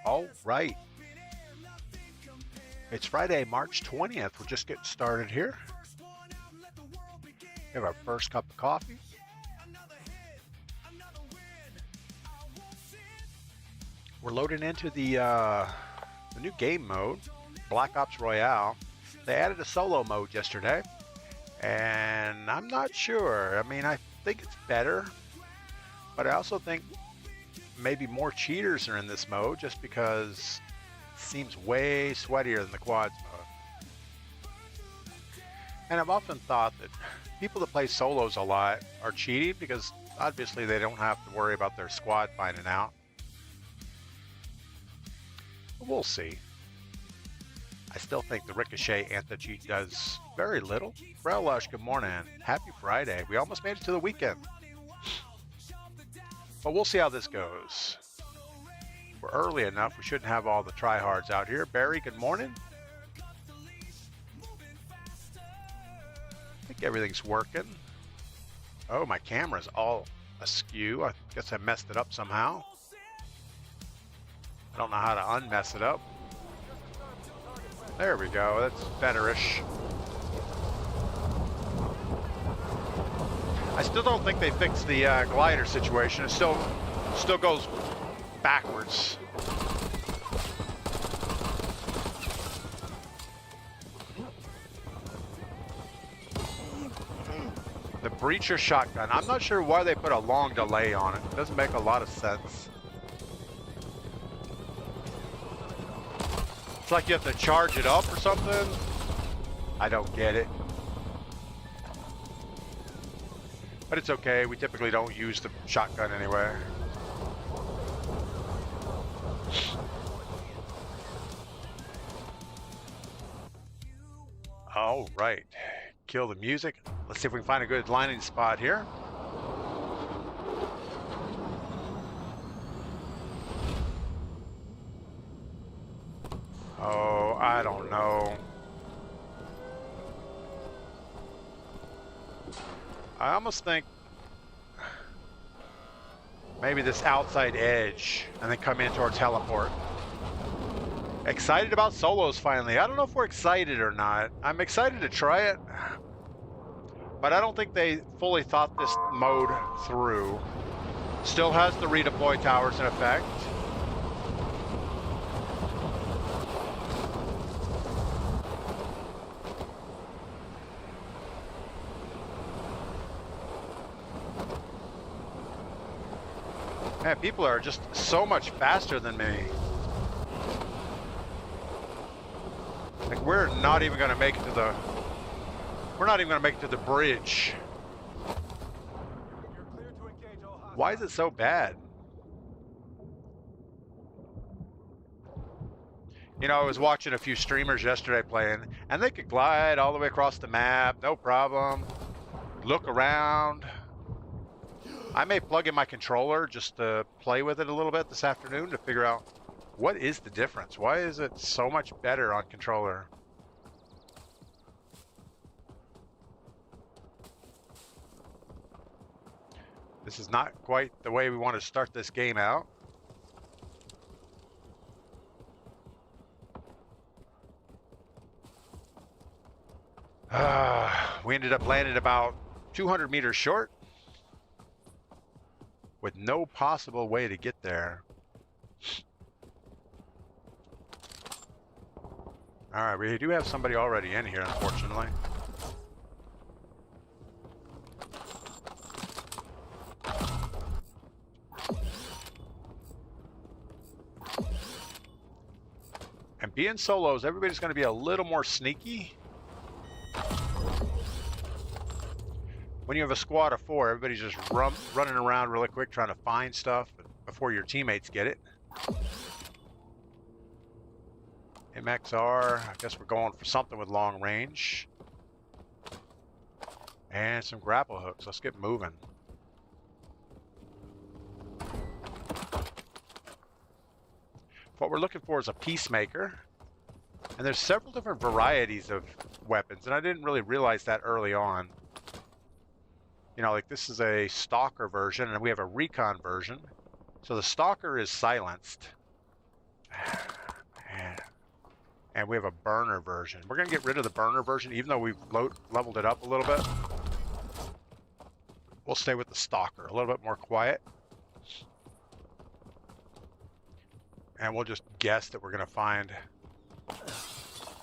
All right. It's Friday, March 20th. We're just getting started here. We have our first cup of coffee. We're loading into the new game mode, Black Ops Royale. They added a solo mode yesterday, and I'm not sure. I mean, I think it's better, but I also think maybe more cheaters are in this mode just because it seems way sweatier than the quads mode. And I've often thought that people that play solos a lot are cheating because obviously they don't have to worry about their squad finding out. But we'll see. I still think the Ricochet anti-cheat does very little. Brelush, good morning. Happy Friday. We almost made it to the weekend. But we'll see how this goes. We're early enough. We shouldn't have all the tryhards out here. Barry, good morning. I think everything's working. Oh, my camera's all askew. I guess I messed it up somehow. I don't know how to unmess it up. There we go. That's better-ish. I still don't think they fixed the glider situation. It still goes backwards. The breacher shotgun. I'm not sure why they put a long delay on it. It doesn't make a lot of sense. It's like you have to charge it up or something. I don't get it. But it's okay, we typically don't use the shotgun anyway. All right, kill the music. Let's see if we can find a good landing spot here. Oh, I don't know. I almost think maybe this outside edge and then come in towards heliport. Excited about solos finally. I don't know if we're excited or not. I'm excited to try it, but I don't think they fully thought this mode through. Still has the redeploy towers in effect. Man, people are just so much faster than me. Like, we're not even gonna make it to the... We're not even gonna make it to the bridge. Why is it so bad? You know, I was watching a few streamers yesterday playing, and they could glide all the way across the map, no problem. Look around. I may plug in my controller just to play with it a little bit this afternoon to figure out what is the difference. Why is it so much better on controller? This is not quite the way we want to start this game out. We ended up landing about 200 meters short, with no possible way to get there. All right, we do have somebody already in here, unfortunately. And being solos, everybody's going to be a little more sneaky. When you have a squad of 4, everybody's just running around really quick trying to find stuff before your teammates get it. MXR, I guess we're going for something with long range. And some grapple hooks. Let's get moving. What we're looking for is a peacemaker. And there's several different varieties of weapons, and I didn't really realize that early on. You know, like this is a stalker version, and we have a recon version. So the stalker is silenced. And we have a burner version. We're going to get rid of the burner version, even though we've leveled it up a little bit. We'll stay with the stalker, a little bit more quiet. And we'll just guess that we're going to find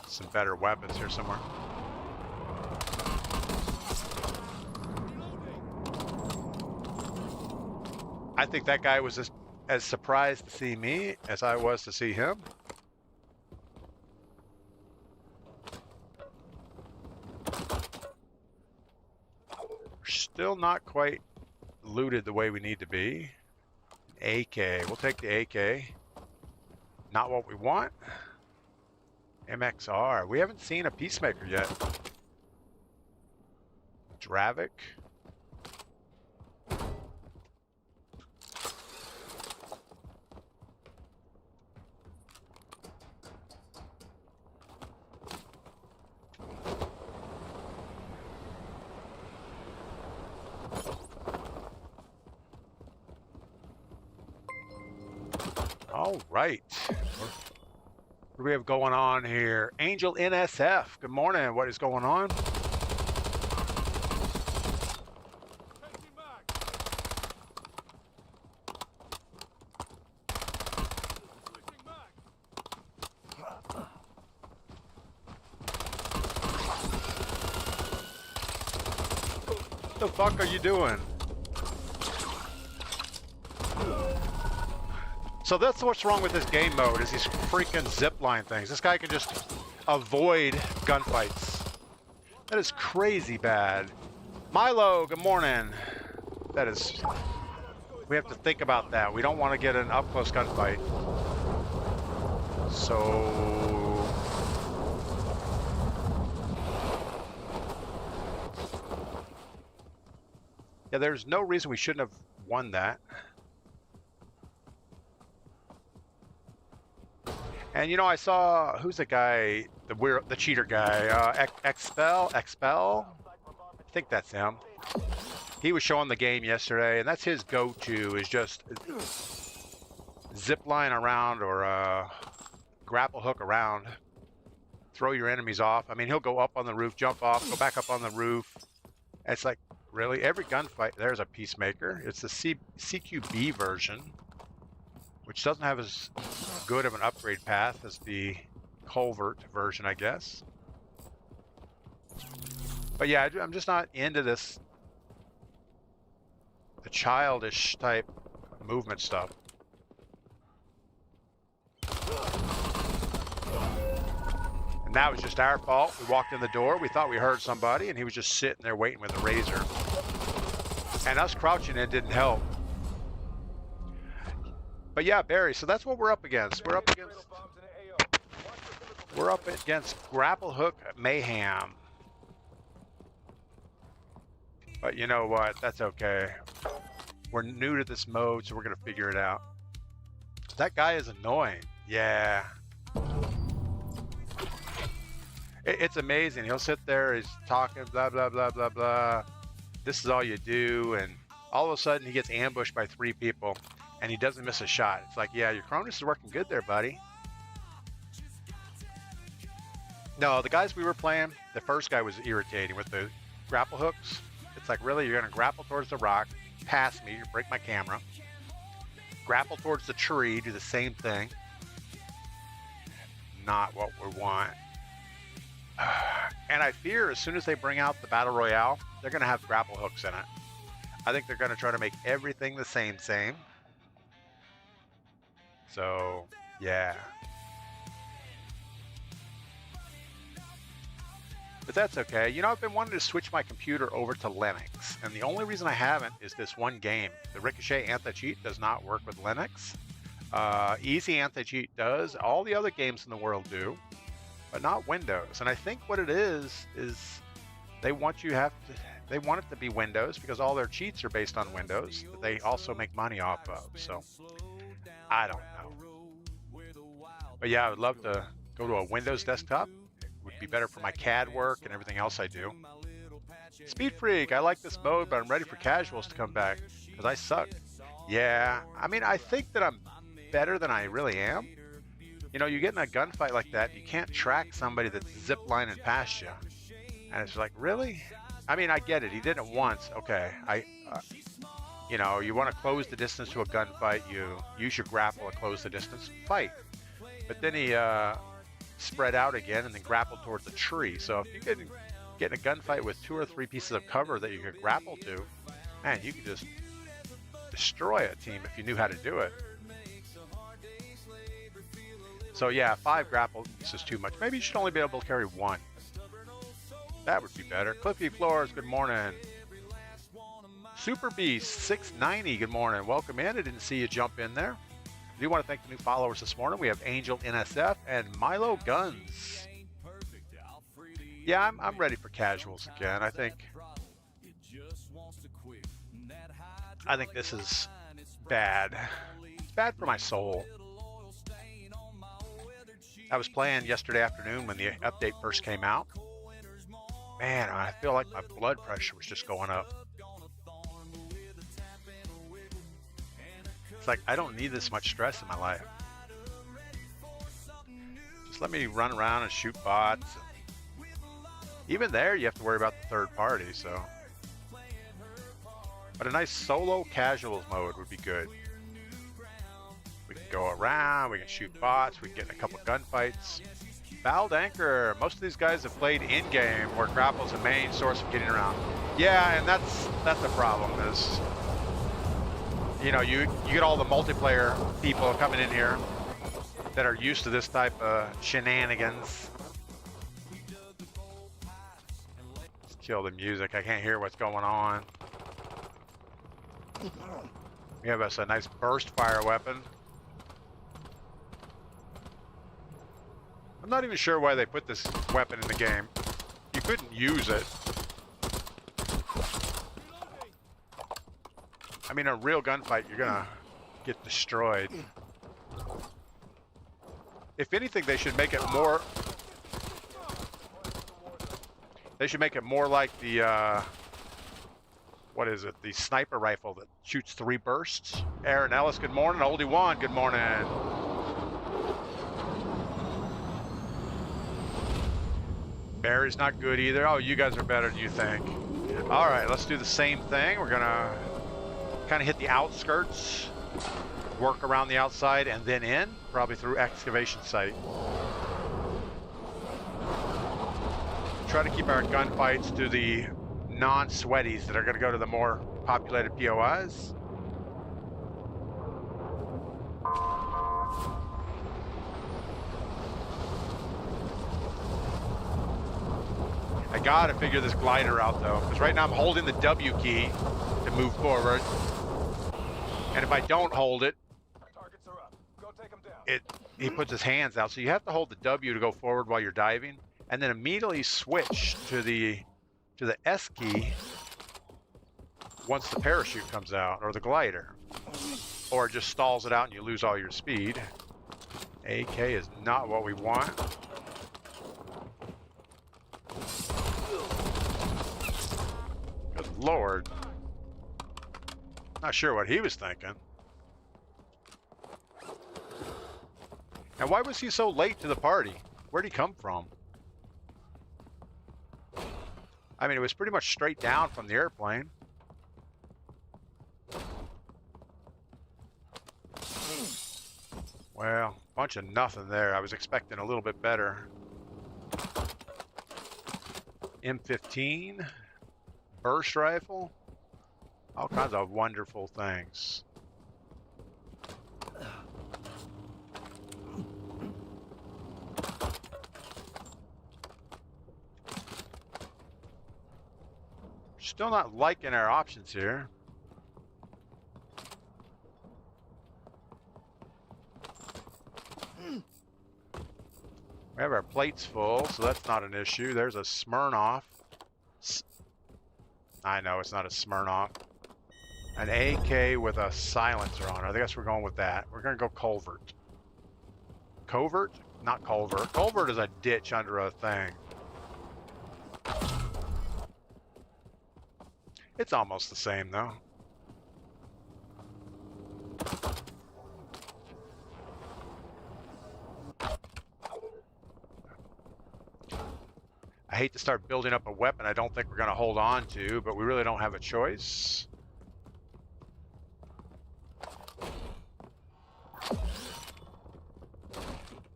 some better weapons here somewhere. I think that guy was as surprised to see me as I was to see him. We're still not quite looted the way we need to be. AK, we'll take the AK. Not what we want. MXR, we haven't seen a Peacemaker yet. Dravik. All right. What do we have going on here? Angel NSF. Good morning. What is going on? What the fuck are you doing? So that's what's wrong with this game mode, is these freaking zipline things. This guy can just avoid gunfights. That is crazy bad. Milo, good morning. That is... We have to think about that. We don't want to get an up-close gunfight. So... Yeah, there's no reason we shouldn't have won that. And you know, I saw, who's the guy, the cheater guy, Expel? I think that's him. He was showing the game yesterday, and that's his go-to, is just zip line around or grapple hook around, throw your enemies off. I mean, he'll go up on the roof, jump off, go back up on the roof. It's like, really? Every gunfight, there's a Peacemaker. It's the CQB version, which doesn't have as good of an upgrade path as the Culvert version, I guess. But yeah, I'm just not into this, the childish type movement stuff. And that was just our fault. We walked in the door, we thought we heard somebody, and he was just sitting there waiting with a razor. And us crouching in didn't help. But yeah, Barry, so that's what we're up against. We're up against grapple hook mayhem. But you know what? That's okay. We're new to this mode, so we're gonna figure it out. That guy is annoying. Yeah. It's amazing. He'll sit there, he's talking, blah, blah, blah, blah, blah. This is all you do, and all of a sudden he gets ambushed by 3 people. And he doesn't miss a shot. It's like, yeah, your Cronus is working good there, buddy. No, the guys we were playing, the first guy was irritating with the grapple hooks. It's like, really, you're going to grapple towards the rock, pass me, you break my camera. Grapple towards the tree, do the same thing. Not what we want. And I fear as soon as they bring out the Battle Royale, they're going to have grapple hooks in it. I think they're going to try to make everything the same. So, yeah. But that's okay. You know, I've been wanting to switch my computer over to Linux, and the only reason I haven't is this one game. The Ricochet anti-cheat does not work with Linux. Easy anti-cheat does. All the other games in the world do, but not Windows. And I think what it is they want they want it to be Windows because all their cheats are based on Windows that they also make money off of. So I don't know. But yeah, I would love to go to a Windows desktop. It would be better for my CAD work and everything else I do. Speed Freak, I like this mode, but I'm ready for casuals to come back because I suck. Yeah, I mean, I think that I'm better than I really am. You know, you get in a gunfight like that, you can't track somebody that's ziplining past you. And it's like, really? I mean, I get it. He did it once. Okay. You know, you want to close the distance to a gunfight, you use your grapple to close the distance, fight. But then he spread out again and then grappled towards the tree. So if you get in a gunfight with 2 or 3 pieces of cover that you could grapple to, man, you could just destroy a team if you knew how to do it. So yeah, 5 grapples is too much. Maybe you should only be able to carry 1. That would be better. Cliffy Floors, good morning. Super Beast 690, good morning. Welcome in. I didn't see you jump in there. I do want to thank the new followers this morning. We have Angel NSF and Milo Guns. Yeah, I'm ready for casuals again. I think this is bad. It's bad for my soul. I was playing yesterday afternoon when the update first came out. Man, I feel like my blood pressure was just going up. It's like, I don't need this much stress in my life. Just let me run around and shoot bots. Even there, you have to worry about the third party, so. But a nice solo casuals mode would be good. We can go around, we can shoot bots, we can get in a couple gunfights. Fouled Anchor, most of these guys have played in-game where grapple's the main source of getting around. Yeah, and that's the problem is, you know, you get all the multiplayer people coming in here that are used to this type of shenanigans. Let's kill the music, I can't hear what's going on. We have us a nice burst fire weapon. I'm not even sure why they put this weapon in the game. You couldn't use it. I mean, a real gunfight, you're gonna get destroyed. If anything, they should make it more... They should make it more like the, what is it? The sniper rifle that shoots 3 bursts. Aaron Ellis, good morning. Oldie One, good morning. Barry's not good either. Oh, you guys are better than you think. All right, let's do the same thing. We're gonna kind of hit the outskirts, work around the outside, and then in, probably through excavation site. Try to keep our gunfights to the non-sweaties that are gonna go to the more populated POIs. I gotta figure this glider out though, because right now I'm holding the W key to move forward. And if I don't hold it, he puts his hands out. So you have to hold the W to go forward while you're diving, and then immediately switch to the S key once the parachute comes out, or the glider. Or it just stalls it out and you lose all your speed. AK is not what we want. Good Lord. Not sure what he was thinking. And why was he so late to the party? Where'd he come from? I mean, it was pretty much straight down from the airplane. Well, bunch of nothing there. I was expecting a little bit better. M15, burst rifle, all kinds of wonderful things. Still not liking our options here. We have our plates full, so that's not an issue. There's a Smirnoff. I know it's not a Smirnoff. An AK with a silencer on it. I guess we're going with that. We're going to go Culvert. Covert? Not Culvert. Culvert is a ditch under a thing. It's almost the same, though. I hate to start building up a weapon I don't think we're going to hold on to, but we really don't have a choice.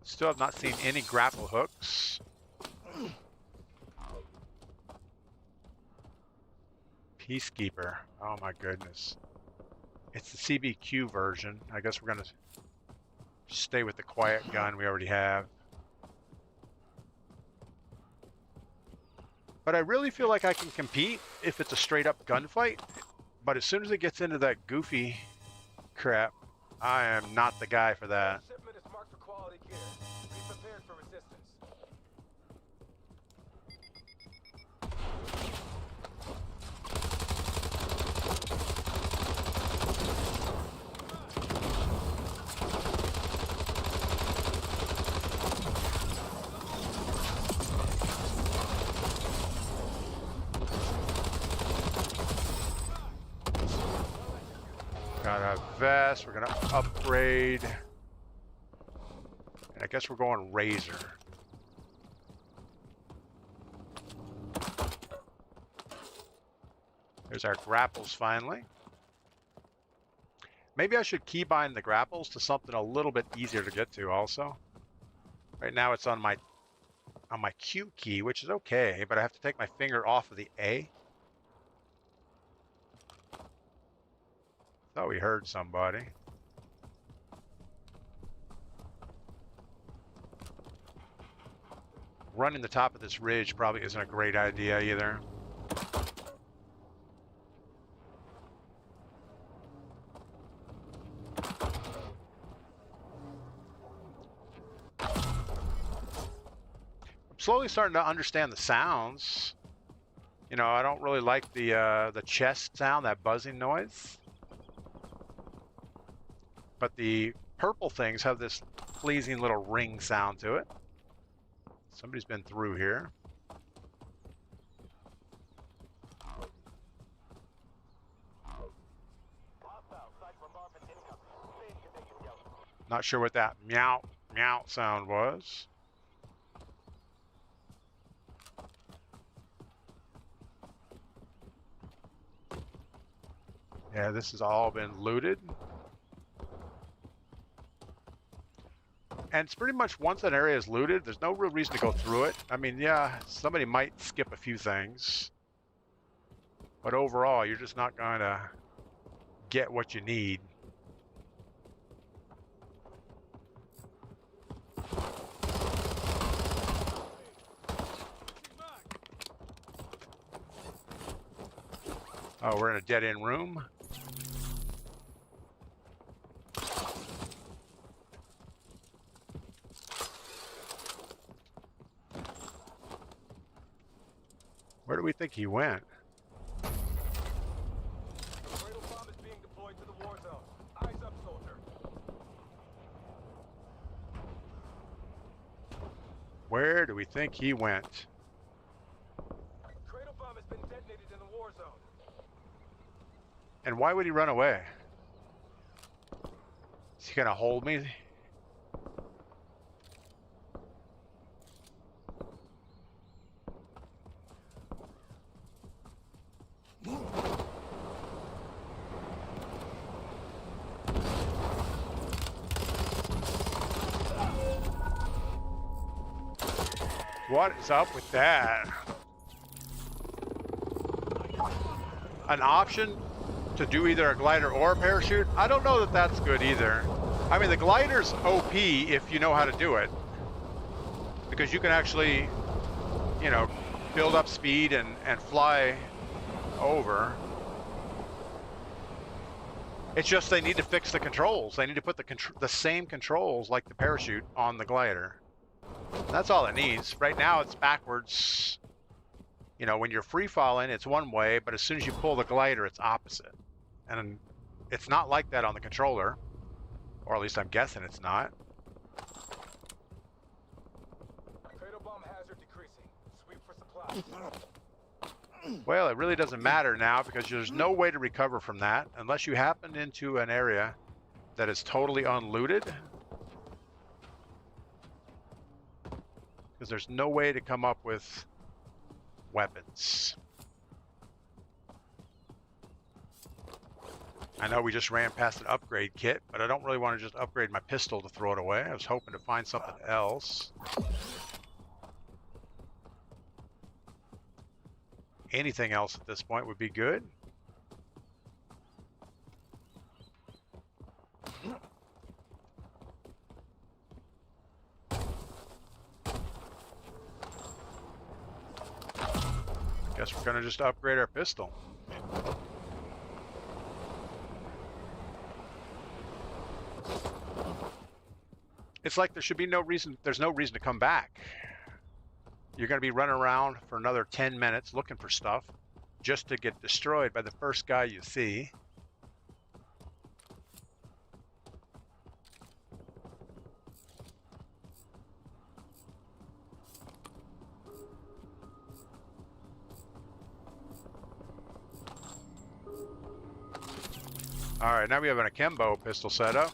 Still have not seen any grapple hooks. Peacekeeper. Oh my goodness. It's the CBQ version. I guess we're going to stay with the quiet gun we already have. But I really feel like I can compete if it's a straight up gunfight. But as soon as it gets into that goofy crap, I am not the guy for that. Shipment is marked for quality gear. Be prepared for resistance. Got a vest, we're gonna upgrade. And I guess we're going Razor. There's our grapples finally. Maybe I should keybind the grapples to something a little bit easier to get to also. Right now it's on my Q key, which is okay, but I have to take my finger off of the A. Thought we heard somebody. Running the top of this ridge probably isn't a great idea either. I'm slowly starting to understand the sounds. You know, I don't really like the chest sound, that buzzing noise. But the purple things have this pleasing little ring sound to it. Somebody's been through here. Not sure what that meow, meow sound was. Yeah, this has all been looted. And it's pretty much once an area is looted, there's no real reason to go through it. I mean, yeah, somebody might skip a few things. But overall, you're just not going to get what you need. Oh, we're in a dead-end room. Where do we think he went? Cradle bomb is being deployed to the Warzone. Eyes up, soldier. Where do we think he went? Cradle bomb has been detonated in the Warzone. And why would he run away? Is he gonna hold me? What is up with that? An option to do either a glider or a parachute? I don't know that that's good either. I mean, the glider's OP if you know how to do it. Because you can actually, you know, build up speed and fly over. It's just they need to fix the controls. They need to put the same controls like the parachute on the glider. That's all it needs. Right now it's backwards. You know, when you're free falling, it's one way, but as soon as you pull the glider, it's opposite. And it's not like that on the controller, or at least I'm guessing it's not. Cradle bomb hazard decreasing. Sweep for supply. Well, it really doesn't matter now because there's no way to recover from that unless you happen into an area that is totally unlooted. Because there's no way to come up with weapons. I know we just ran past an upgrade kit, but I don't really want to just upgrade my pistol to throw it away. I was hoping to find something else. Anything else at this point would be good. Guess we're gonna just upgrade our pistol. It's like there should be no reason, there's no reason to come back. You're gonna be running around for another 10 minutes looking for stuff just to get destroyed by the first guy you see. All right, now we have an akimbo pistol set up.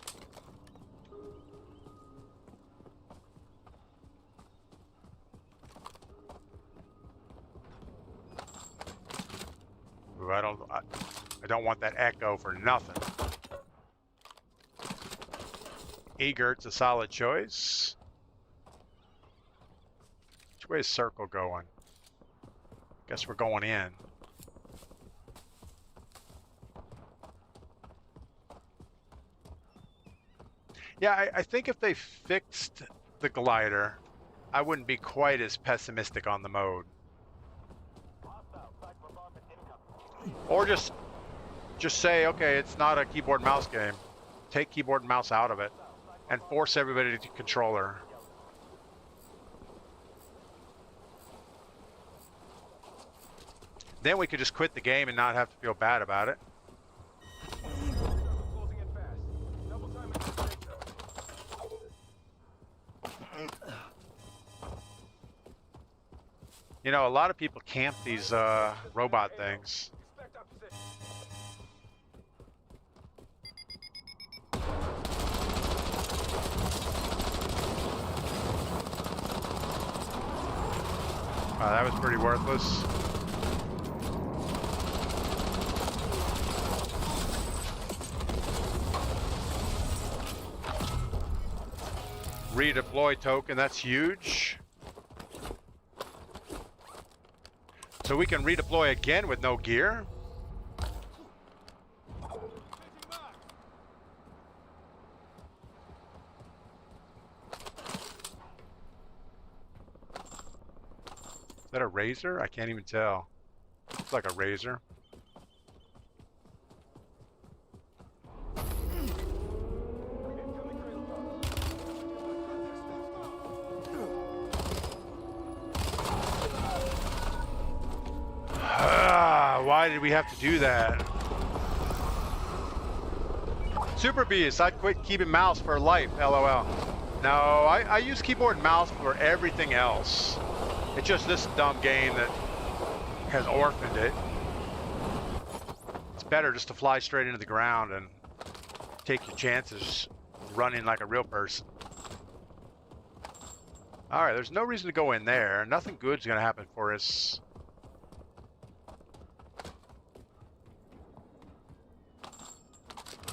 Ooh, I don't want that echo for nothing. Egert's a solid choice. Which way is circle going? Guess we're going in. Yeah, I think if they fixed the glider, I wouldn't be quite as pessimistic on the mode. Or just say, okay, it's not a keyboard mouse game. Take keyboard and mouse out of it and force everybody to controller. Then we could just quit the game and not have to feel bad about it. You know, a lot of people camp these robot things. Wow, that was pretty worthless. Redeploy token, that's huge. So we can redeploy again with no gear. Is that a razor? I can't even tell. Looks like a razor. Why did we have to do that? Super Beast, I'd quit keeping mouse for life, LOL. No, I use keyboard and mouse for everything else. It's just this dumb game that has orphaned it. It's better just to fly straight into the ground and take your chances running like a real person. All right, there's no reason to go in there. Nothing good's gonna happen for us.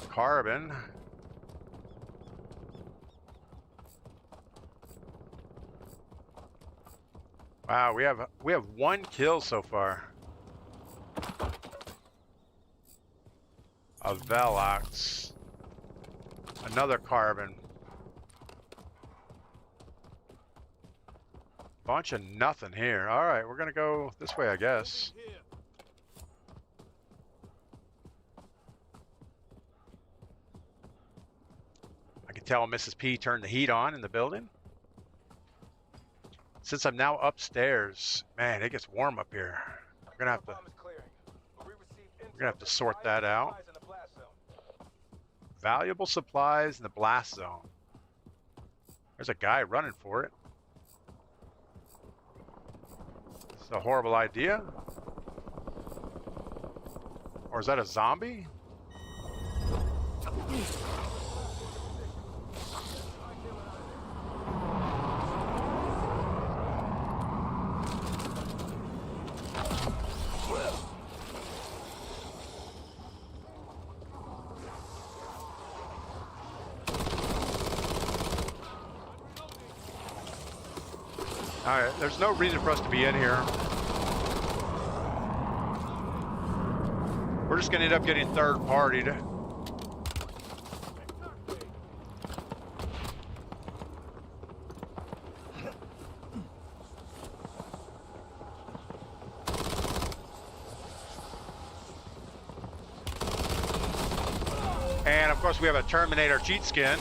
Carbon. Wow, we have one kill so far. A Velox. Another carbon. Bunch of nothing here. All right, we're gonna go this way, I guess. I can tell Mrs. P turned the heat on in the building. Since I'm now upstairs, man, it gets warm up here. We're gonna have to sort that out. Valuable supplies in the blast zone. There's a guy running for it. It's a horrible idea. Or is that a zombie? All right, there's no reason for us to be in here. We're just gonna end up getting third-partied. And of course we have a Terminator cheat skin.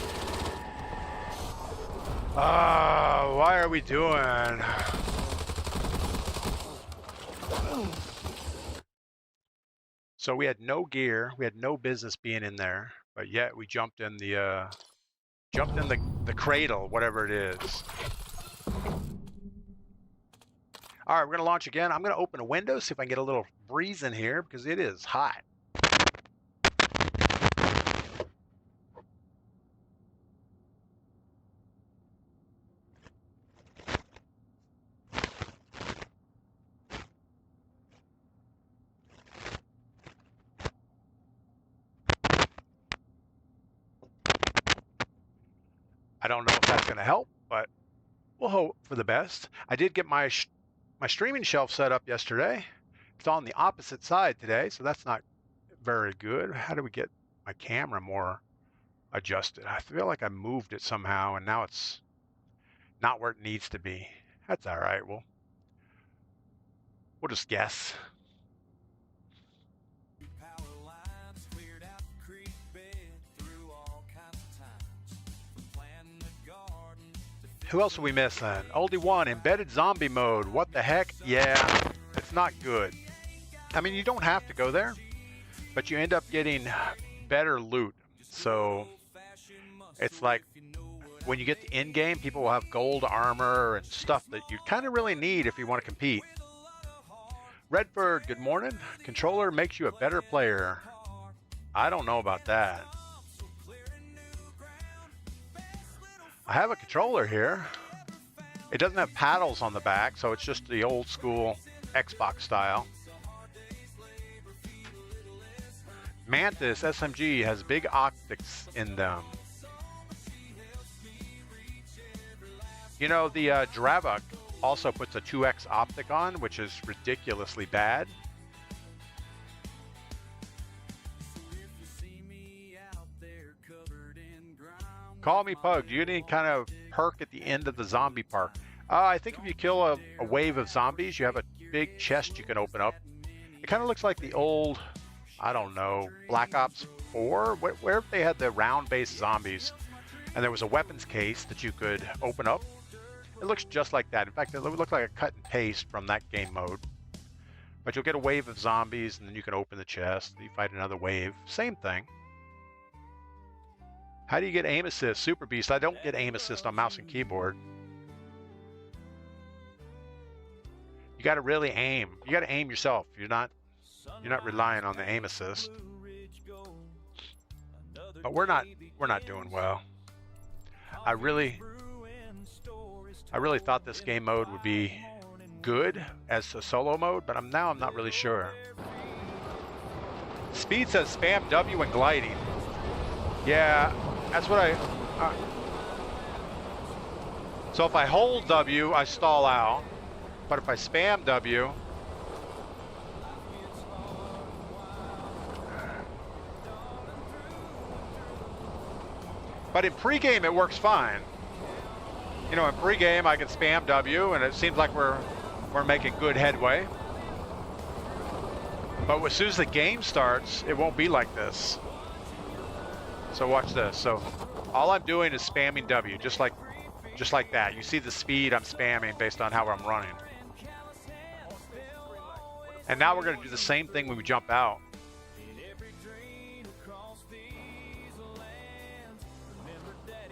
Why are we doing? So we had no gear, we had no business being in there, but yet we jumped in the cradle, whatever it is. All right, we're gonna launch again. I'm gonna open a window, see if I can get a little breeze in here because it is hot. I don't know if that's going to help, but we'll hope for the best. I did get my streaming shelf set up yesterday. It's on the opposite side today, so that's not very good. How do we get my camera more adjusted? I feel like I moved it somehow, and now it's not where it needs to be. That's all right. We'll just guess. Who else are we missing? Oldie One, embedded zombie mode. What the heck? Yeah, it's not good. I mean, you don't have to go there, but you end up getting better loot. So it's like when you get the end game, people will have gold armor and stuff that you kind of really need if you want to compete. Redbird, good morning. Controller makes you a better player. I don't know about that. I have a controller here. It doesn't have paddles on the back, so it's just the old school Xbox style. Mantis SMG has big optics in them. You know, the Dravok also puts a 2x optic on, which is ridiculously bad. Call me Pug. Do you get any kind of perk at the end of the zombie park? I think if you kill a wave of zombies, you have a big chest you can open up. It kind of looks like the old, I don't know, Black Ops 4, where they had the round-based zombies, and there was a weapons case that you could open up. It looks just like that. In fact, it would look like a cut and paste from that game mode. But you'll get a wave of zombies, and then you can open the chest, and you fight another wave. Same thing. How do you get aim assist? Super Beast. I don't get aim assist on mouse and keyboard. You got to really aim. You got to aim yourself. You're not relying on the aim assist. But we're not doing well. I really thought this game mode would be good as a solo mode, but now I'm not really sure. Speed says spam W when gliding. Yeah, that's what so if I hold W, I stall out. But if I spam W, but in pregame it works fine. You know, in pregame I can spam W, and it seems like we're making good headway. But as soon as the game starts, it won't be like this. So watch this. So all I'm doing is spamming W, just like that. You see the speed I'm spamming based on how I'm running. And now we're going to do the same thing when we jump out.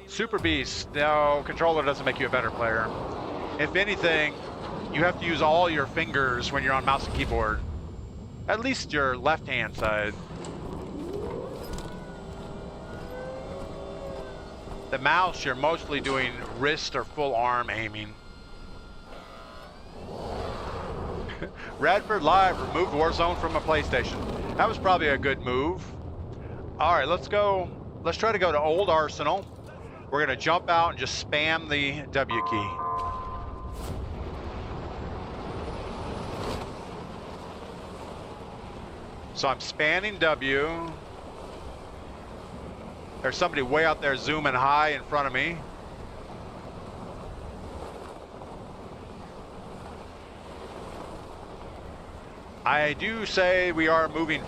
Super Beast. No, controller doesn't make you a better player. If anything, you have to use all your fingers when you're on mouse and keyboard. At least your left-hand side. The mouse, you're mostly doing wrist or full arm aiming. Radford Live removed Warzone from a PlayStation. That was probably a good move. All right, let's go. Let's try to go to Old Arsenal. We're gonna jump out and just spam the W key. So I'm spanning W. There's somebody way out there zooming high in front of me. I do say we are moving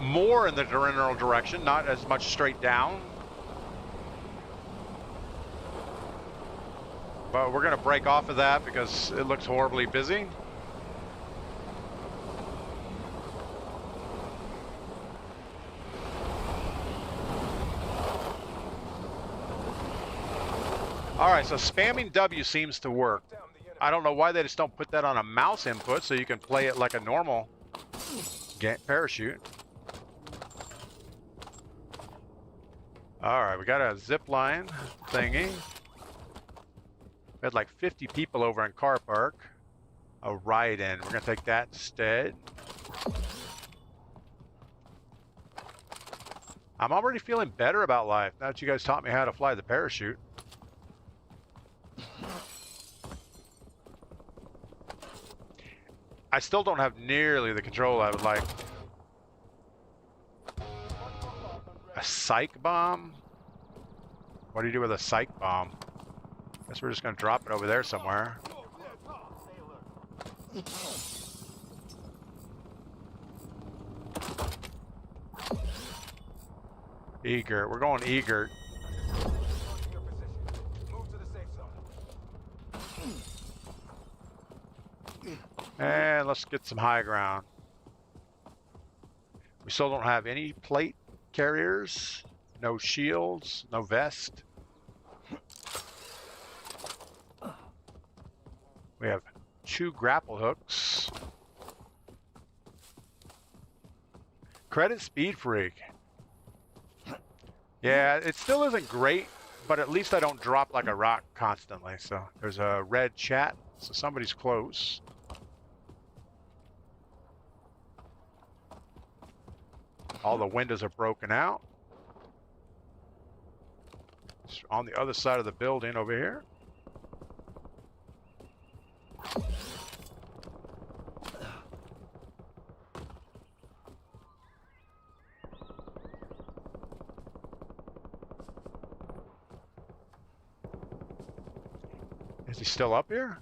more in the general direction, not as much straight down. But we're gonna break off of that because it looks horribly busy. All right, so spamming W seems to work. I don't know why they just don't put that on a mouse input so you can play it like a normal parachute. All right, we got a zip line thingy. We had like 50 people over in Car Park. A ride-in. We're gonna take that instead. I'm already feeling better about life now that you guys taught me how to fly the parachute. I still don't have nearly the control I would like. A psych bomb? What do you do with a psych bomb? Guess we're just gonna drop it over there somewhere. Eager. We're going eager. And let's get some high ground. We still don't have any plate carriers, no shields, no vest. We have 2 grapple hooks. Credit Speed Freak. Yeah, it still isn't great, but at least I don't drop like a rock constantly. So there's a red chat, so somebody's close. All the windows are broken out. It's on the other side of the building over here. Is he still up here?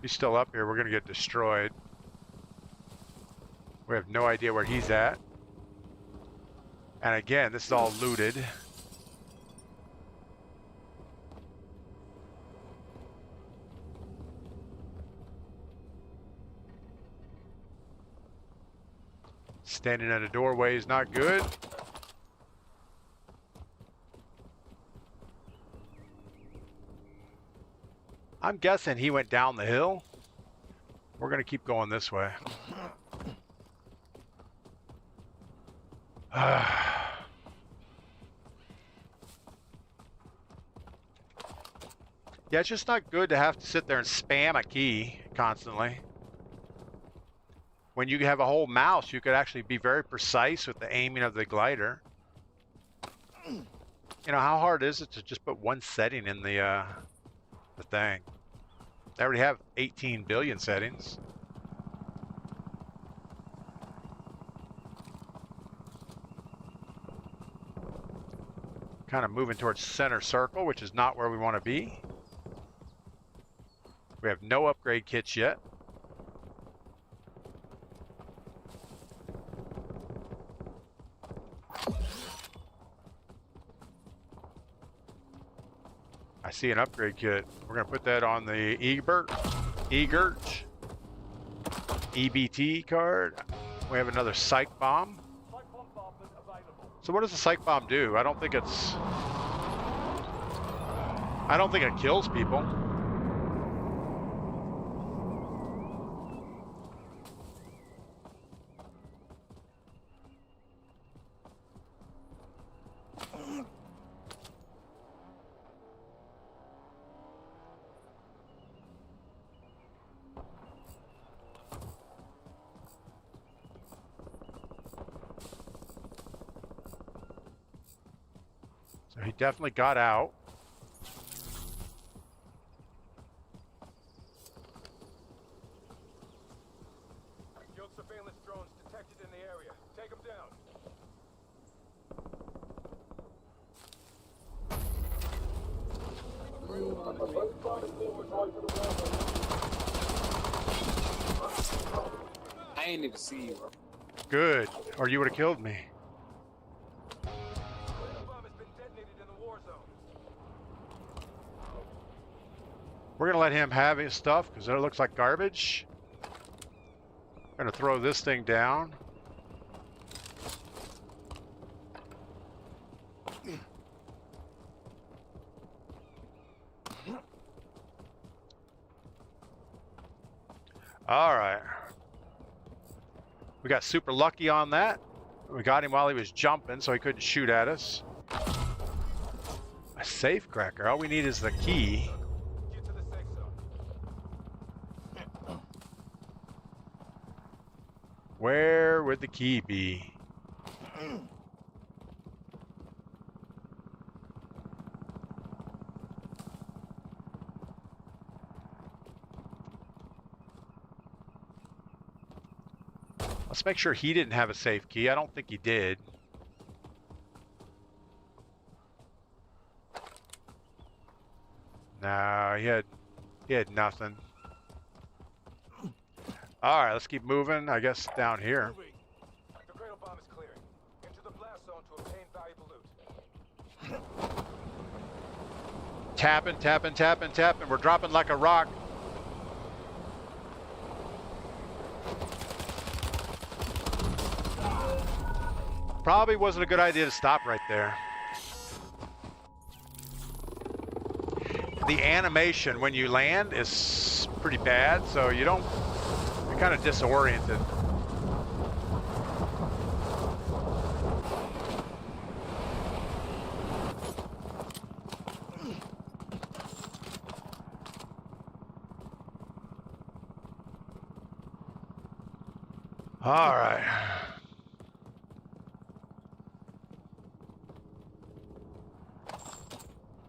He's still up here. We're gonna get destroyed. We have no idea where he's at. And again, this is all looted. Standing at a doorway is not good. I'm guessing he went down the hill. We're gonna keep going this way. Yeah, it's just not good to have to sit there and spam a key constantly. When you have a whole mouse, you could actually be very precise with the aiming of the glider. You know, how hard is it to just put one setting in the thing? They already have 18 billion settings. Kind of moving towards center circle, which is not where we want to be. We have no upgrade kits yet. I see an upgrade kit. We're gonna put that on the EBT card. We have another psych bomb. So what does the psych bomb do? I don't think it kills people. So he definitely got out. Guild surveillance drones detected in the area. Take them down. I ain't even see you. Good, or you would have killed me. Bomb has been detonated in the war zone. We're gonna let him have his stuff because it looks like garbage. We're gonna throw this thing down. All right. We got super lucky on that. We got him while he was jumping, so he couldn't shoot at us. A safe cracker. All we need is the key. Get to the safe zone. Where would the key be? Let's make sure he didn't have a safe key. I don't think he did. No, he had nothing. All right, let's keep moving. I guess down here. The cradle bomb is clearing. Into the blast zone to obtain valuable loot. Tapping, tapping, tapping, tapping. We're dropping like a rock. Probably wasn't a good idea to stop right there. The animation when you land is pretty bad, so you're kind of disoriented. All right.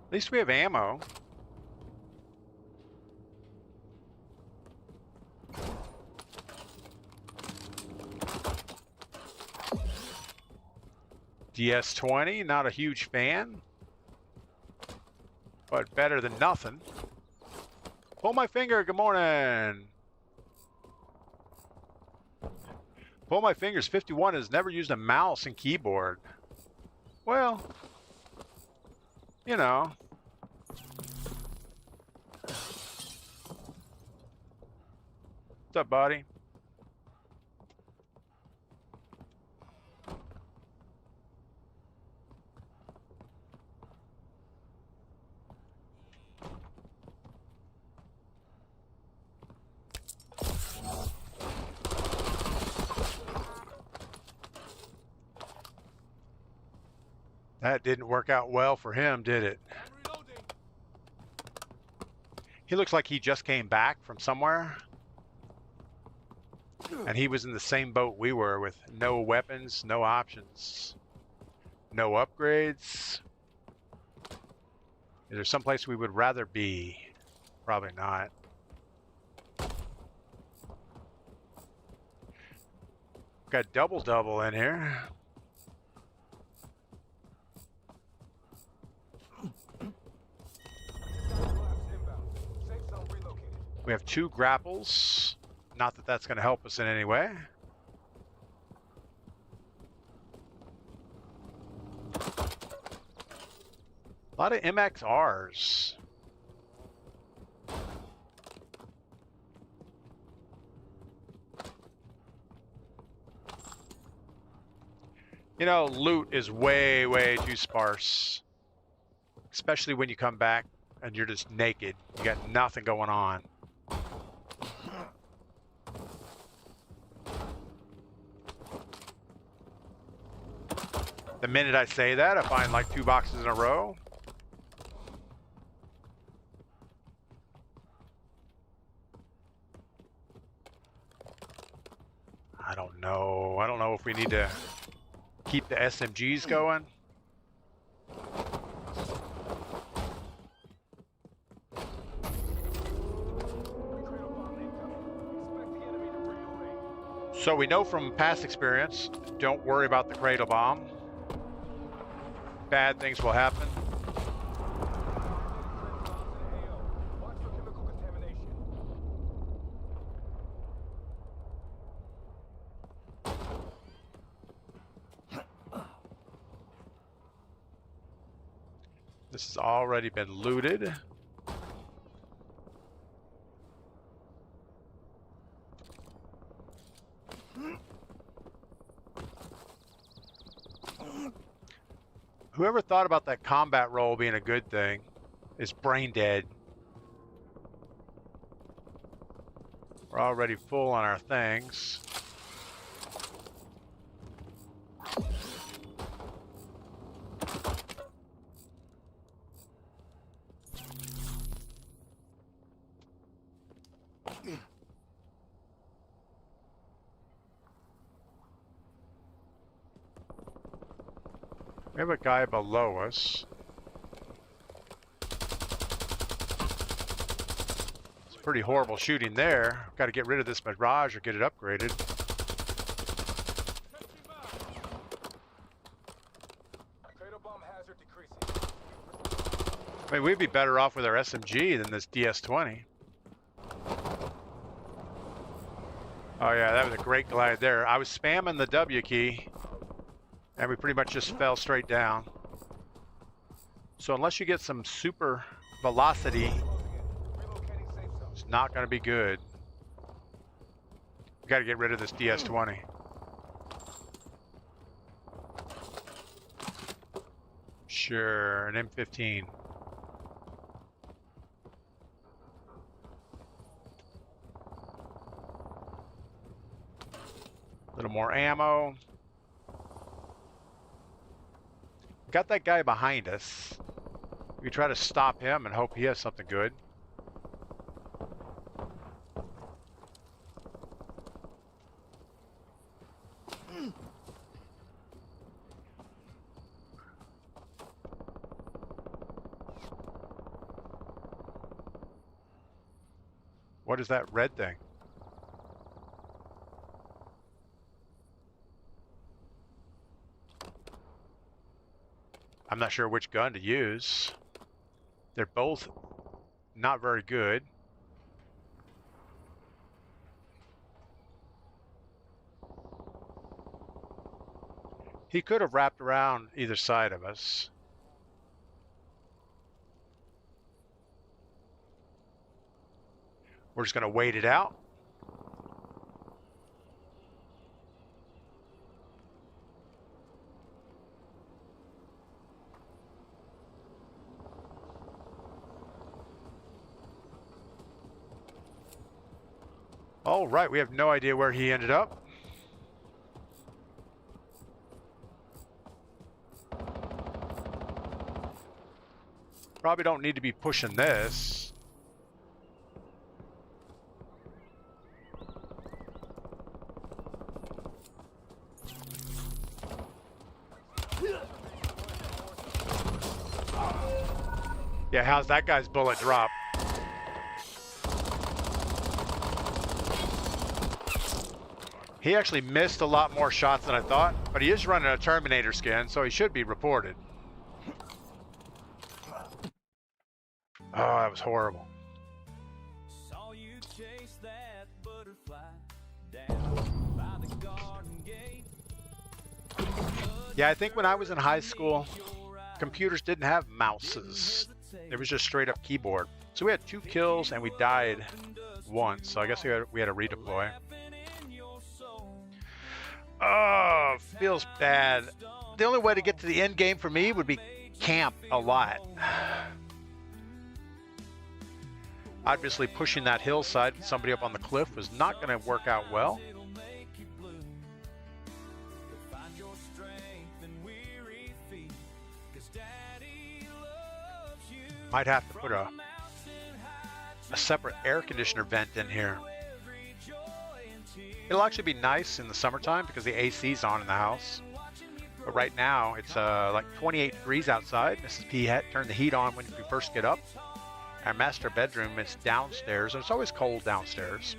At least we have ammo. DS-20, not a huge fan, but better than nothing. Pull my finger, good morning. Pull my fingers, 51 has never used a mouse and keyboard. Well, you know. What's up, buddy? That didn't work out well for him, did it? He looks like he just came back from somewhere. And he was in the same boat we were, with no weapons, no options, no upgrades. Is there someplace we would rather be? Probably not. Got double in here. We have 2 grapples. Not that that's going to help us in any way. A lot of MXRs. You know, loot is way, way too sparse. Especially when you come back and you're just naked. You got nothing going on. The minute I say that, I find like 2 boxes in a row. I don't know. I don't know if we need to keep the SMGs going. So we know from past experience, don't worry about the cradle bomb. Bad things will happen. This has already been looted. Whoever thought about that combat role being a good thing is brain dead. We're already full on our things. We have a guy below us. It's pretty horrible shooting there. Got to get rid of this Mirage or get it upgraded. I mean, we'd be better off with our SMG than this DS-20. Oh yeah, that was a great glide there. I was spamming the W key. And we pretty much just fell straight down. So unless you get some super velocity, it's not going to be good. We got to get rid of this DS-20. Sure, an M15. A little more ammo. Got that guy behind us. We try to stop him and hope he has something good. What is that red thing? I'm not sure which gun to use. They're both not very good. He could have wrapped around either side of us. We're just going to wait it out. All right, we have no idea where he ended up. Probably don't need to be pushing this. Yeah, how's that guy's bullet drop? He actually missed a lot more shots than I thought, but he is running a Terminator skin, so he should be reported. Oh, that was horrible. Saw you chase that butterfly down by the garden gate. Yeah, I think when I was in high school, computers didn't have mouses. It was just straight up keyboard. So we had 2 kills and we died once, so I guess we had to redeploy. Oh, feels bad. The only way to get to the end game for me would be camp a lot. Obviously, pushing that hillside with somebody up on the cliff was not going to work out well. Might have to put a separate air conditioner vent in here. It'll actually be nice in the summertime because the AC's on in the house. But right now, it's like 28 degrees outside. Mrs. P turned the heat on when we first get up. Our master bedroom is downstairs, and it's always cold downstairs.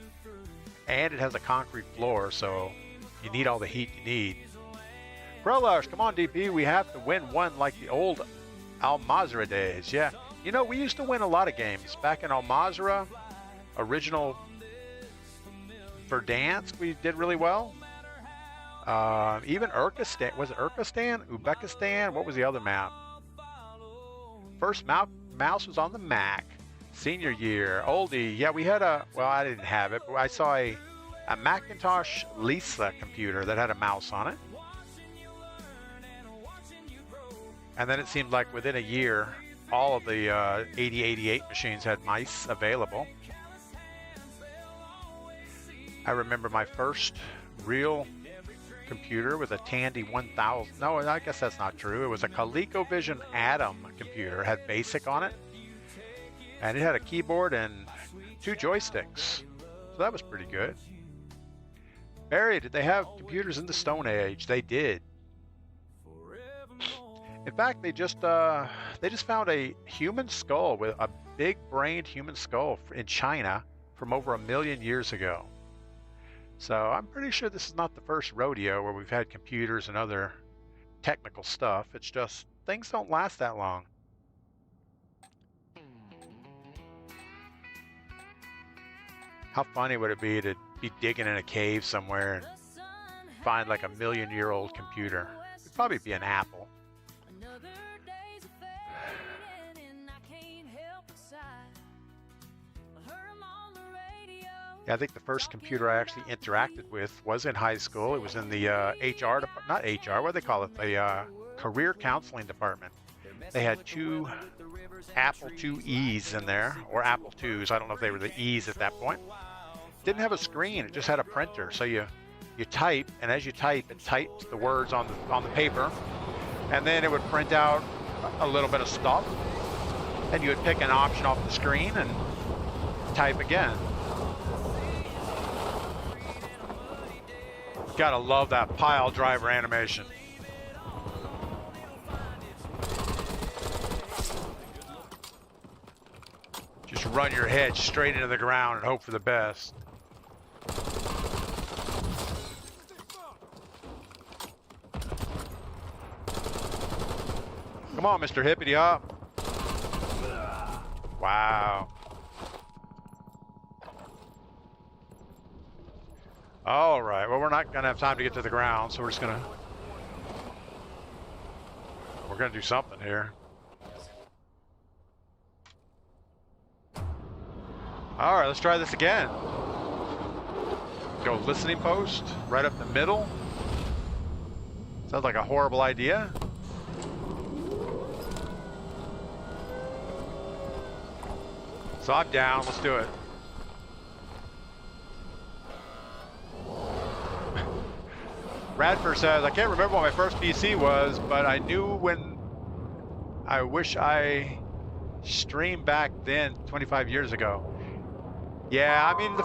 And it has a concrete floor, so you need all the heat you need. Krelash, come on, DP. We have to win one like the old Al Mazrah days. Yeah. You know, we used to win a lot of games. Back in Al Mazrah, original Verdansk, we did really well. Even Urkistan, was it Urkistan? Uzbekistan? What was the other map? First mouse was on the Mac. Senior year. Oldie. Yeah, we had well, I didn't have it, but I saw a Macintosh Lisa computer that had a mouse on it. And then it seemed like within a year, all of the 8088 machines had mice available. I remember my first real computer with a Tandy 1000. No, I guess that's not true. It was a ColecoVision Atom computer. It had BASIC on it. And it had a keyboard and 2 joysticks. So that was pretty good. Barry, did they have computers in the Stone Age? They did. In fact, they just found a human skull, with a big-brained human skull in China from over 1 million years ago. So I'm pretty sure this is not the first rodeo where we've had computers and other technical stuff. It's just things don't last that long. How funny would it be to be digging in a cave somewhere and find like a 1,000,000-year-old computer? It'd probably be an Apple. Yeah, I think the first computer I actually interacted with was in high school. It was in the HR department, not HR, what do they call it? The career counseling department. They had 2 Apple IIe's in there, or Apple IIs. I don't know if they were the E's at that point. Didn't have a screen. It just had a printer. So you type, and as you type, it types the words on the paper, and then it would print out a little bit of stuff, and you would pick an option off the screen and type again. Gotta love that pile driver animation. Just run your head straight into the ground and hope for the best. Come on, Mr. Hippity Hop. Wow. All right, well, we're not gonna have time to get to the ground, so we're gonna do something here. All right, let's try this again. Go listening post, right up the middle. Sounds like a horrible idea. So I'm down, let's do it. Radford says, I can't remember what my first PC was, but I knew when I wish I streamed back then 25 years ago. Yeah, I mean, the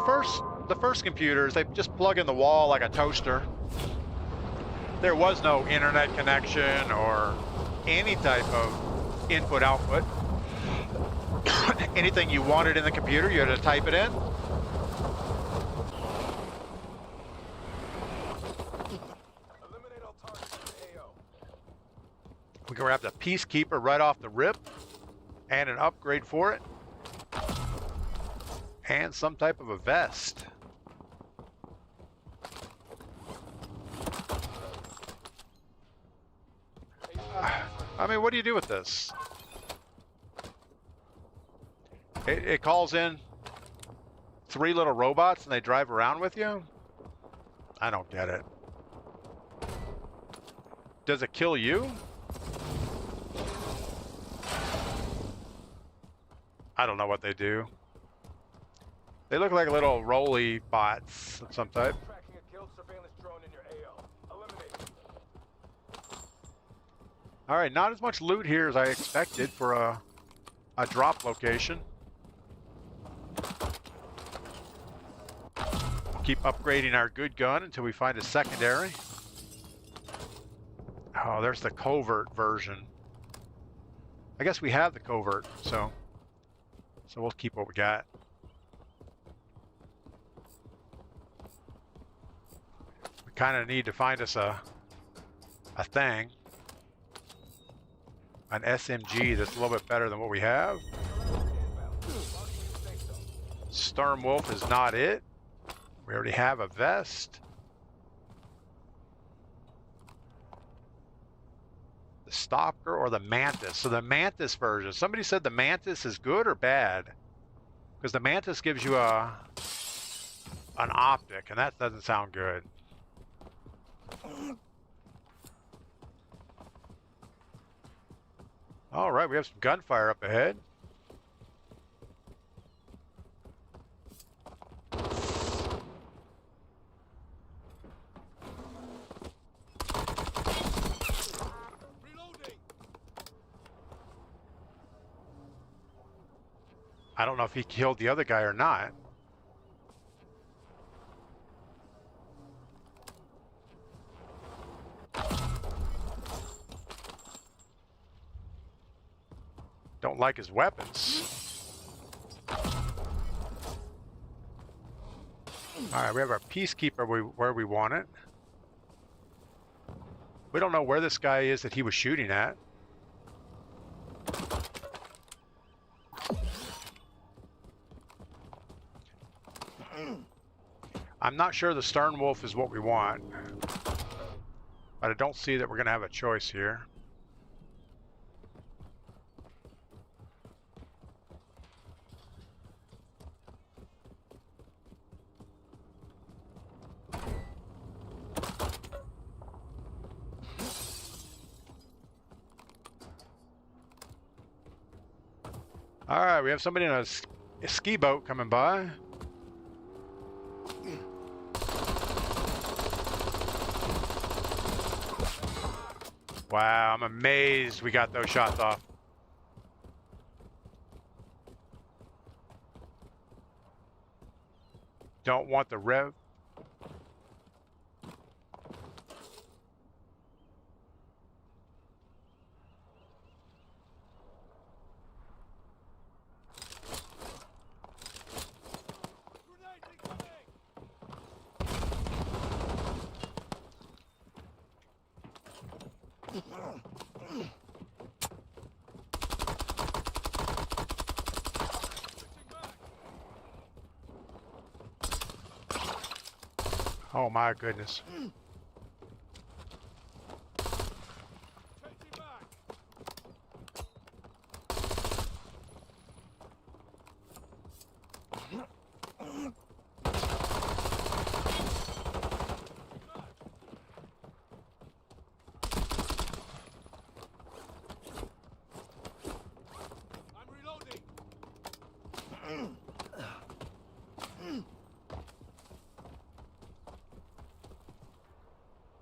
first computers, they just plug in the wall like a toaster. There was no internet connection or any type of input-output. Anything you wanted in the computer, you had to type it in. We can grab the Peacekeeper right off the rip, and an upgrade for it, and some type of a vest. I mean, what do you do with this? It calls in 3 little robots and they drive around with you? I don't get it. Does it kill you? I don't know what they do. They look like little roly bots of some type. Tracking a killed surveillance drone in your AO. Eliminate it. All right, not as much loot here as I expected for a drop location. We'll keep upgrading our good gun until we find a secondary. Oh, there's the covert version. I guess we have the covert, so we'll keep what we got. We kind of need to find us a thing. An SMG that's a little bit better than what we have. Sturmwolf is not it. We already have a vest. The Stalker or the Mantis. So the Mantis version. Somebody said the Mantis is good or bad? Because the Mantis gives you an optic, and that doesn't sound good. All right, we have some gunfire up ahead. I don't know if he killed the other guy or not. Don't like his weapons. Alright, we have our Peacekeeper where we want it. We don't know where this guy is that he was shooting at. I'm not sure the Sternwolf is what we want, but I don't see that we're going to have a choice here. All right, we have somebody in a ski boat coming by. Wow, I'm amazed we got those shots off. Don't want the rev. Oh my goodness.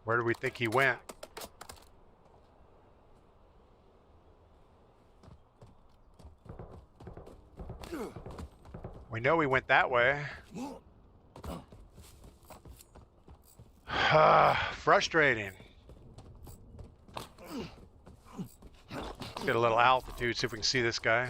Where do we think he went? We know he went that way. Frustrating. Let's get a little altitude, see if we can see this guy.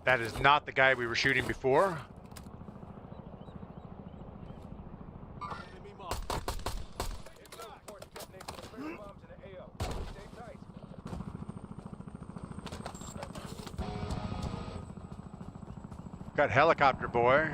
That is not the guy we were shooting before. Got helicopter boy.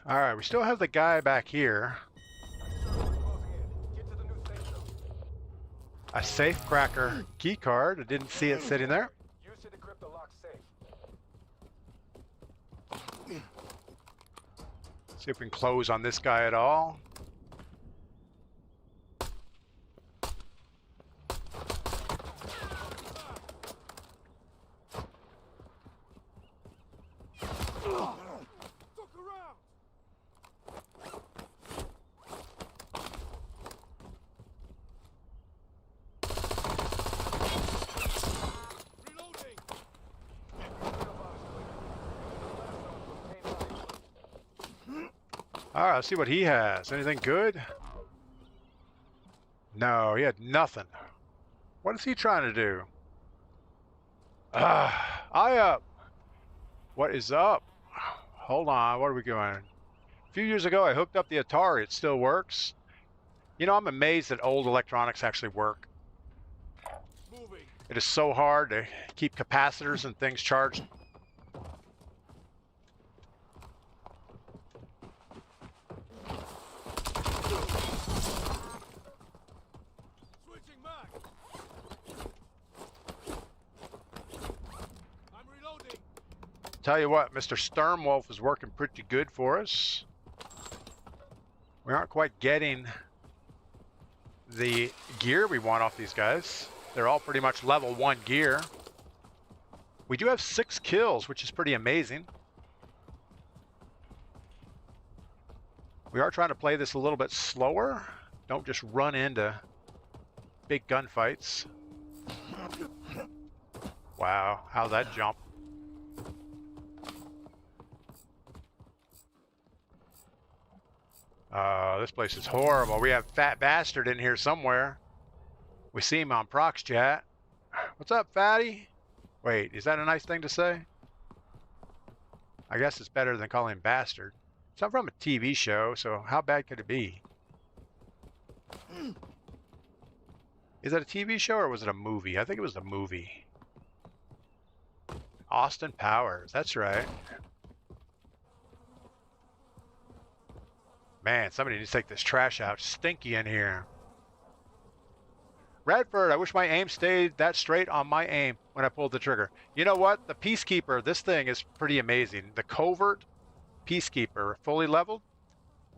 All right, we still have the guy back here. Circle is closing in. Get to the new safe zone. A safe cracker key card. I didn't see it sitting there. Use to decrypt the locked safe. See if we can close on this guy at all. Look around. Reloading. Cradle bomb is clear. Into the blast zone to obtain valuable loot. All right, let's see what he has. Anything good? No, he had nothing. What is he trying to do? What is up? Hold on, what are we doing? A few years ago, I hooked up the Atari. It still works. You know, I'm amazed that old electronics actually work. Moving. It is so hard to keep capacitors and things charged. Switching back. I'm reloading. Tell you what, Mr. Sturmwolf is working pretty good for us. We aren't quite getting the gear we want off these guys. They're all pretty much level 1 gear. We do have 6 kills, which is pretty amazing. We are trying to play this a little bit slower. Don't just run into big gunfights. Wow, how'd that jump? This place is horrible. We have Fat Bastard in here somewhere. We see him on Prox Chat. What's up, Fatty? Wait, is that a nice thing to say? I guess it's better than calling him Bastard. It's not from a TV show, so how bad could it be? Is it a TV show or was it a movie? I think it was a movie. Austin Powers, that's right. Man, somebody needs to take this trash out. Stinky in here. Radford, I wish my aim stayed that straight on my aim when I pulled the trigger. You know what? The Peacekeeper, this thing is pretty amazing. The Covert Peacekeeper, fully leveled,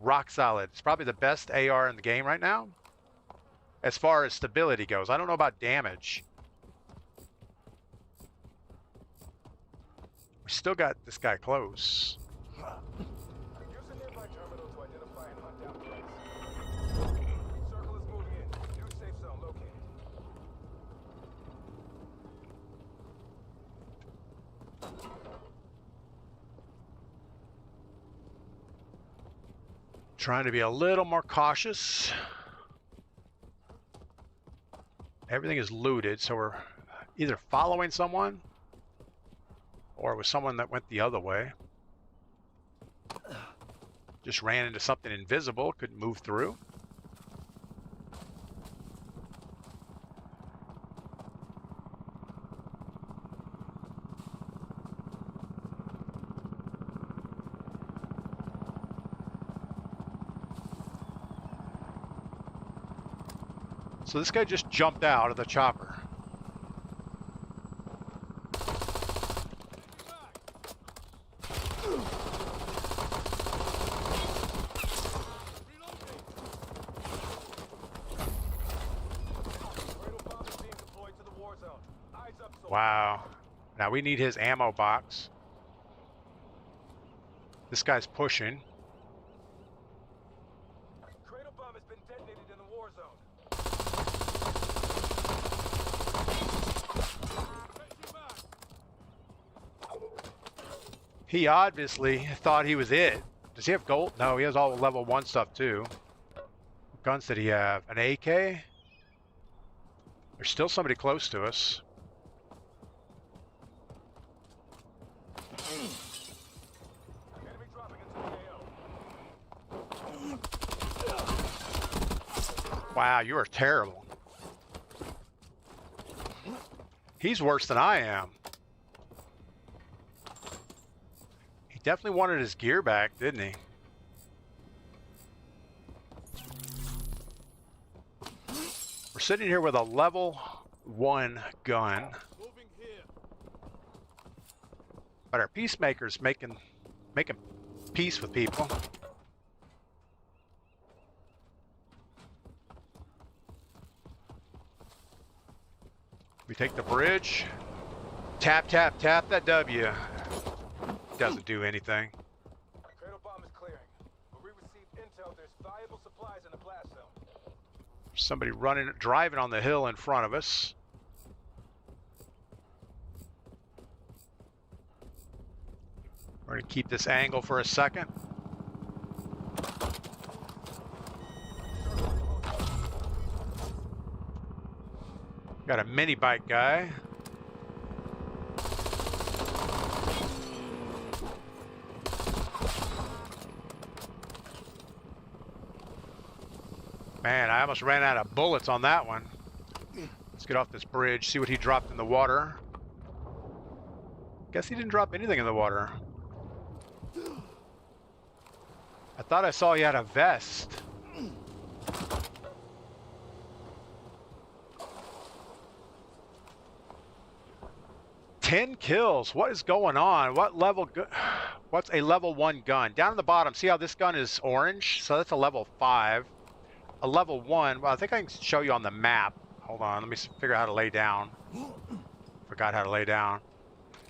rock solid. It's probably the best AR in the game right now. As far as stability goes. I don't know about damage. We still got this guy close. Use the nearby terminal to identify and hunt down threats. Circle is moving in. New safe zone located. Trying to be a little more cautious. Everything is looted, so we're either following someone or it was someone that went the other way. Just ran into something invisible, couldn't move through. So this guy just jumped out of the chopper. Wow. Now we need his ammo box. This guy's pushing. Cradle bomb has been detonated in the war zone. He obviously thought he was it. Does he have gold? No, he has all level 1 stuff too. What guns did he have? An AK? There's still somebody close to us. Enemy dropping into the AO. Wow, you are terrible. He's worse than I am. He definitely wanted his gear back, didn't he? We're sitting here with a level 1 gun. Moving here. But our peacemaker's making peace with people. We take the bridge. Tap, tap, tap that W. Doesn't do anything. Cradle bomb is clearing. But we received intel there's valuable supplies in the blast zone. Somebody driving on the hill in front of us. We're going to keep this angle for a second. Got a mini bike guy. Man, I almost ran out of bullets on that one. Let's get off this bridge, see what he dropped in the water. Guess he didn't drop anything in the water. I thought I saw he had a vest. Ten kills. What is going on? What level? What's a level 1 gun? Down at the bottom, see how this gun is orange? So that's a level 5. A level 1. Well, I think I can show you on the map. Hold on. Let me figure out how to lay down. Forgot how to lay down.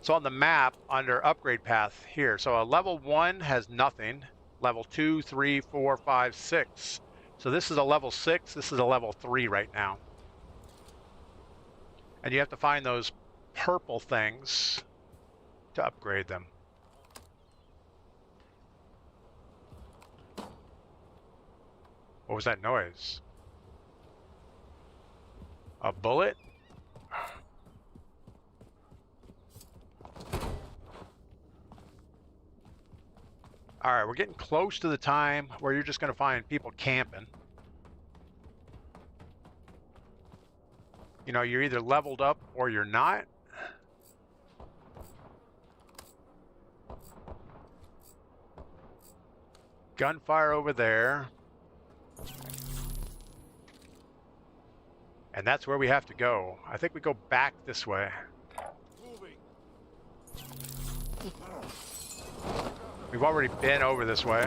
So on the map, under upgrade path here. So a level 1 has nothing. Level 2, 3, 4, 5, 6. So this is a level 6. This is a level 3 right now. And you have to find those purple things to upgrade them. What was that noise? A bullet? All right, we're getting close to the time where you're just going to find people camping. You know, you're either leveled up or you're not. Gunfire over there. And that's where we have to go. I think we go back this way. We've already been over this way.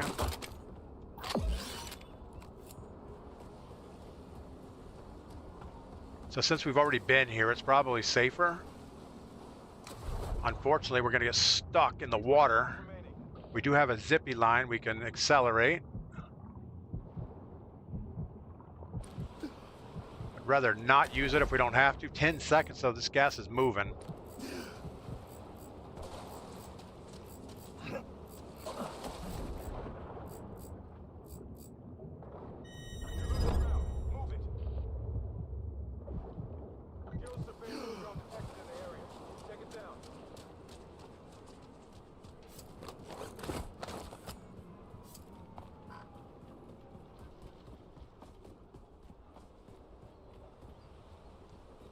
So since we've already been here, it's probably safer. Unfortunately, we're going to get stuck in the water. We do have a zippy line we can accelerate. I'd rather not use it if we don't have to. 10 seconds, so this gas is moving.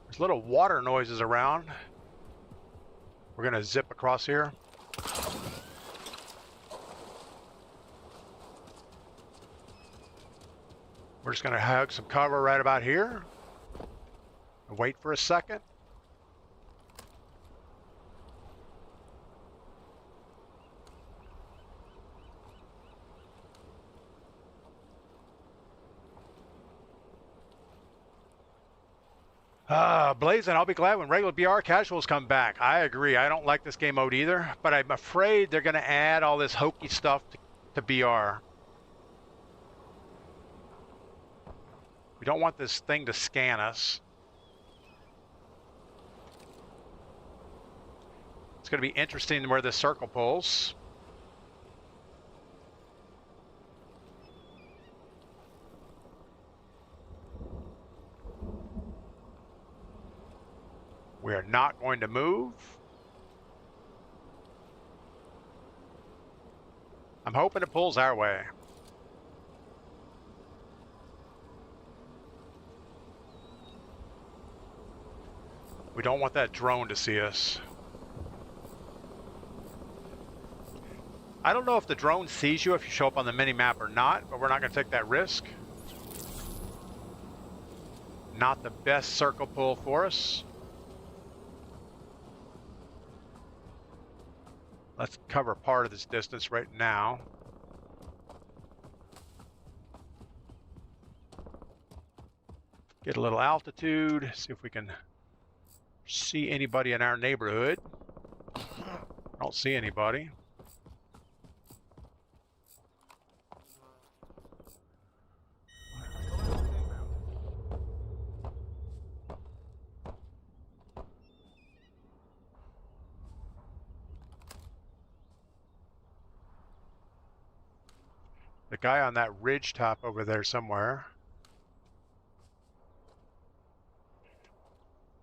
There's little water noises around. We're gonna zip across here. We're just gonna hug some cover right about here. Wait for a second. Blazing, I'll be glad when regular BR casuals come back. I agree. I don't like this game mode either, but I'm afraid they're going to add all this hokey stuff to BR. We don't want this thing to scan us. It's going to be interesting where this circle pulls. We are not going to move. I'm hoping it pulls our way. We don't want that drone to see us. I don't know if the drone sees you if you show up on the mini-map or not, but we're not going to take that risk. Not the best circle pull for us. Let's cover part of this distance right now. Get a little altitude, see if we can see anybody in our neighborhood. I don't see anybody. The guy on that ridge top over there somewhere.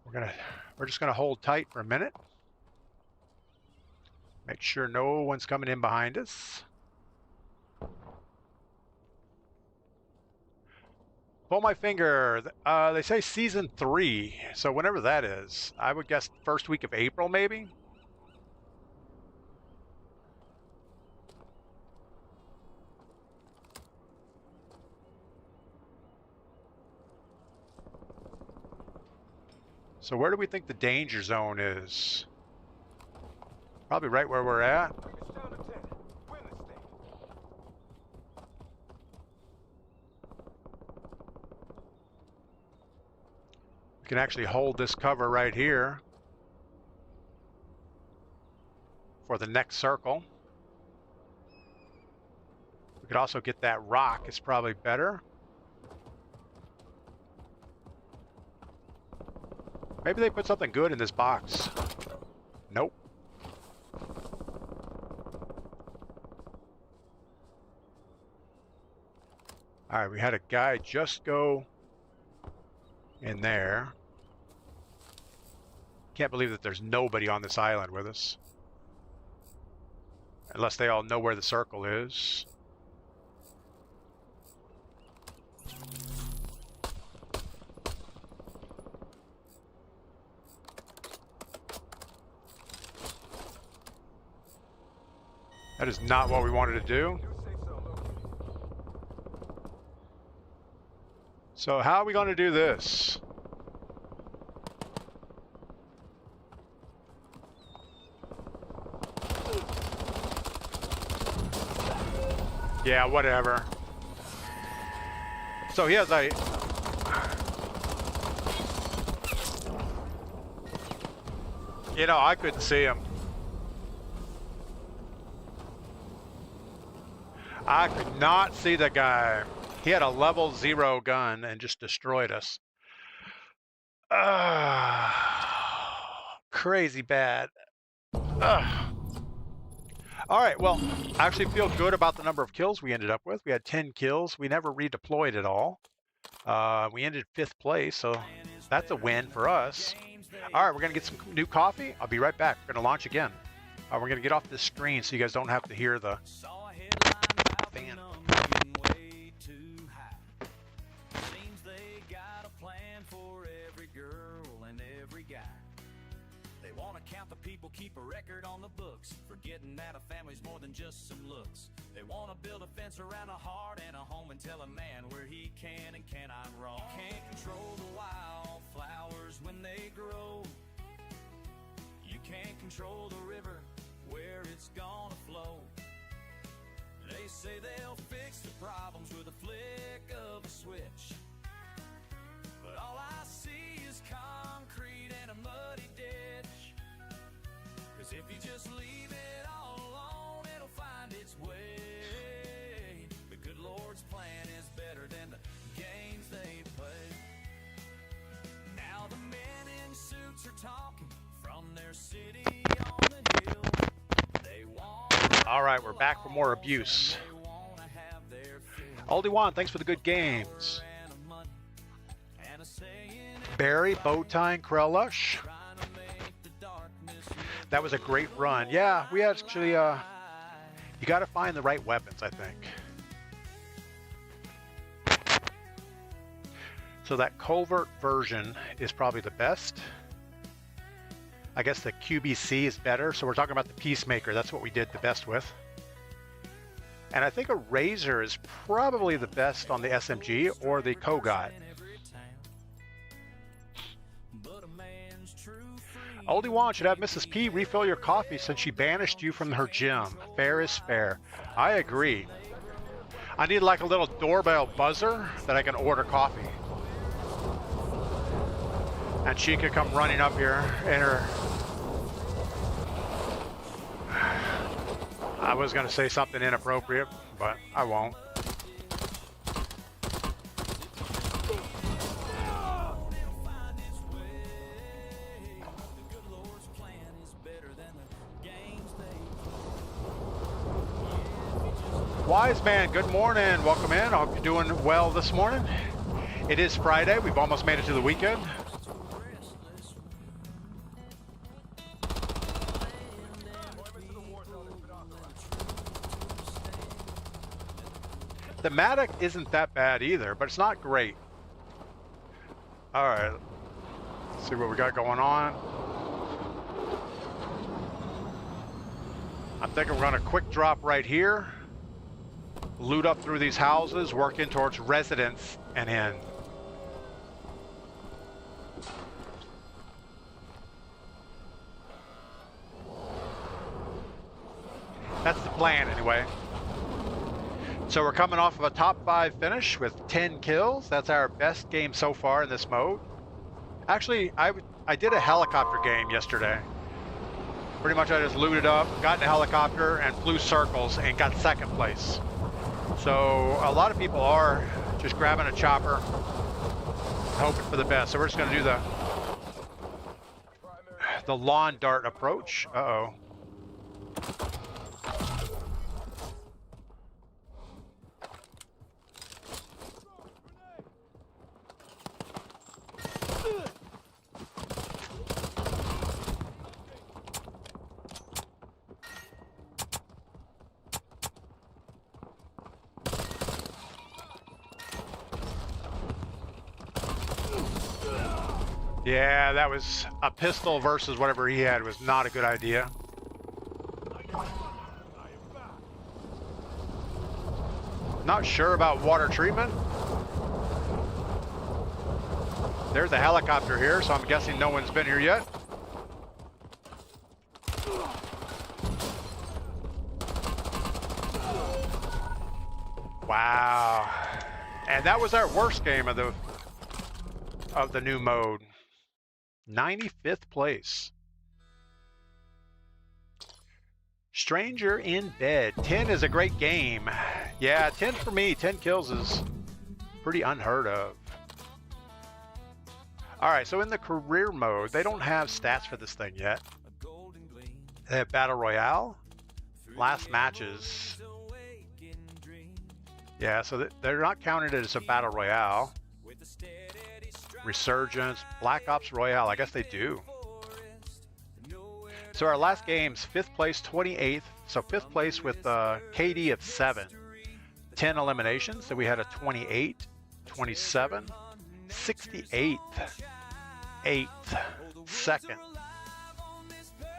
We're just gonna hold tight for a minute. Make sure no one's coming in behind us. Pull my finger. They say season 3, so whenever that is, I would guess first week of April, maybe. So where do we think the danger zone is? Probably right where we're at. It's down to 10. Win this thing. We can actually hold this cover right here for the next circle. We could also get that rock. It's probably better. Maybe they put something good in this box. Nope. All right, we had a guy just go in there. Can't believe that there's nobody on this island with us. Unless they all know where the circle is. That is not what we wanted to do. New safe zone located. So how are we going to do this? Yeah, whatever. So he has a... You know, I couldn't see him. I could not see the guy. He had a level 0 gun and just destroyed us. Crazy bad. All right, well, I actually feel good about the number of kills we ended up with. We had 10 kills. We never redeployed at all. We ended 5th place, so that's a win for us. All right, we're going to get some new coffee. I'll be right back. We're going to launch again. We're going to get off this screen so you guys don't have to hear the fan. Seems they got a plan for every girl and every guy. They want to count the people, keep a record on the books, forgetting that a family's more than just some looks. They want to build a fence around a heart and a home and tell a man where he can and cannot roam. Can't control the wildflowers when they grow. You can't control the river where it's gonna flow. They say they'll fix the problems with a flick of a switch, but all I see is concrete and a muddy ditch. 'Cause if you just leave it all alone, it'll find its way. The good Lord's plan is better than the games they play. Now the men in suits are talking from their city on the hill. They want... All right, we're back for more abuse. Oldie Juan, thanks for the good games. Barry, Bowtie, and Krellush. That was a great run. Yeah, we actually, you got to find the right weapons, I think. So that covert version is probably the best. I guess the QBC is better, so we're talking about the Peacemaker. That's what we did the best with. And I think a Razor is probably the best on the SMG or the Kogot. Oldie Wan should have Mrs. P refill your coffee since she banished you from her gym. Fair is fair. I agree. I need like a little doorbell buzzer that I can order coffee. And she could come running up here in her... I was going to say something inappropriate, but I won't. Wise man, good morning. Welcome in. I hope you're doing well this morning. It is Friday. We've almost made it to the weekend. The Matic isn't that bad either, but it's not great. All right, let's see what we got going on. I'm thinking we're gonna quick drop right here, loot up through these houses, work in towards residence and in. That's the plan anyway. So we're coming off of a top 5 finish with 10 kills. That's our best game so far in this mode. Actually, I did a helicopter game yesterday. Pretty much I just looted up, got in a helicopter and flew circles and got second place. So a lot of people are just grabbing a chopper, hoping for the best. So we're just gonna do the lawn dart approach. Uh-oh. Yeah, that was a pistol versus whatever he had was not a good idea. Not sure about water treatment. There's a helicopter here, so I'm guessing no one's been here yet. Wow. And that was our worst game of the new mode. 95th place. Stranger in Bed. 10 is a great game. Yeah, 10 for me. 10 kills is pretty unheard of. All right, so in the career mode, they don't have stats for this thing yet. They have Battle Royale, last matches. Yeah, so they're not counting it as a Battle Royale. Resurgence, Black Ops Royale, I guess they do. So our last game's 5th place, 28th. So 5th place with KD of 7. 10 eliminations. Then we had a 28, 27, 68th, 8th, 2nd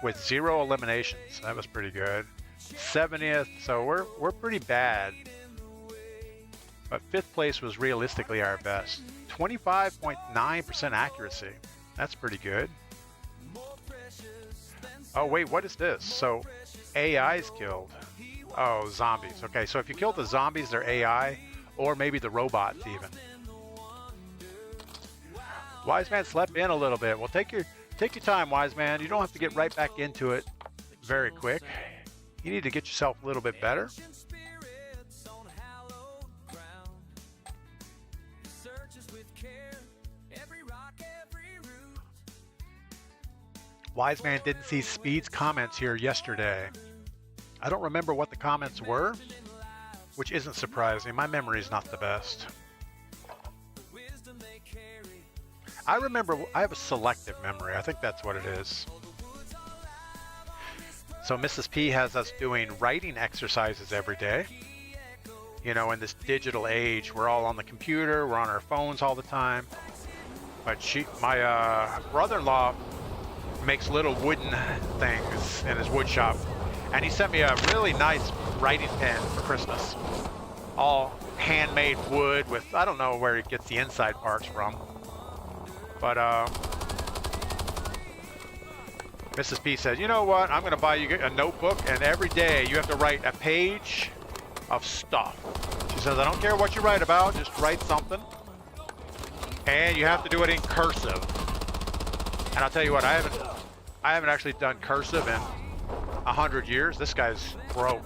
with 0 eliminations. That was pretty good. 70th, so we're pretty bad. But 5th place was realistically our best. 25.9% accuracy. That's pretty good. Oh wait, what is this? So AI's killed. Oh, zombies. Okay, so if you kill the zombies, they're AI, or maybe the robots even. Wise man slept in a little bit. Well, take your time, Wise man. You don't have to get right back into it very quick. You need to get yourself a little bit better. Wise man didn't see Speed's comments here yesterday. I don't remember what the comments were, which isn't surprising. My memory's not the best. I remember, I have a selective memory. I think that's what it is. So Mrs. P has us doing writing exercises every day. You know, in this digital age, we're all on the computer, we're on our phones all the time. But my brother-in-law makes little wooden things in his wood shop, and he sent me a really nice writing pen for Christmas. All handmade wood with, I don't know where he gets the inside parts from, but Mrs. P says, you know what? I'm going to buy you a notebook, and every day you have to write a page of stuff. She says, I don't care what you write about, just write something. And you have to do it in cursive. And I'll tell you what, I haven't actually done cursive in 100 years. This guy's broke.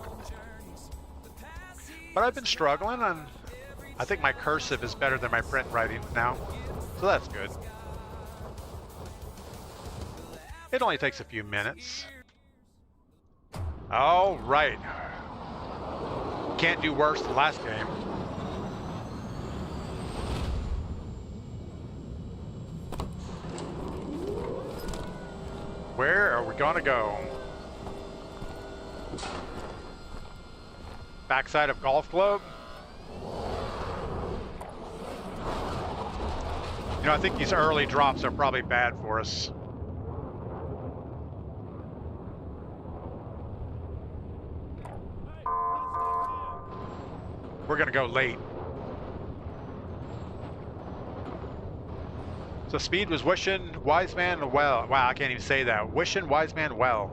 But I've been struggling, and I think my cursive is better than my print writing now. So that's good. It only takes a few minutes. All right. Can't do worse than last game. Where are we gonna go? Backside of golf club? You know, I think these early drops are probably bad for us. We're gonna go late. So Speed was wishing wise man well. Wow, I can't even say that. Wishing wise man well.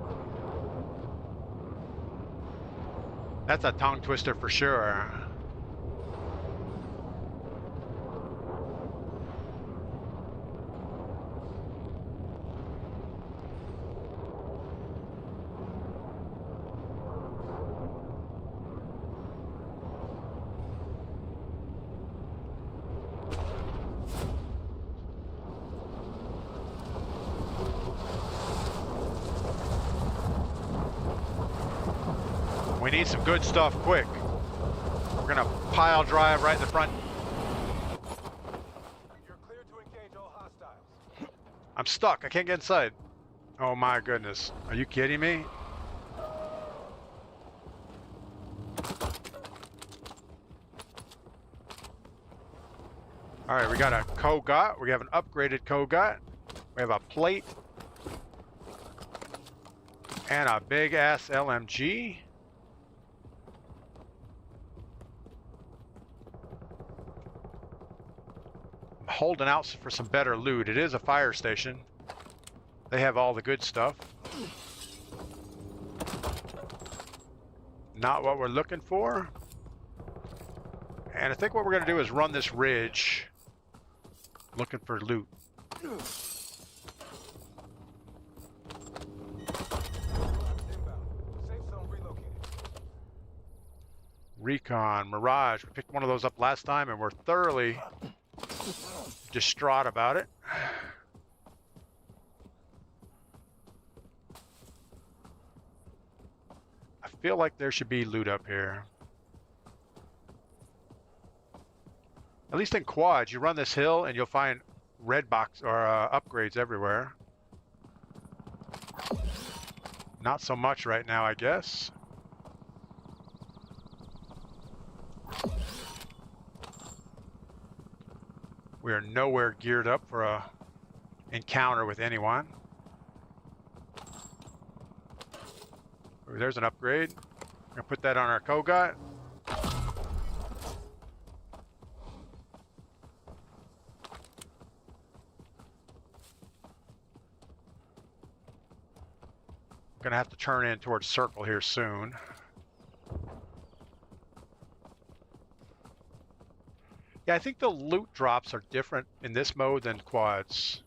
That's a tongue twister for sure. We need some good stuff quick. We're gonna pile drive right in the front. You're clear to engage all hostiles. I'm stuck. I can't get inside. Oh my goodness. Are you kidding me? All right, we got a Kogot. We have an upgraded Kogot. We have a plate. And a big ass LMG. Holding out for some better loot. It is a fire station. They have all the good stuff. Not what we're looking for. And I think what we're going to do is run this ridge looking for loot. Inbound. Safe zone relocated. Recon, Mirage. We picked one of those up last time and we're thoroughly distraught about it. I feel like there should be loot up here. At least in quads, you run this hill and you'll find red box or upgrades everywhere. Not so much right now, I guess. We are nowhere geared up for a encounter with anyone. Ooh, there's an upgrade. I'm gonna put that on our Kogot. Gonna have to turn in towards circle here soon. Yeah, I think the loot drops are different in this mode than quads.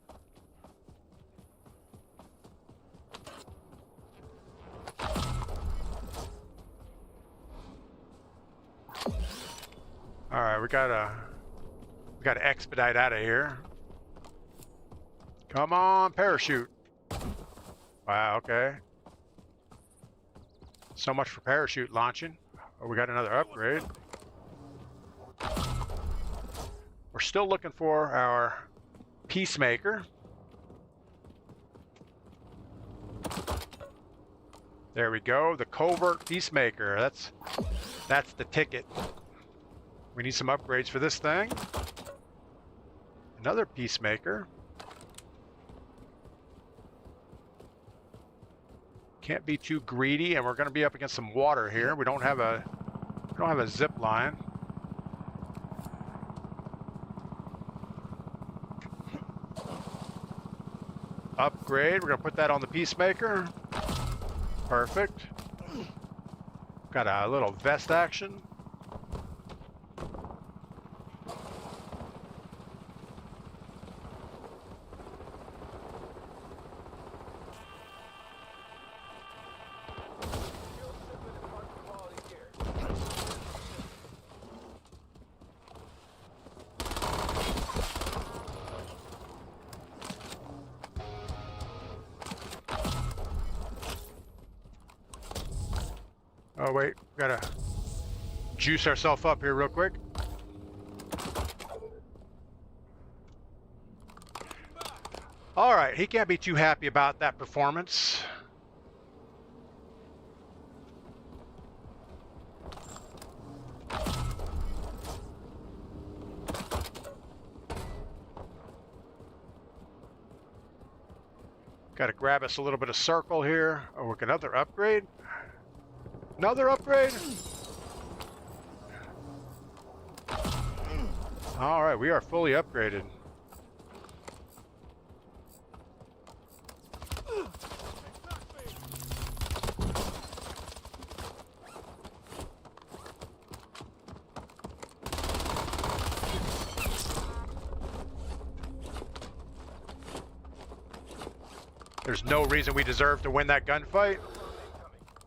All right, we gotta expedite out of here. Come on, parachute. Wow, okay. So much for parachute launching. Oh, we got another upgrade. We're still looking for our Peacemaker. There we go, the Covert Peacemaker. That's the ticket. We need some upgrades for this thing. Another Peacemaker. Can't be too greedy, and we're going to be up against some water here. We don't have a zip line. upgrade. We're gonna put that on the Peacemaker. Perfect. Got a little vest action. Oh wait, gotta juice ourselves up here real quick. All right, he can't be too happy about that performance. Got to grab us a little bit of circle here. Oh, we can another upgrade. Another upgrade. All right, we are fully upgraded. There's no reason we deserve to win that gunfight.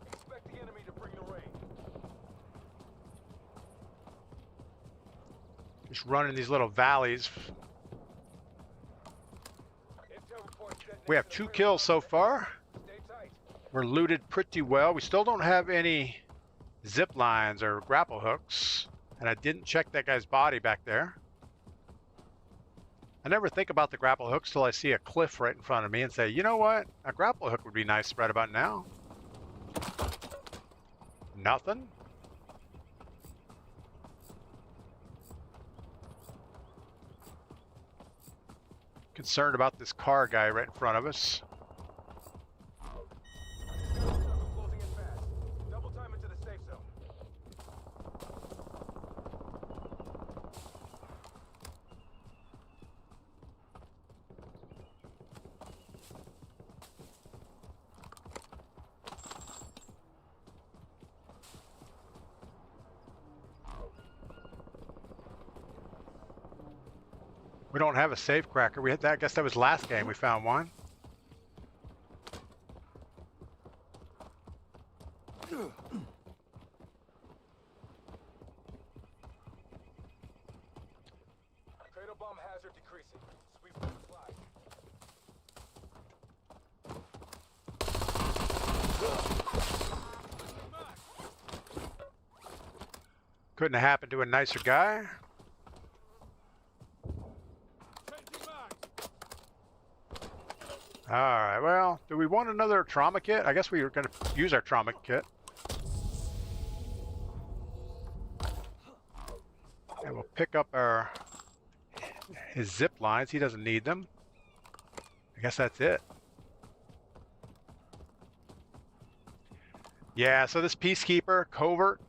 Expect the enemy to bring the rain. Just running these little valleys. Intel reports that We have 2 kills so far. stay tight. We're looted pretty well. We still don't have any zip lines or grapple hooks. And I didn't check that guy's body back there. I never think about the grapple hooks till I see a cliff right in front of me and say, you know what? A grapple hook would be nice right about now. Nothing. Concerned about this car guy right in front of us. Closing in fast. Double time into the safe zone. We don't have a safe cracker. We had that. I guess that was last game we found one. Cradle bomb hazard decreasing. Sweep the supply. Couldn't have happened to a nicer guy. All right, well, do we want another trauma kit? I guess we were going to use our trauma kit. And we'll pick up his zip lines. He doesn't need them. I guess that's it. Yeah, so this Peacekeeper, Covert,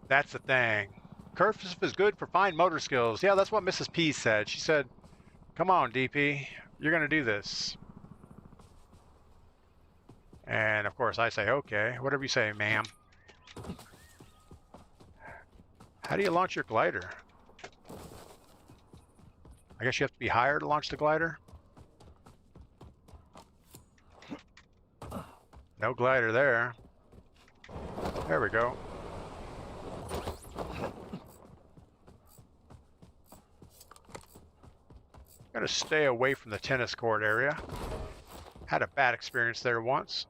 that's the thing. Cursive is good for fine motor skills. Yeah, that's what Mrs. P said. She said, come on, DP, you're going to do this. And of course I say, okay, whatever you say, ma'am. How do you launch your glider? I guess you have to be higher to launch the glider. No glider there. There we go. Gotta stay away from the tennis court area. Had a bad experience there once.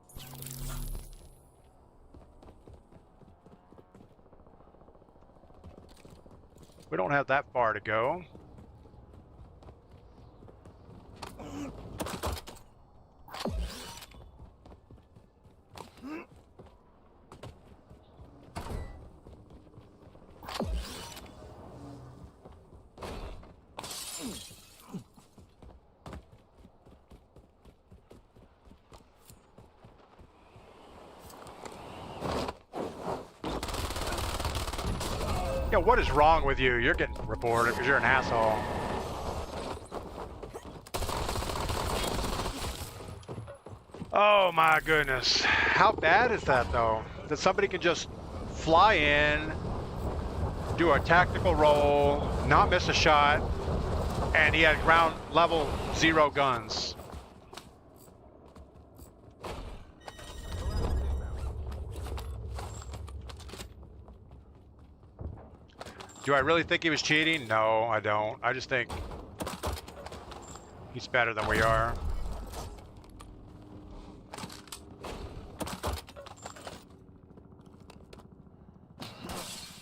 We don't have that far to go. Yo, what is wrong with you? You're getting reported because you're an asshole. Oh my goodness. How bad is that though? That somebody can just fly in, do a tactical roll, not miss a shot, and he had ground level 0 guns. Do I really think he was cheating? No, I don't. I just think he's better than we are.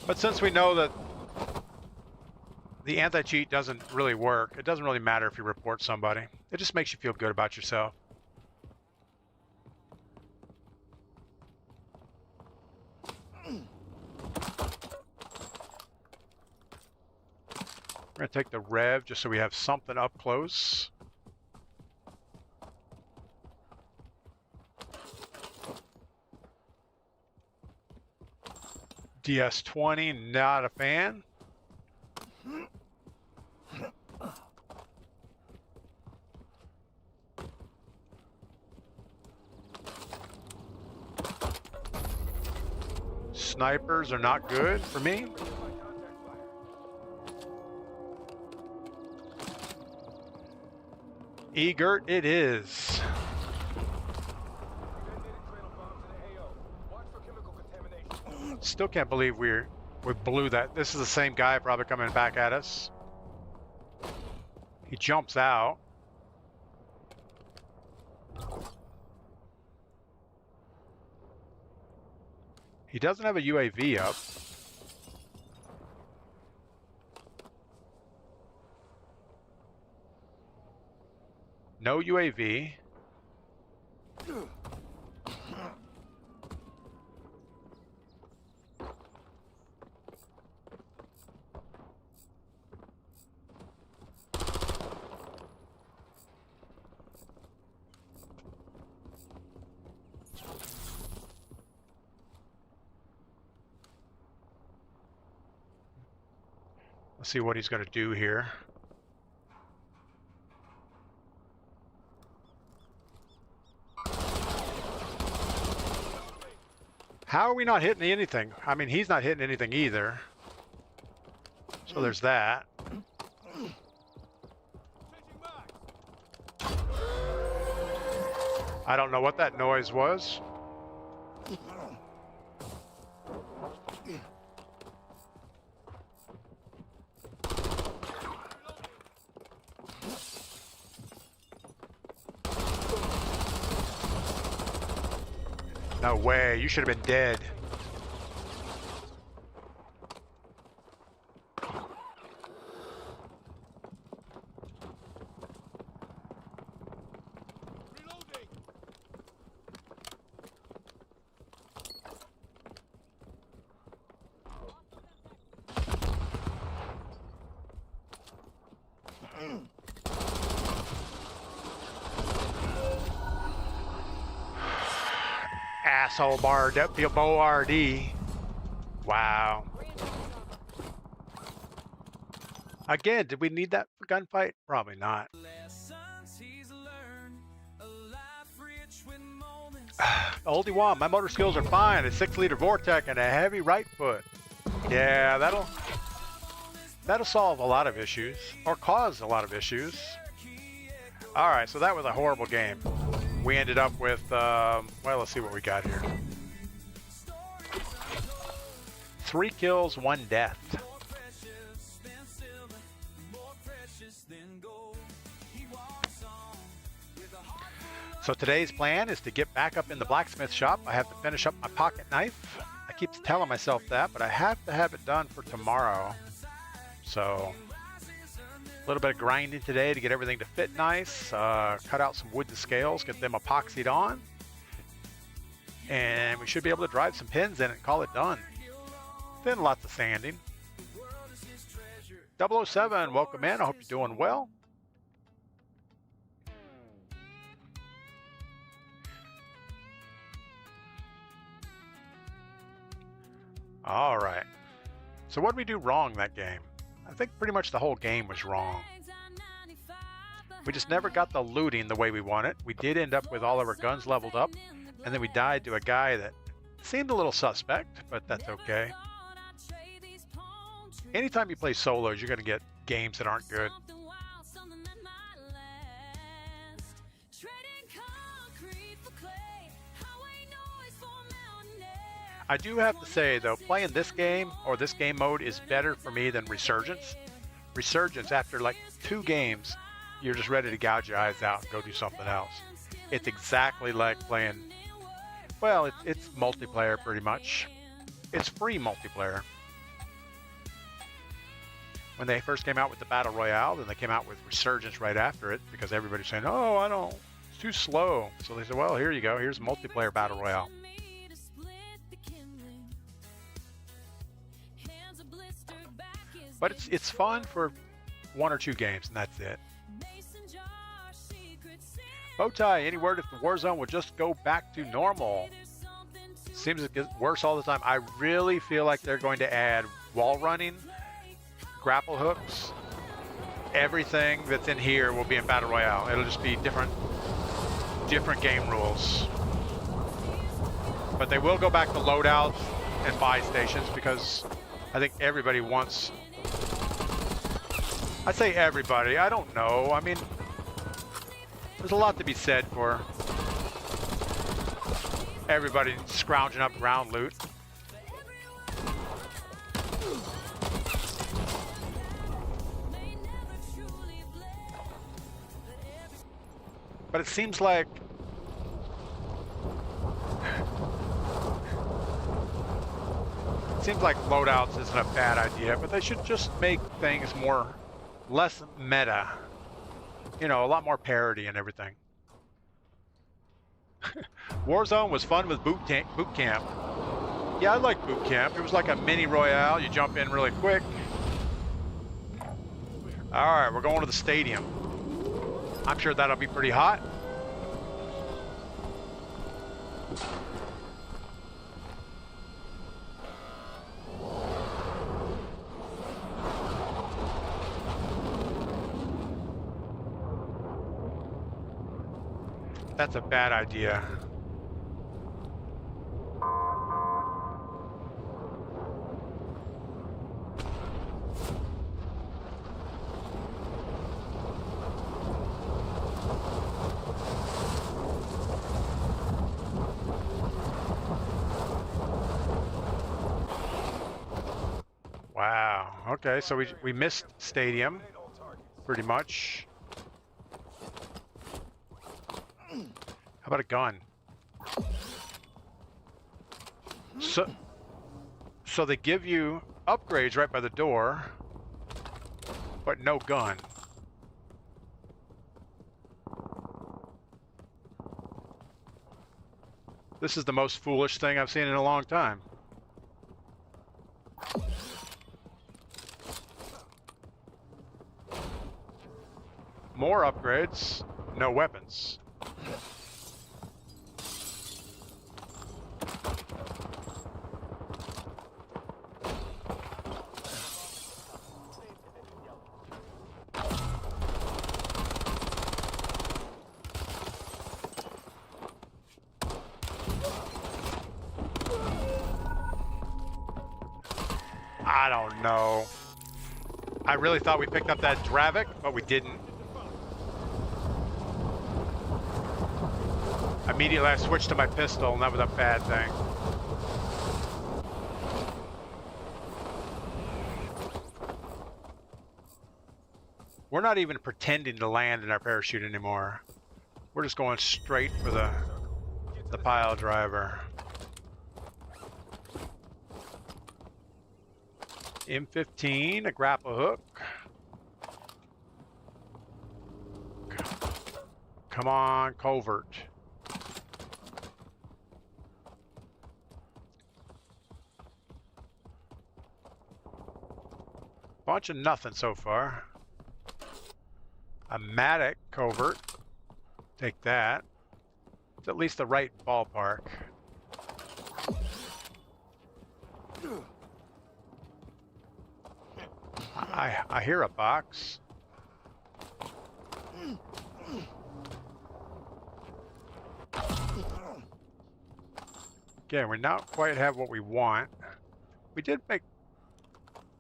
But since we know that the anti-cheat doesn't really work, it doesn't really matter if you report somebody. It just makes you feel good about yourself. We're gonna take the Rev just so we have something up close. DS-20, not a fan. Snipers are not good for me. Egert it is. Still can't believe we blew that. This is the same guy probably coming back at us. He jumps out. He doesn't have a UAV up. No UAV. Let's see what he's going to do here. How are we not hitting anything? I mean, he's not hitting anything either. So there's that. I don't know what that noise was. No way, you should have been dead. Asshole bar, WORD. Wow. Again, did we need that for gunfight? Probably not. Oldie Wom, my motor skills are fine. A 6-liter Vortec and a heavy right foot. Yeah, that'll solve a lot of issues, or cause a lot of issues. All right, so that was a horrible game. We ended up with, well, let's see what we got here. 3 kills, 1 death. So today's plan is to get back up in the blacksmith shop. I have to finish up my pocket knife. I keep telling myself that, but I have to have it done for tomorrow. So a little bit of grinding today to get everything to fit nice. Cut out some wooden scales, get them epoxied on. And we should be able to drive some pins in it and call it done. Then lots of sanding. 007, welcome in. I hope you're doing well. All right. So what did we do wrong that game? I think pretty much the whole game was wrong. We just never got the looting the way we wanted. We did end up with all of our guns leveled up, and then we died to a guy that seemed a little suspect, but that's okay. Anytime you play solos, you're going to get games that aren't good. I do have to say, though, playing this game, or this game mode, is better for me than Resurgence. Resurgence, after like 2 games, you're just ready to gouge your eyes out and go do something else. It's exactly like playing, well, it's multiplayer pretty much. It's free multiplayer. When they first came out with the Battle Royale, then they came out with Resurgence right after it because everybody's saying, oh, it's too slow. So they said, well, here you go. Here's multiplayer Battle Royale. But it's fun for 1 or 2 games, and that's it. Bowtie, any word if the Warzone would just go back to normal? Seems it gets worse all the time. I really feel like they're going to add wall running, grapple hooks. Everything that's in here will be in Battle Royale. It'll just be different game rules. But they will go back to loadouts and buy stations because I think everybody wants... I say everybody, I don't know. I mean, there's a lot to be said for everybody scrounging up ground loot. But it seems like loadouts isn't a bad idea, but they should just make things less meta. You know, a lot more parody and everything. Warzone was fun with boot camp. Yeah, I like boot camp. It was like a mini royale. You jump in really quick. All right, we're going to the stadium. I'm sure that'll be pretty hot. That's a bad idea. Wow. Okay, so we missed stadium pretty much. How about a gun? So they give you upgrades right by the door, but no gun. This is the most foolish thing I've seen in a long time. More upgrades, no weapons. I don't know. I really thought we picked up that Dravik, but we didn't. Immediately I switched to my pistol, and that was a bad thing. We're not even pretending to land in our parachute anymore. We're just going straight for the pile driver. M15, a grapple hook. Come on, covert. Bunch of nothing so far. A Matic covert. Take that. It's at least the right ballpark. I hear a box. Again, we not quite have what we want. We did make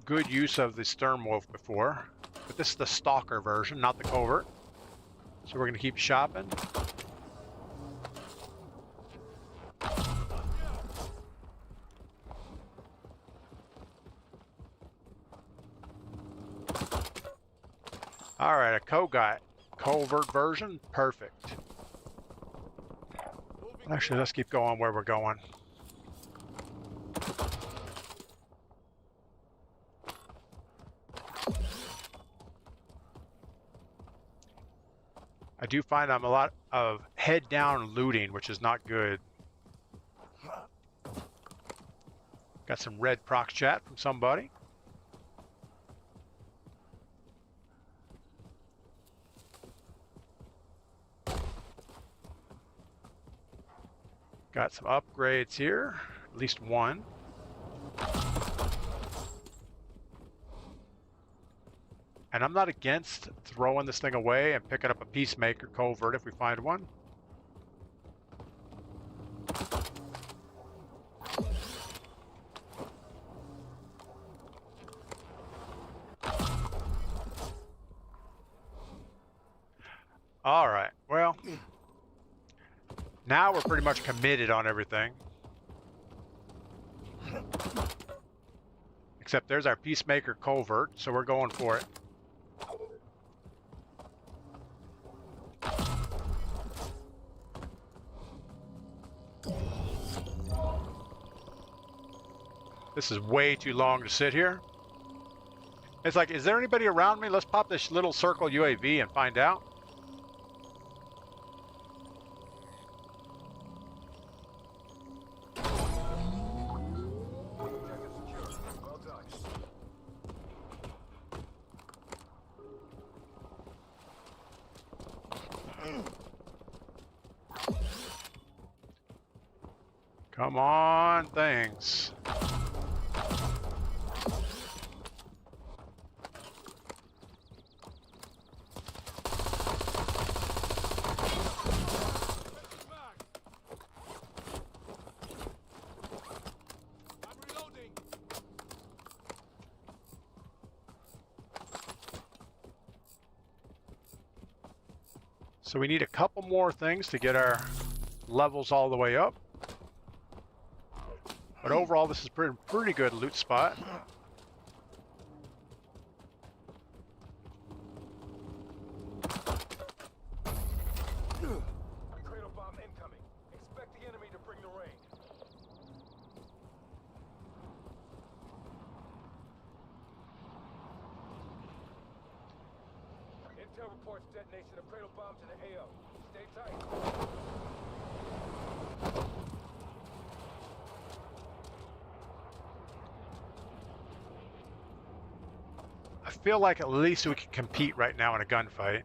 good use of the stern wolf before, but this is the stalker version, not the covert. So we're going to keep shopping. All right, a covert version, perfect. Actually, let's keep going where we're going. I do find I'm a lot of head down looting, which is not good. Got some red prox chat from somebody. Got some upgrades here, at least one. And I'm not against throwing this thing away and picking up a peacemaker covert if we find one. All right, well, now we're pretty much committed on everything. Except there's our peacemaker covert, so we're going for it. This is way too long to sit here. It's like, is there anybody around me? Let's pop this little circle UAV and find out. Come on, things. So we need a couple more things to get our levels all the way up. But overall, this is pretty good loot spot. Cradle bomb incoming. Expect the enemy to bring the rain. Intel reports detonation of cradle bombs in the AO. Stay tight. I feel like at least we can compete right now in a gunfight.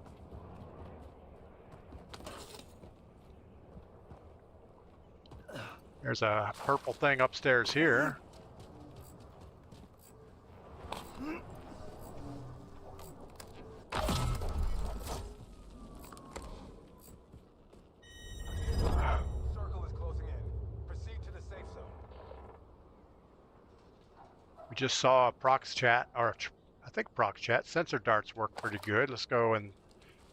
There's a purple thing upstairs here. Circle is closing in. Proceed to the safe zone. We just saw a prox chat, or I think prox chat. Sensor darts work pretty good. Let's go and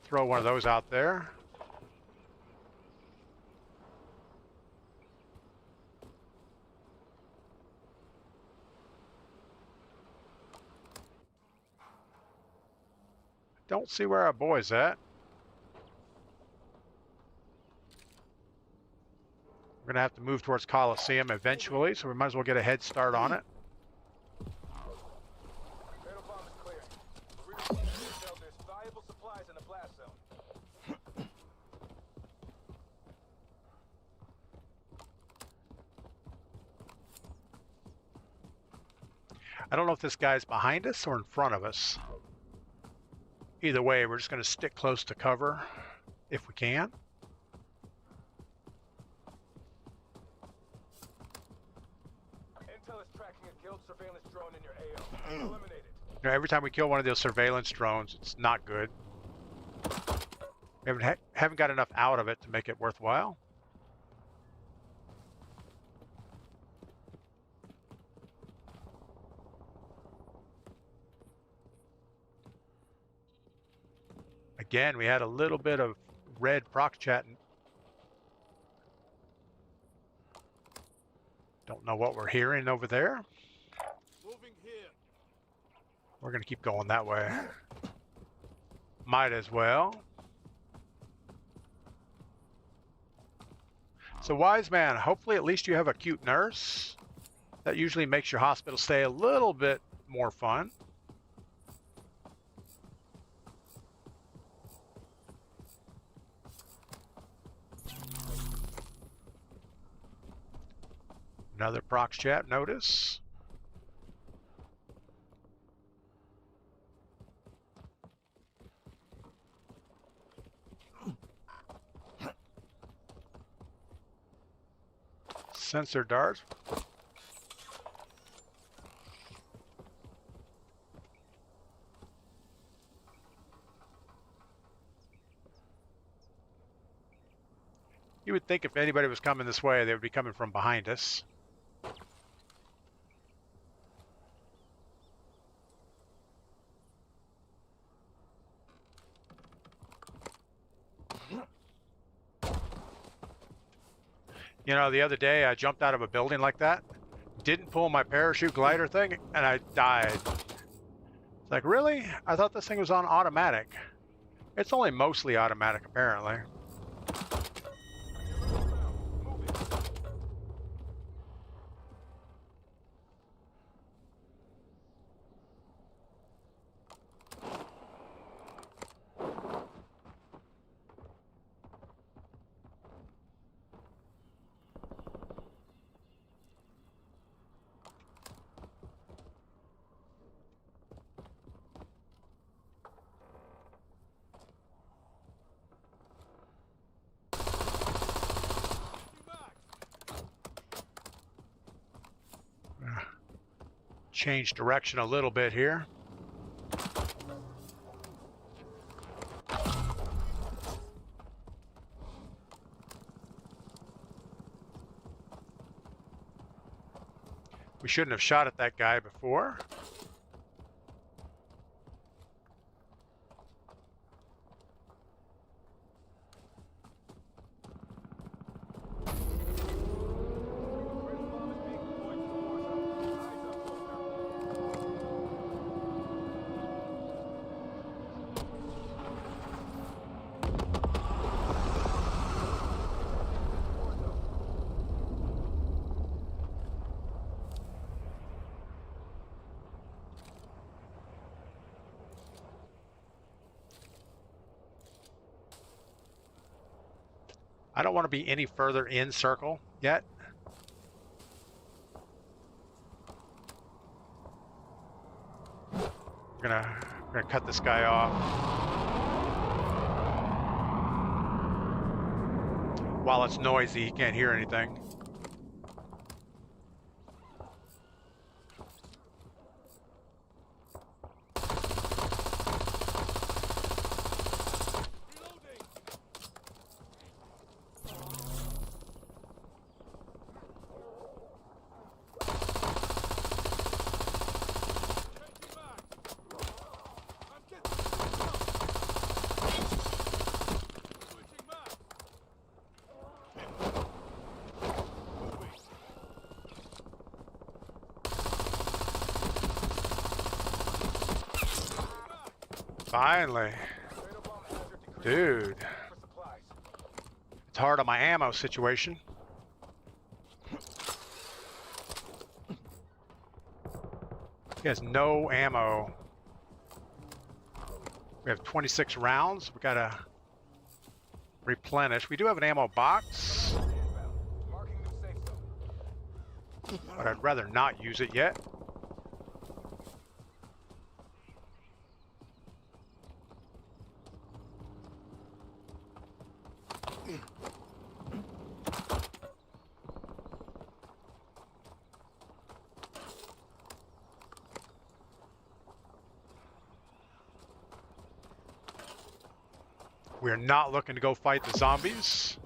throw one of those out there. Don't see where our boy's at. We're gonna have to move towards Coliseum eventually, so we might as well get a head start on it. Cradle bomb is clear. There's valuable supplies in the blast zone. I don't know if this guy's behind us or in front of us. Either way, we're just going to stick close to cover if we can. Intel is tracking a guild surveillance drone in your AO. Eliminated. You know, every time we kill one of those surveillance drones, it's not good. Haven't got enough out of it to make it worthwhile. Again, we had a little bit of red proc chat. Don't know what we're hearing over there. Moving here. We're going to keep going that way. Might as well. So, wise man, hopefully at least you have a cute nurse. That usually makes your hospital stay a little bit more fun. Another prox chat notice. Sensor dart. You would think if anybody was coming this way, they would be coming from behind us. You know, the other day I jumped out of a building like that, didn't pull my parachute glider thing, and I died. It's like, really? I thought this thing was on automatic. It's only mostly automatic, apparently. Change direction a little bit here. We shouldn't have shot at that guy before. I don't want to be any further in circle yet. We're gonna cut this guy off. While it's noisy, he can't hear anything. Finally. Dude. It's hard on my ammo situation. He has no ammo. We have 26 rounds. We gotta replenish. We do have an ammo box, but I'd rather not use it yet. We're not looking to go fight the zombies.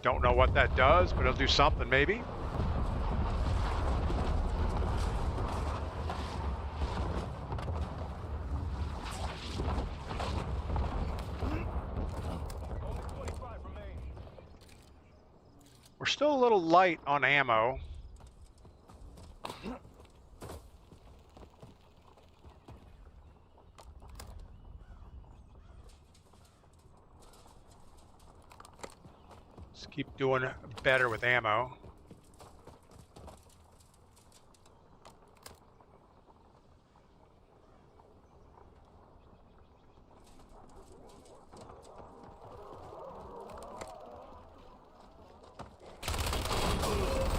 Don't know what that does, but it'll do something maybe. We're still a little light on ammo. Let's keep doing better with ammo.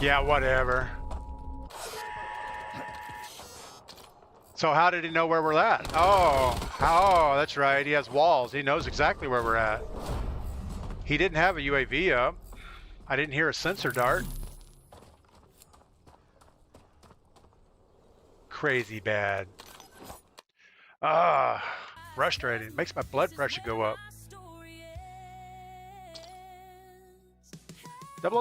Yeah, whatever. So how did he know where we're at? Oh, that's right. He has walls. He knows exactly where we're at. He didn't have a UAV up. I didn't hear a sensor dart. Crazy bad. Frustrating. Makes my blood pressure go up.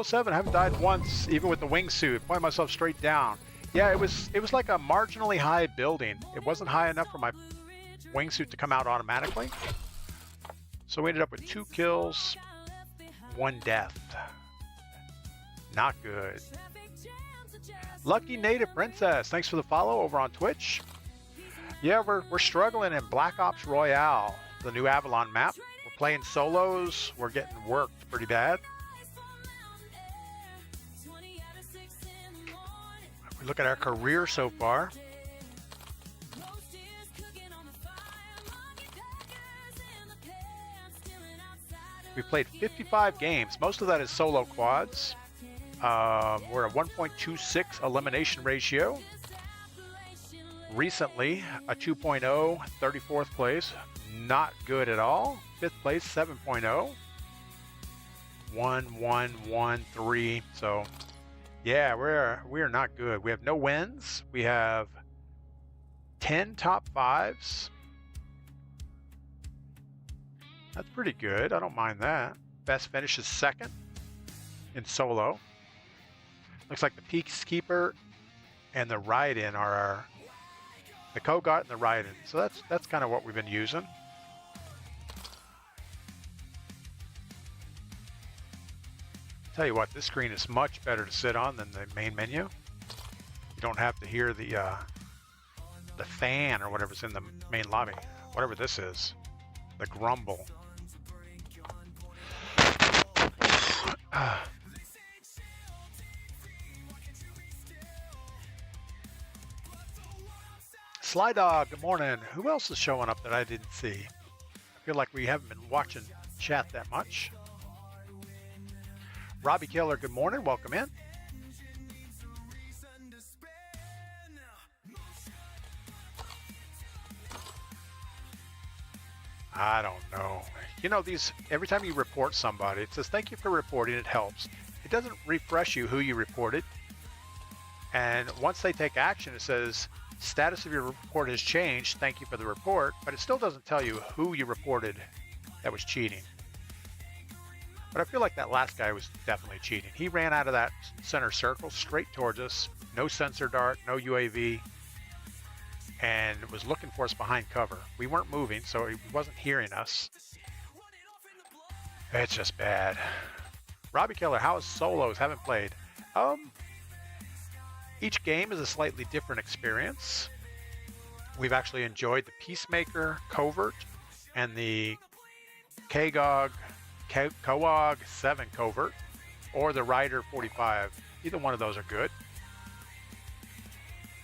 007, I haven't died once, even with the wingsuit. Pointed myself straight down. Yeah, it was like a marginally high building. It wasn't high enough for my wingsuit to come out automatically. So we ended up with 2 kills, 1 death. Not good. Lucky Native Princess, thanks for the follow over on Twitch. Yeah, we're struggling in Black Ops Royale, the new Avalon map. We're playing solos. We're getting worked pretty bad. We look at our career so far. We played 55 games. Most of that is solo quads. We're a 1.26 elimination ratio. Recently, a 2.0, 34th place. Not good at all. 5th place, 7.0. 1, 1, 1, 3. So, yeah, we're not good. We have no wins. We have 10 top 5s. That's pretty good. I don't mind that. Best finish is 2nd in solo. Looks like the Peacekeeper and the Ride-In are the Kogot and the Ride-In. So that's kind of what we've been using. Tell you what, this screen is much better to sit on than the main menu. You don't have to hear the fan or whatever's in the main lobby. Whatever this is, the grumble. Sly Dog, good morning. Who else is showing up that I didn't see? I feel like we haven't been watching chat that much. Robbie Killer, good morning. Welcome in. I don't know. You know, every time you report somebody, it says, thank you for reporting. It helps. It doesn't refresh you who you reported. And once they take action, it says, status of your report has changed. Thank you for the report. But it still doesn't tell you who you reported that was cheating. But I feel like that last guy was definitely cheating. He ran out of that center circle straight towards us. No sensor dart, no UAV. And was looking for us behind cover. We weren't moving, so he wasn't hearing us. It's just bad. Robbie Killer, how is solos? Haven't played. Each game is a slightly different experience. We've actually enjoyed the Peacemaker Covert and the KOG 7 Covert or the Rider 45. Either one of those are good.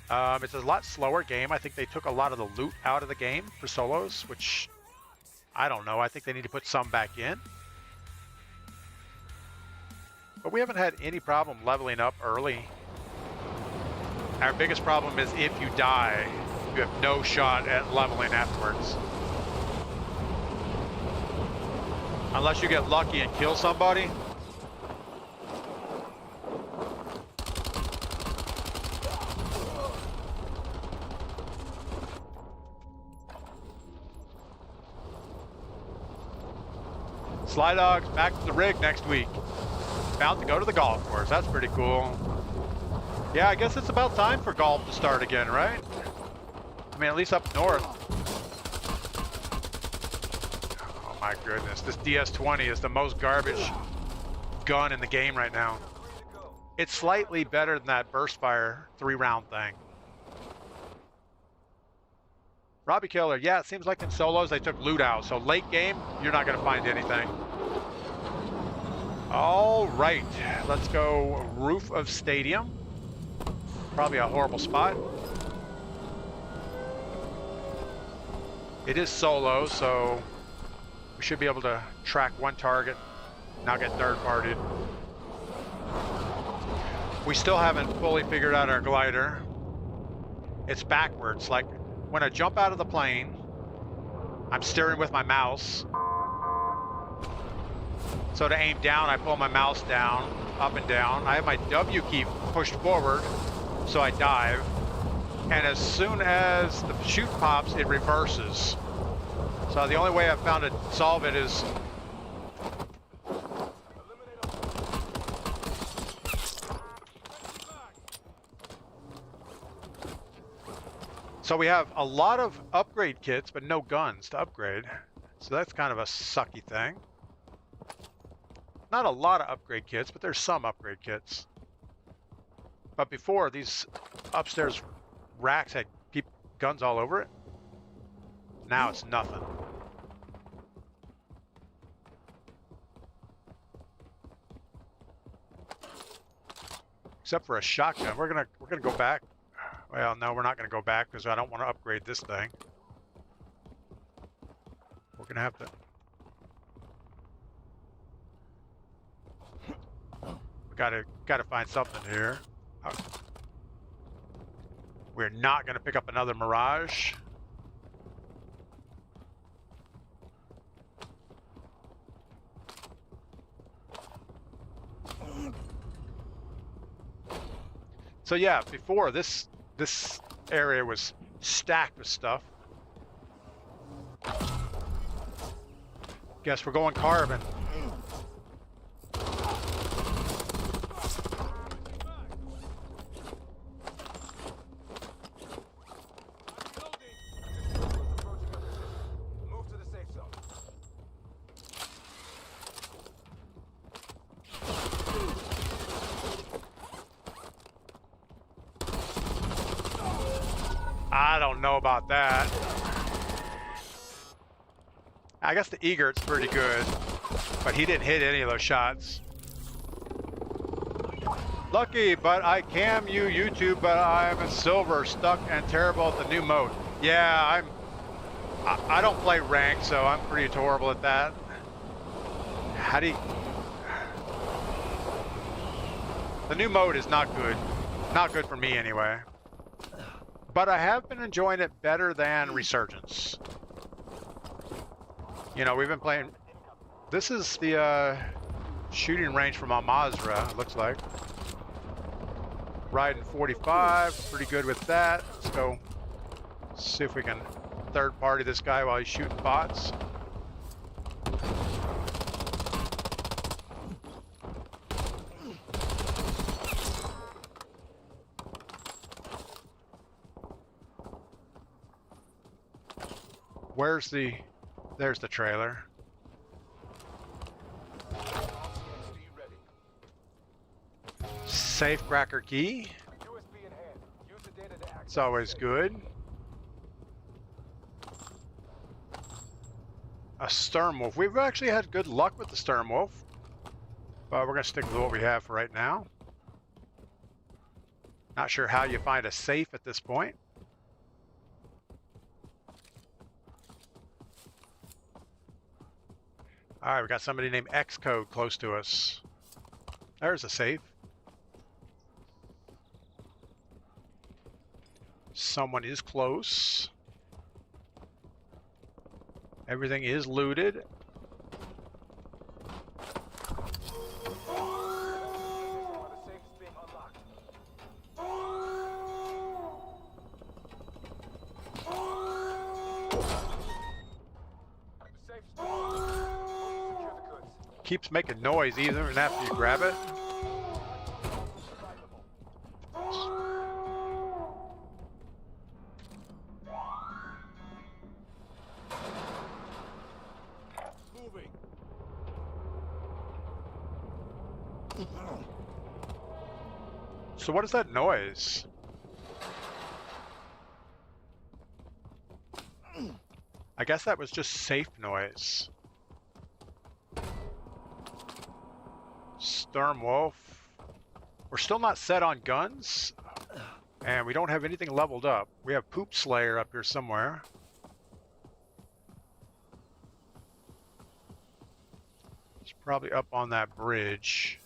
It's a lot slower game. I think they took a lot of the loot out of the game for solos, which I don't know. I think they need to put some back in. But we haven't had any problem leveling up early. Our biggest problem is if you die, you have no shot at leveling afterwards. Unless you get lucky and kill somebody. Sly Dog's back to the rig next week. Bound to go to the golf course. That's pretty cool. Yeah, I guess it's about time for golf to start again, right? I mean, at least up north. Oh my goodness, this DS-20 is the most garbage gun in the game right now. It's slightly better than that burst fire 3-round thing. Robbie Killer, yeah, it seems like in solos they took loot out, so late game, you're not gonna find anything. All right, let's go roof of stadium. Probably a horrible spot. It is solo, so we should be able to track one target, not get third-partied. We still haven't fully figured out our glider. It's backwards, like when I jump out of the plane, I'm steering with my mouse. So to aim down, I pull my mouse down, up and down. I have my W key pushed forward, so I dive. And as soon as the chute pops, it reverses. So the only way I've found to solve it is so we have a lot of upgrade kits, but no guns to upgrade. So that's kind of a sucky thing. Not a lot of upgrade kits, but there's some upgrade kits. But before, these upstairs racks had guns all over it. Now it's nothing. Except for a shotgun. We're gonna go back. Well, no, we're not gonna go back because I don't want to upgrade this thing. We're gonna have to. We gotta find something here. We're not gonna pick up another Mirage. So yeah, before this area was stacked with stuff. Guess we're going carbon. I don't know about that. I guess the Egert's pretty good, but he didn't hit any of those shots. Lucky, but I cam you YouTube, but I'm in silver, stuck and terrible at the new mode. Yeah, I don't play ranked, so I'm pretty horrible at that. How do you... The new mode is not good. Not good for me anyway. But I have been enjoying it better than Resurgence. You know, we've been playing... This is the shooting range from Al Mazrah, it looks like. Riding 45, pretty good with that. Let's go see if we can third party this guy while he's shooting bots. Where's the... There's the trailer. Safe cracker key. It's always good. A Stern Wolf. We've actually had good luck with the Stern Wolf. But we're going to stick with what we have for right now. Not sure how you find a safe at this point. Alright, we got somebody named Xcode close to us. There's a safe. Someone is close. Everything is looted. keeps making noise even after you grab it. Moving. So what is that noise? I guess that was just safe noise. Stormwolf. We're still not set on guns, and we don't have anything leveled up. We have Poop Slayer up here somewhere. It's probably up on that bridge.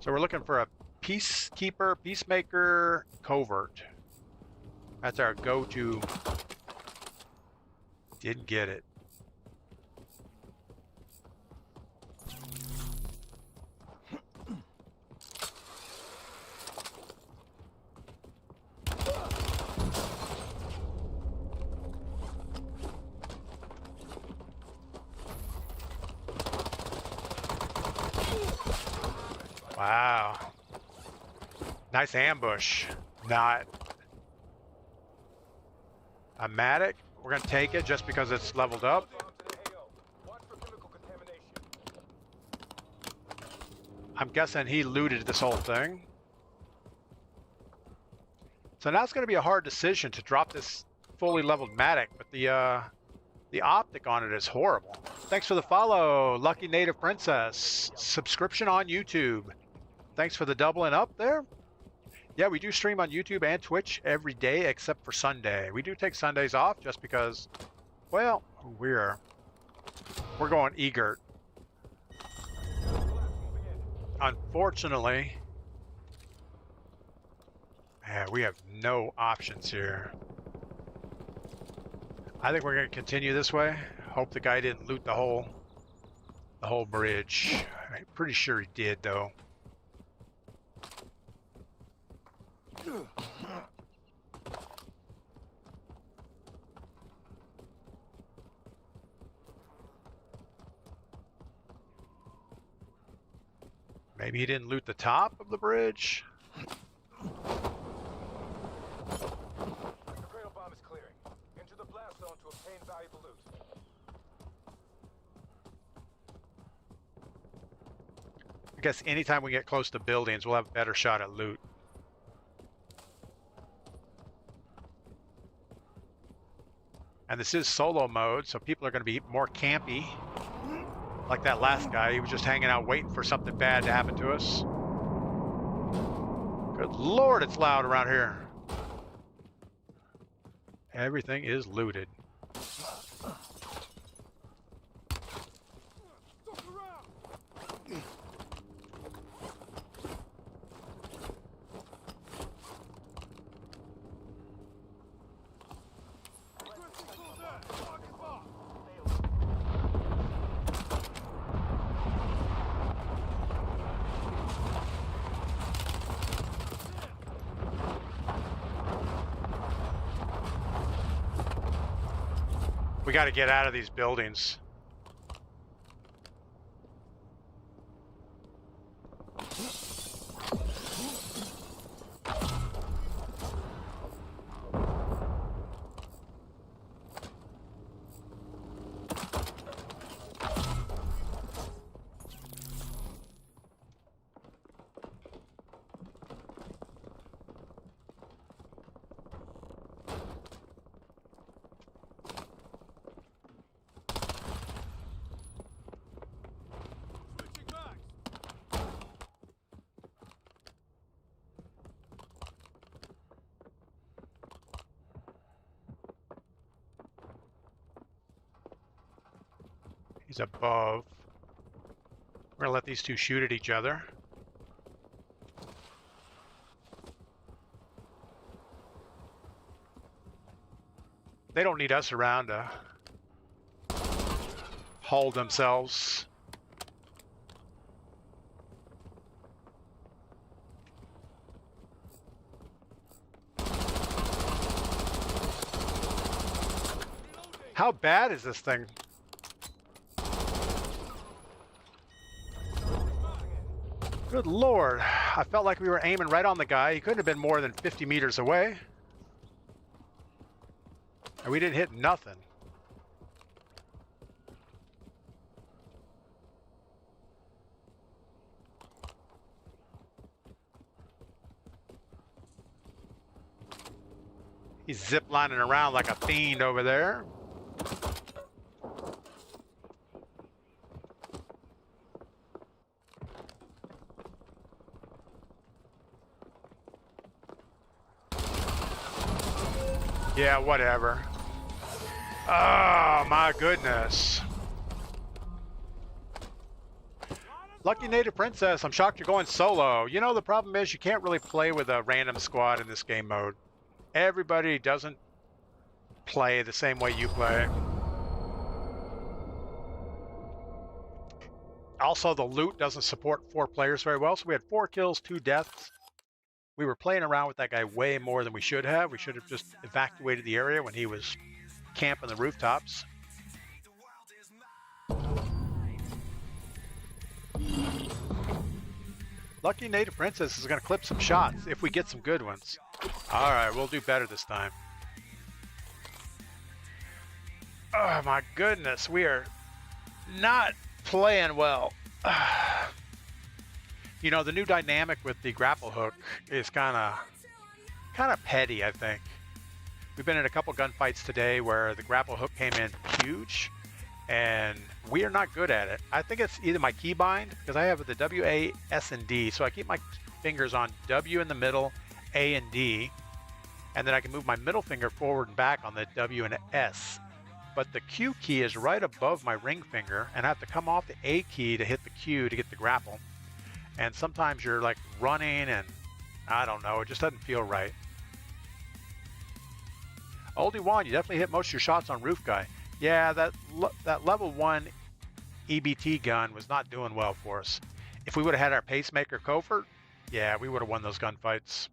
So we're looking for a Peacekeeper, Peacemaker, Covert. That's our go-to. Didn't get it. Wow. Nice ambush. Not a Matic. We're going to take it just because it's leveled up. Watch for chemical contamination. I'm guessing he looted this whole thing. So now it's going to be a hard decision to drop this fully leveled Matic, but the optic on it is horrible. Thanks for the follow, Lucky Native Princess. Subscription on YouTube. Thanks for the doubling up there. Yeah, we do stream on YouTube and Twitch every day except for Sunday. We do take Sundays off just because, well, we're going EGERT. Unfortunately, yeah, we have no options here. I think we're going to continue this way. Hope the guy didn't loot the whole bridge. I'm pretty sure he did, though. Maybe he didn't loot the top of the bridge. The cradle bomb is clearing. Enter the blast zone to obtain valuable loot. I guess anytime we get close to buildings, we'll have a better shot at loot. And this is solo mode, so people are going to be more campy. Like that last guy, he was just hanging out waiting for something bad to happen to us. Good Lord, it's loud around here. Everything is looted. We got to get out of these buildings. He's above. We're gonna let these two shoot at each other. They don't need us around to hold themselves. How bad is this thing? Good Lord. I felt like we were aiming right on the guy. He couldn't have been more than 50 meters away. And we didn't hit nothing. He's ziplining around like a fiend over there. Yeah, whatever. Oh, my goodness. Lucky Native Princess, I'm shocked you're going solo. You know, the problem is you can't really play with a random squad in this game mode. Everybody doesn't play the same way you play. Also, the loot doesn't support 4 players very well, so we had 4 kills, 2 deaths. We were playing around with that guy way more than we should have. We should have just evacuated the area when he was camping the rooftops. Lucky Native Princess is going to clip some shots if we get some good ones. All right, we'll do better this time. Oh my goodness, we are not playing well. You know, the new dynamic with the grapple hook is kind of petty, I think. We've been in a couple gunfights today where the grapple hook came in huge, and we are not good at it. I think it's either my keybind, because I have the W, A, S, and D, so I keep my fingers on W in the middle, A and D, and then I can move my middle finger forward and back on the W and S. But the Q key is right above my ring finger, and I have to come off the A key to hit the Q to get the grapple. And sometimes you're like running and I don't know, it just doesn't feel right. Oldie Juan, you definitely hit most of your shots on Roof Guy. Yeah, that level 1 EBT gun was not doing well for us. If we would have had our pacemaker covert, yeah, we would have won those gunfights.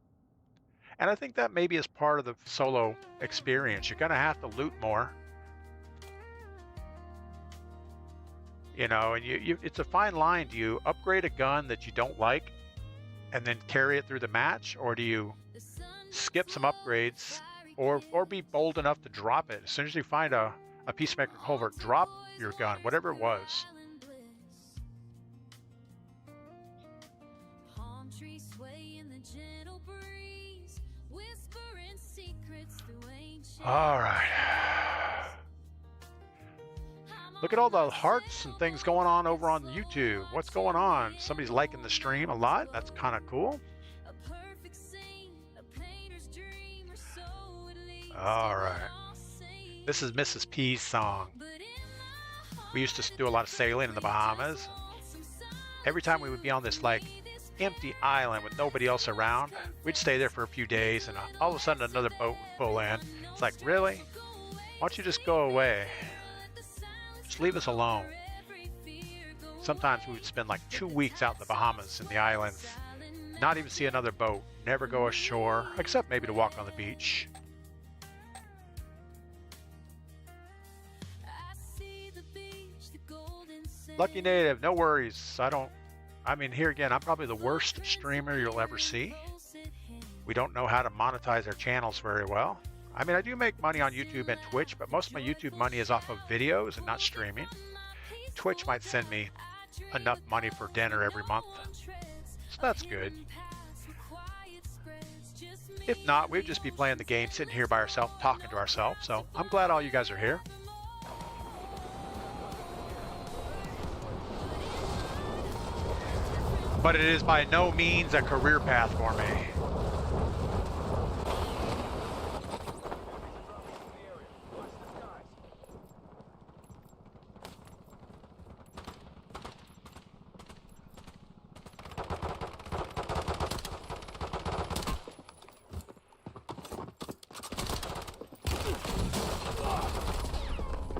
And I think that maybe is part of the solo experience. You're going to have to loot more. You know, and it's a fine line. Do you upgrade a gun that you don't like and then carry it through the match? Or do you skip some upgrades or be bold enough to drop it? As soon as you find a Peacemaker Culvert, drop your gun, whatever it was. All right. Look at all the hearts and things going on over on YouTube. What's going on? Somebody's liking the stream a lot. That's kind of cool. All right. This is Mrs. P's song. We used to do a lot of sailing in the Bahamas. Every time we would be on this like empty island with nobody else around, we'd stay there for a few days and all of a sudden another boat would pull in. It's like, really? Why don't you just go away? Just leave us alone. Sometimes we would spend like 2 weeks out in the Bahamas in the islands, not even see another boat, never go ashore, except maybe to walk on the beach. Lucky Native, no worries. I mean, here again, I'm probably the worst streamer you'll ever see. We don't know how to monetize our channels very well. I mean, I do make money on YouTube and Twitch, but most of my YouTube money is off of videos and not streaming. Twitch might send me enough money for dinner every month, so that's good. If not, we'd just be playing the game, sitting here by ourselves, talking to ourselves, so I'm glad all you guys are here. But it is by no means a career path for me.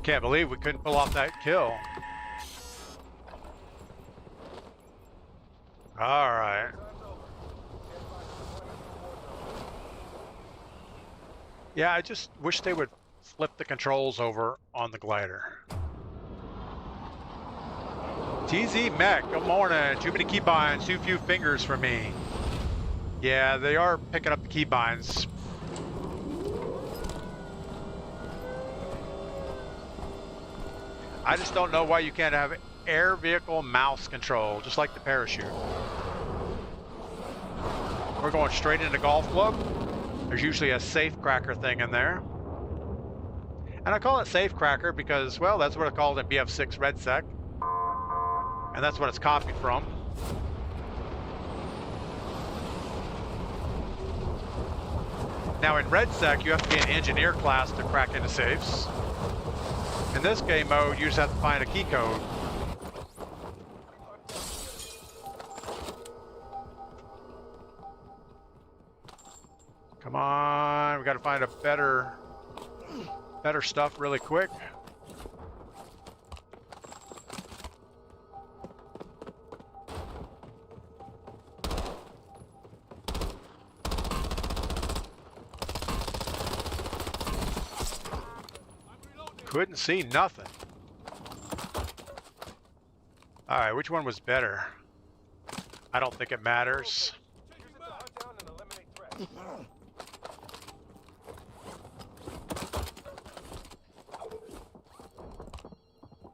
Can't believe we couldn't pull off that kill. All right. Yeah, I just wish they would flip the controls over on the glider. TZ Mech, good morning. Too many keybinds, too few fingers for me. Yeah, they are picking up the keybinds. I just don't know why you can't have air vehicle mouse control, just like the parachute. We're going straight into golf club. There's usually a safe cracker thing in there. And I call it safe cracker because, well, that's what it's called in BF6 RedSec. And that's what it's copied from. Now in RedSec, you have to be an engineer class to crack into safes. In this game mode, you just have to find a key code. Come on, we gotta find a better stuff really quick. Couldn't see nothing. All right, which one was better? I don't think it matters.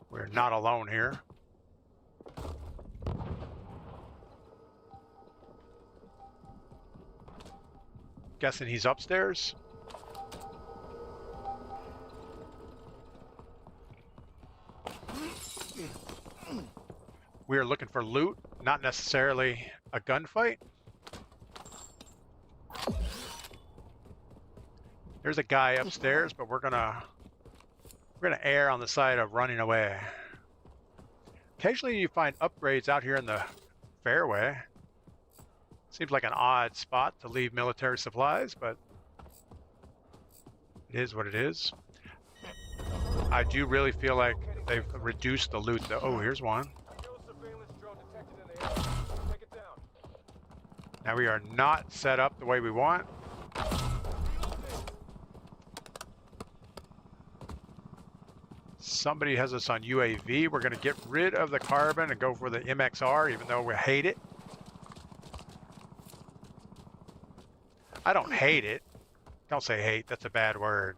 We're not alone here. Guessing he's upstairs. We are looking for loot, not necessarily a gunfight. There's a guy upstairs, but we're gonna err on the side of running away. Occasionally you find upgrades out here in the fairway. Seems like an odd spot to leave military supplies, but it is what it is. I do really feel like they've reduced the loot though. Oh, here's one. Now we are not set up the way we want. Somebody has us on UAV. We're going to get rid of the carbon and go for the MXR, even though we hate it. I don't hate it. Don't say hate. That's a bad word.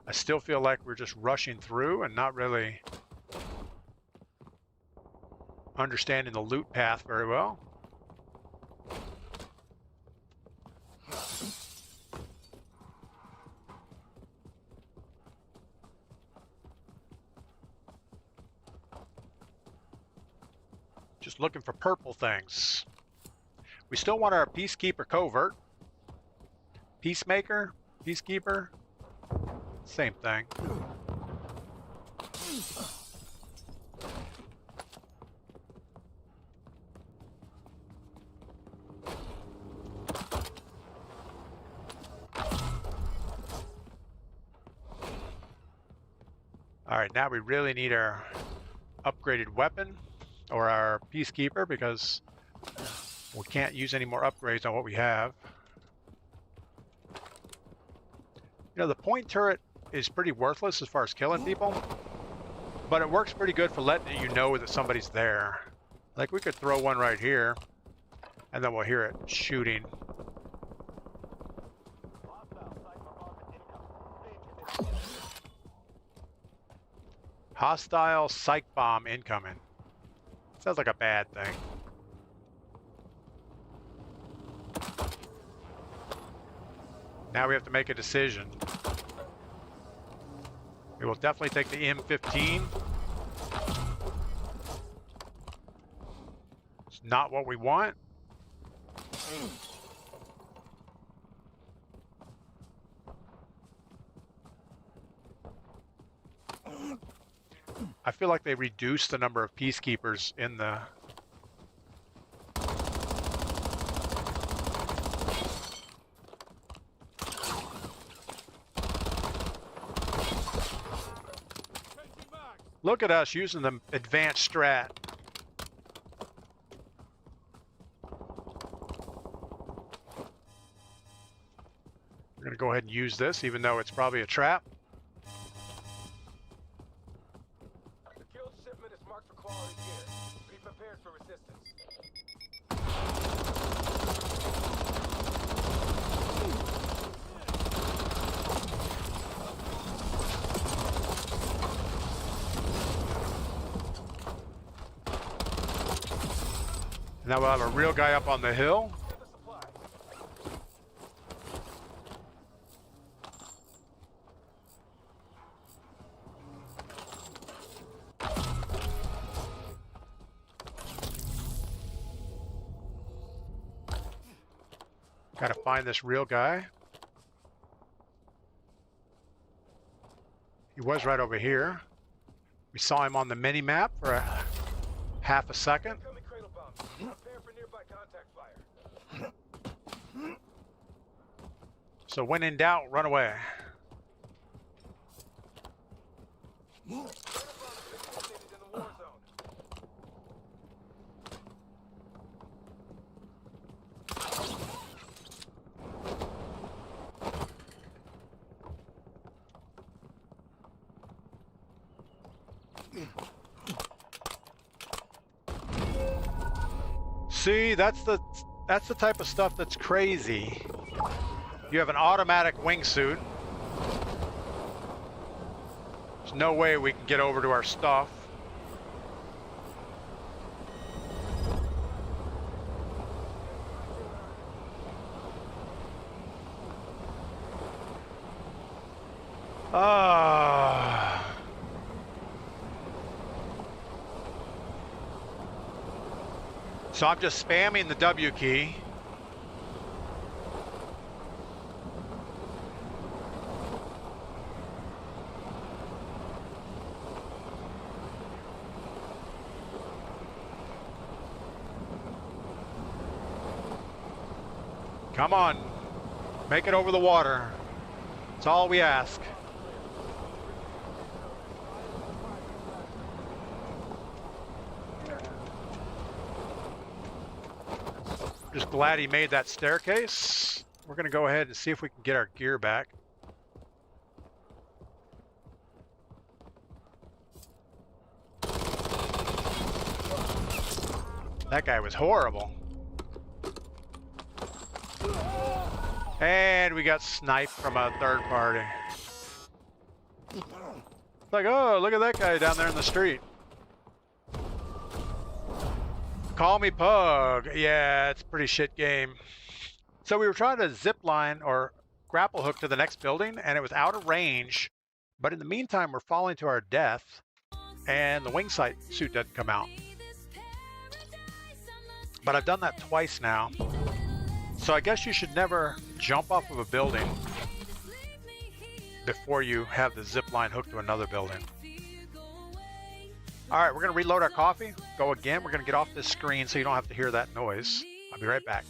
I still feel like we're just rushing through and not really understanding the loot path very well. Just looking for purple things. We still want our Peacekeeper covert. Peacemaker, Peacekeeper, same thing. All right, now we really need our upgraded weapon or our Peacekeeper because we can't use any more upgrades on what we have. You know, the point turret is pretty worthless as far as killing people, but it works pretty good for letting you know that somebody's there. Like we could throw one right here and then we'll hear it shooting. Hostile psych bomb incoming. Sounds like a bad thing. Now we have to make a decision. We will definitely take the M15. It's not what we want. I feel like they reduced the number of peacekeepers in the... Look at us using the advanced strat. gonna go ahead and use this, even though it's probably a trap. The killed shipment is marked for quality gear. Be prepared for resistance. Now we'll have a real guy up on the hill. Get the supply. Gotta find this real guy. He was right over here. We saw him on the mini-map for a half a second. Incoming cradle bombs. Prepare for nearby contact fire. So when in doubt, run away. Cradle bombs have been detonated in the war zone. See, that's the type of stuff that's crazy. You have an automatic wingsuit. There's no way we can get over to our stuff. So I'm just spamming the W key. Come on, make it over the water. That's all we ask. Just glad he made that staircase. We're gonna go ahead and see if we can get our gear back. That guy was horrible. And we got sniped from a third party. Like, oh, look at that guy down there in the street. Call me Pug. Yeah, it's a pretty shit game. So we were trying to zip line or grapple hook to the next building, and it was out of range. But in the meantime, we're falling to our death, and the wing sight suit doesn't come out. But I've done that twice now. So I guess you should never jump off of a building before you have the zip line hooked to another building. All right, we're gonna reload our coffee. Go again. We're gonna get off this screen so you don't have to hear that noise. I'll be right back.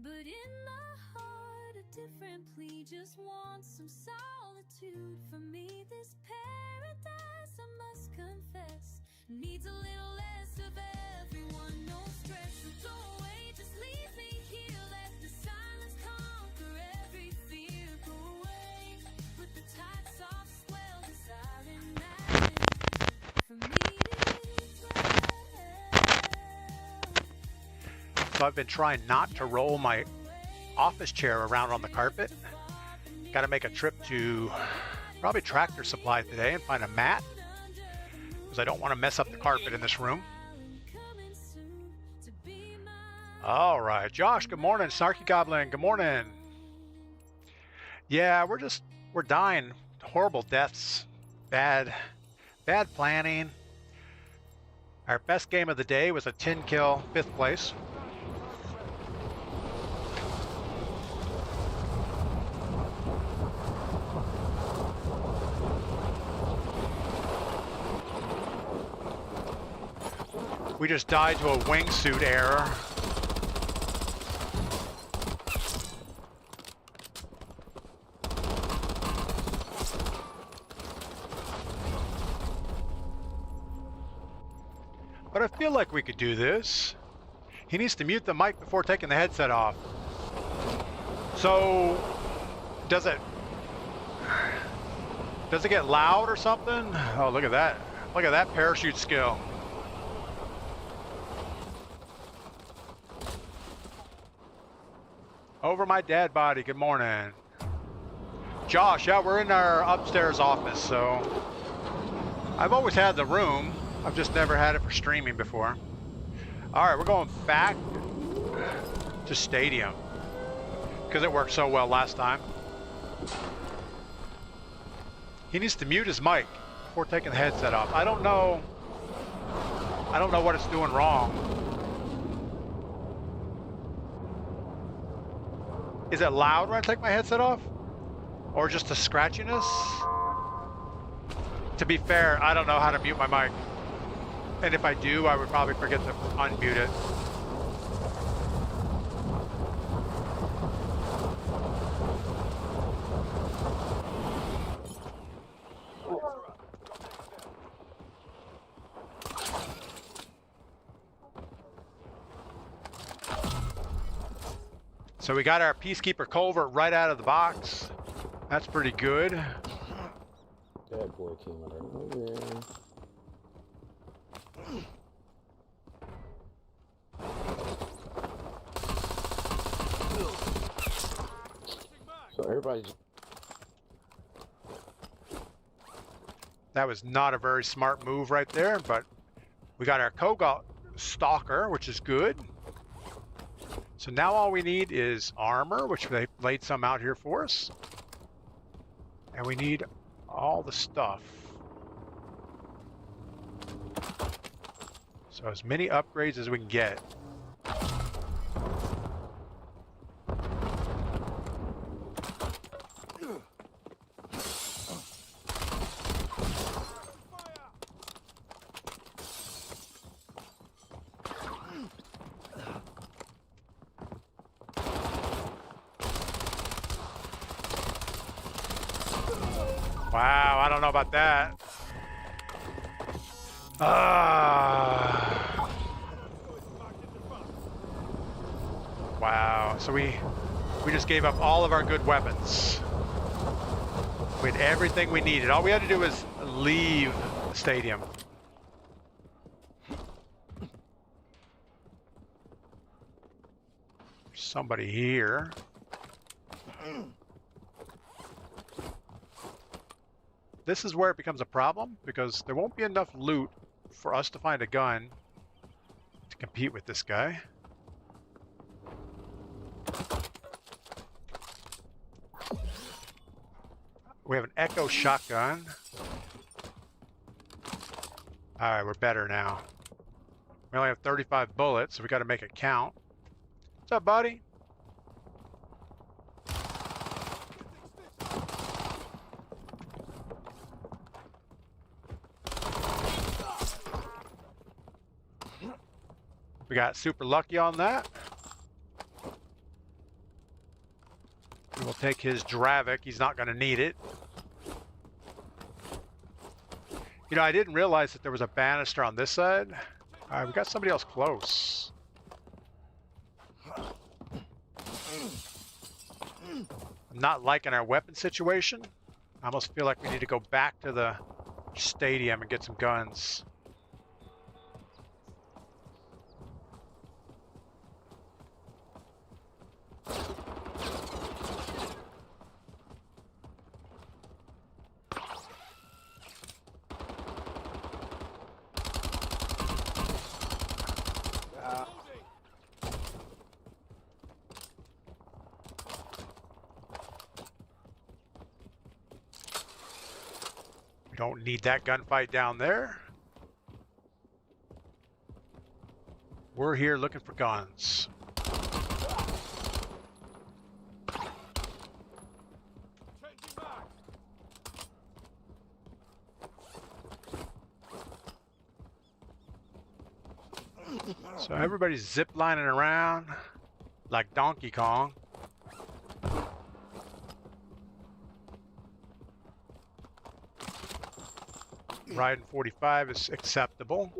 But in my heart, a different plea just wants some solitude. For me, this paradise, I must confess, needs a little less of everyone, no stress. So don't wait, just leave me here. Let the silence conquer every fear. Go away with the tight, soft swell, the silent night. For me to So I've been trying not to roll my office chair around on the carpet. Got to make a trip to probably Tractor Supply today and find a mat, because I don't want to mess up the carpet in this room. All right, Josh, good morning. Snarky Goblin, good morning. Yeah, we're dying. Horrible deaths. Bad planning. Our best game of the day was a 10 kill, 5th place. We just died to a wingsuit error. But I feel like we could do this. He needs to mute the mic before taking the headset off. So, does it get loud or something? Oh, look at that. Look at that parachute skill. Over my dead body, good morning. Josh, yeah, we're in our upstairs office, so I've always had the room. I've just never had it for streaming before. All right, we're going back to Stadium because it worked so well last time. He needs to mute his mic before taking the headset off. I don't know what it's doing wrong. Is it loud when I take my headset off? Or just a scratchiness? To be fair, I don't know how to mute my mic. And if I do, I would probably forget to unmute it. So we got our Peacekeeper Culvert right out of the box. That's pretty good. That boy came out of nowhere. So everybody's... That was not a very smart move right there, but we got our Kogot Stalker, which is good. So now all we need is armor, which they laid some out here for us. And we need all the stuff. So as many upgrades as we can get. Wow, I don't know about that. Wow, so we just gave up all of our good weapons. We had everything we needed. All we had to do was leave the stadium. There's somebody here. This is where it becomes a problem, because there won't be enough loot for us to find a gun to compete with this guy. We have an Echo shotgun. Alright, we're better now. We only have 35 bullets, so we gotta make it count. What's up, buddy? We got super lucky on that. We will take his Dravik. He's not going to need it. You know, I didn't realize that there was a banister on this side. All right, we got somebody else close. I'm not liking our weapon situation. I almost feel like we need to go back to the stadium and get some guns. Don't need that gunfight down there. We're here looking for guns. So everybody's zip lining around like Donkey Kong. Riding 45 is acceptable.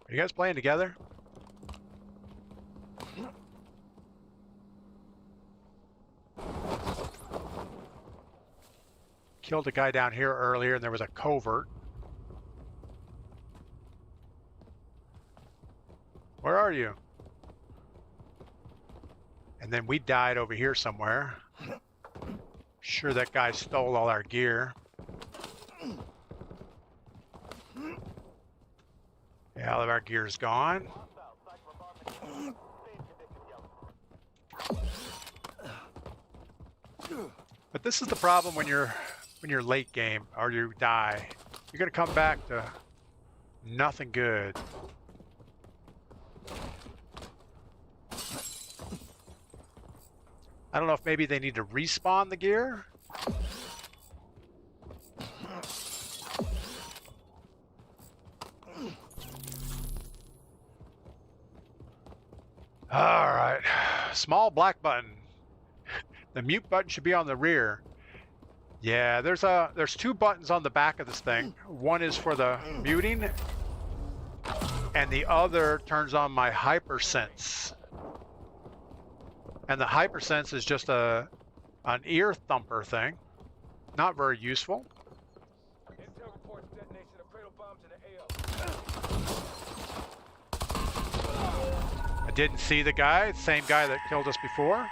Are you guys playing together? Killed a guy down here earlier and there was a covert. Where are you? And then we died over here somewhere. Sure that guy stole all our gear. Yeah, all of our gear's gone. But this is the problem when you're late game or you die. You're gonna come back to nothing good. I don't know if maybe they need to respawn the gear. All right, small black button. The mute button should be on the rear. Yeah, there's two buttons on the back of this thing. One is for the muting, and the other turns on my hypersense. And the hypersense is just an ear thumper thing. Not very useful. Intel reports detonation of cradle bombs in the AO. I didn't see the guy, same guy that killed us before.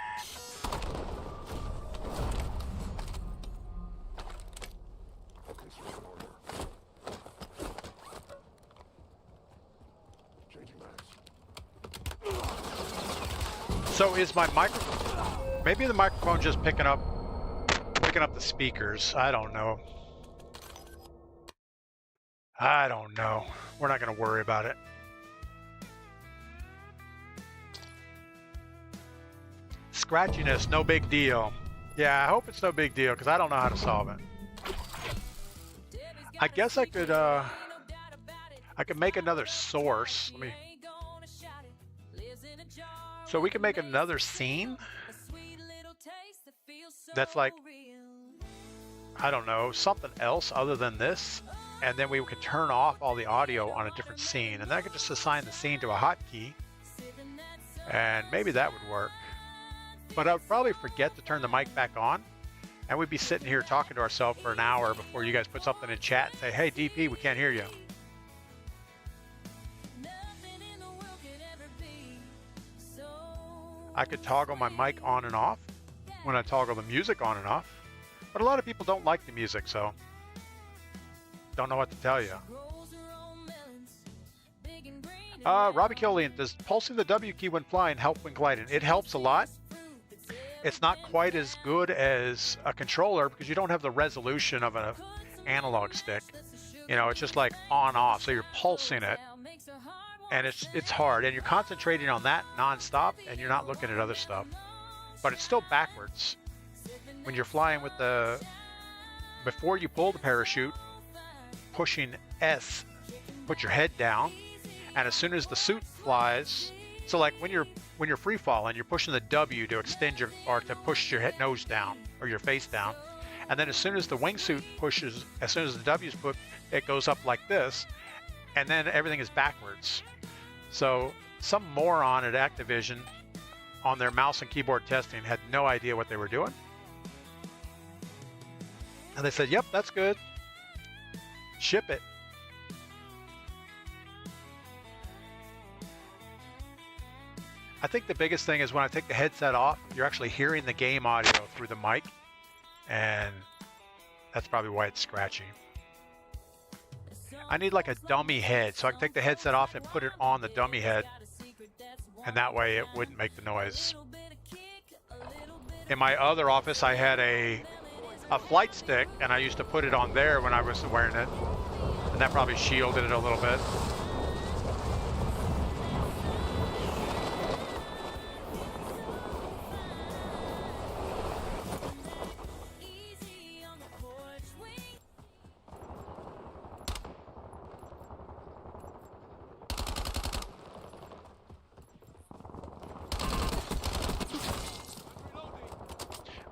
So is my microphone, maybe the microphone just picking up the speakers. I don't know. I don't know. We're not going to worry about it. Scratchiness, no big deal. Yeah, I hope it's no big deal because I don't know how to solve it. I guess I could make another source. Let me. So we can make another scene that's like, I don't know, something else other than this, and then we could turn off all the audio on a different scene, and then I could just assign the scene to a hotkey, and maybe that would work. But I would probably forget to turn the mic back on, and we'd be sitting here talking to ourselves for an hour before you guys put something in chat and say, hey, DP, we can't hear you. I could toggle my mic on and off when I toggle the music on and off, but a lot of people don't like the music, so don't know what to tell you. Robbie Killian, does pulsing the W key when flying help when gliding? It helps a lot. It's not quite as good as a controller because you don't have the resolution of an analog stick. You know, it's just like on off, so you're pulsing it. And it's hard, and you're concentrating on that nonstop, and you're not looking at other stuff. But it's still backwards. When you're flying with before you pull the parachute, pushing S, put your head down, and as soon as the suit flies, so like when you're free falling, you're pushing the W to extend or to push your nose down or your face down, and then as soon as the wingsuit pushes, as soon as the W's put, it goes up like this, and then everything is backwards. So some moron at Activision on their mouse and keyboard testing had no idea what they were doing. And they said, yep, that's good. Ship it. I think the biggest thing is when I take the headset off, you're actually hearing the game audio through the mic. And that's probably why it's scratchy. I need like a dummy head, so I can take the headset off and put it on the dummy head, and that way it wouldn't make the noise. In my other office, I had a flight stick, and I used to put it on there when I was wearing it, and that probably shielded it a little bit.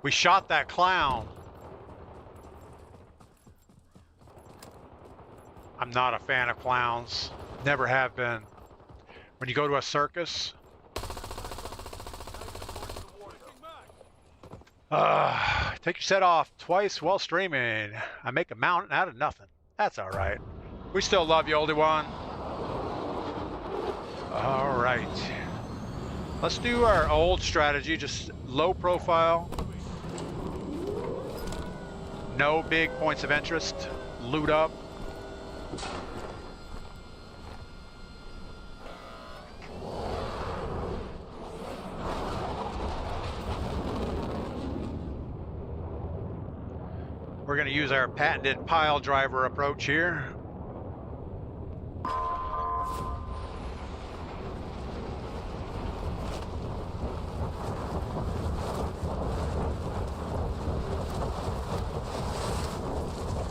We shot that clown. I'm not a fan of clowns. Never have been. When you go to a circus, take your set off twice while streaming. I make a mountain out of nothing. That's all right. We still love you, oldie one. All right. Let's do our old strategy, just low profile. No big points of interest. Loot up. We're going to use our patented pile driver approach here.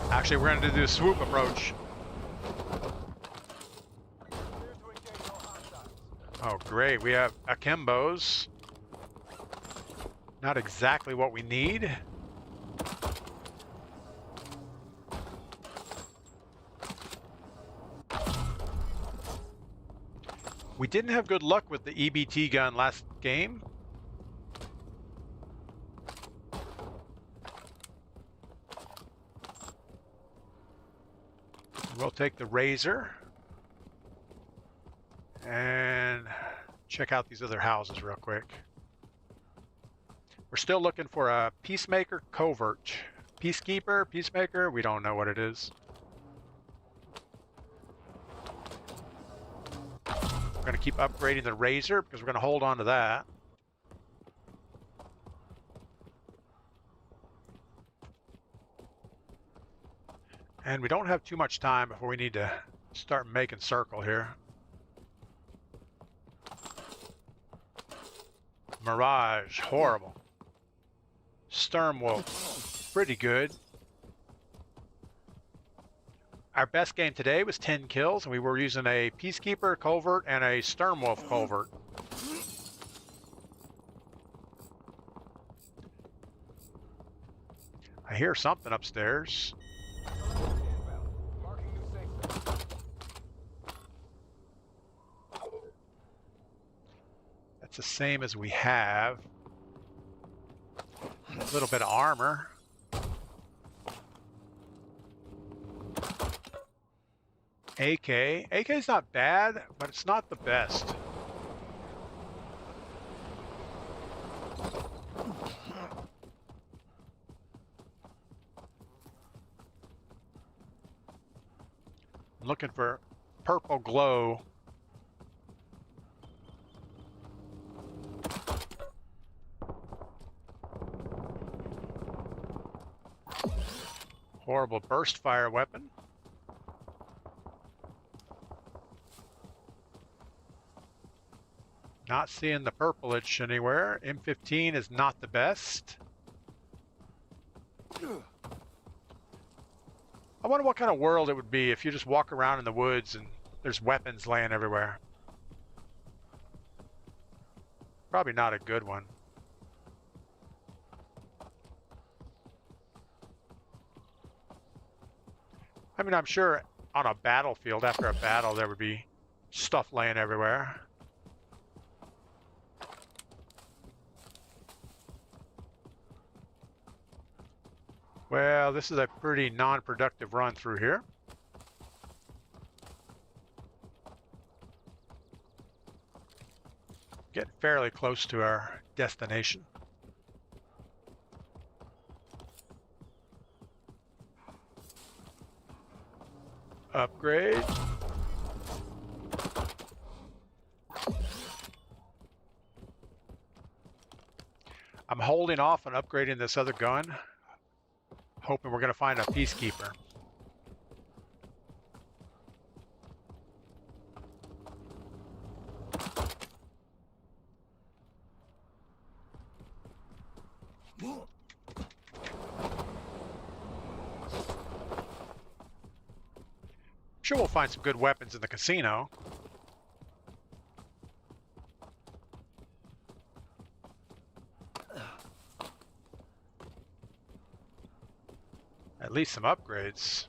Actually, we're going to do the swoop approach. Oh, great. We have akimbos. Not exactly what we need. We didn't have good luck with the EBT gun last game. We'll take the Razor and check out these other houses real quick. We're still looking for a Peacemaker Covert. Peacekeeper, Peacemaker, we don't know what it is. We're going to keep upgrading the Razor because we're going to hold on to that. And we don't have too much time before we need to start making circle here. Mirage, horrible. Sturmwolf, pretty good. Our best game today was 10 kills, and we were using a Peacekeeper Covert and a Sturmwolf Covert. I hear something upstairs. That's the same as we have. A little bit of armor. AK. AK is not bad, but it's not the best. I'm looking for purple glow. Horrible burst fire weapon. Not seeing the purplish anywhere. M15 is not the best. I wonder what kind of world it would be if you just walk around in the woods and there's weapons laying everywhere. Probably not a good one. I mean, I'm sure on a battlefield, after a battle, there would be stuff laying everywhere. Well, this is a pretty non-productive run through here. Getting fairly close to our destination. Upgrade. I'm holding off on upgrading this other gun, hoping we're going to find a Peacekeeper. Sure, we'll find some good weapons in the casino. At least some upgrades.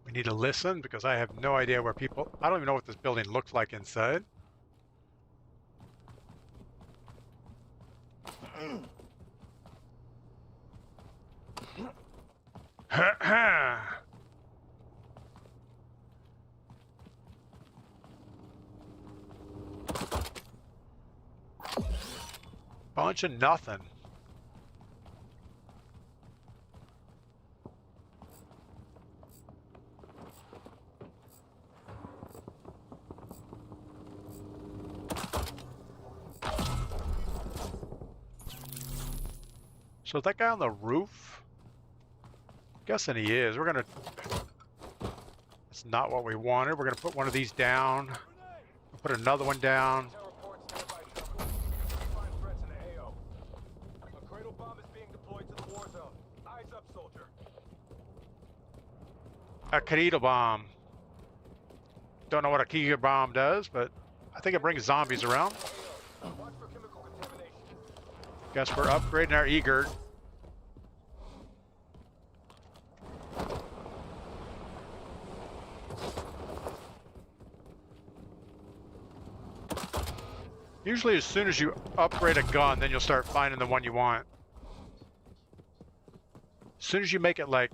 We need to listen because I have no idea where people... I don't even know what this building looks like inside. Bunch of nothing. So that guy on the roof? Guessing he is. We're gonna... That's not what we wanted. We're gonna put one of these down. We'll put another one down. Intel reports nearby terminal. Find threats in the AO. A cradle bomb is being deployed to the war zone. Eyes up, soldier. A Karita bomb. Don't know what a Karita bomb does, but I think it brings zombies around. Watch for chemical contamination. Guess we're upgrading our E-Gerd. Usually as soon as you upgrade a gun, then you'll start finding the one you want. As soon as you make it like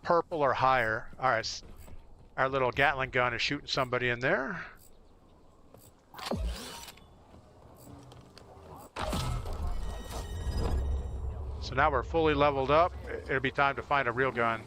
purple or higher. Alright, our little Gatling gun is shooting somebody in there. So now we're fully leveled up. It'll be time to find a real gun.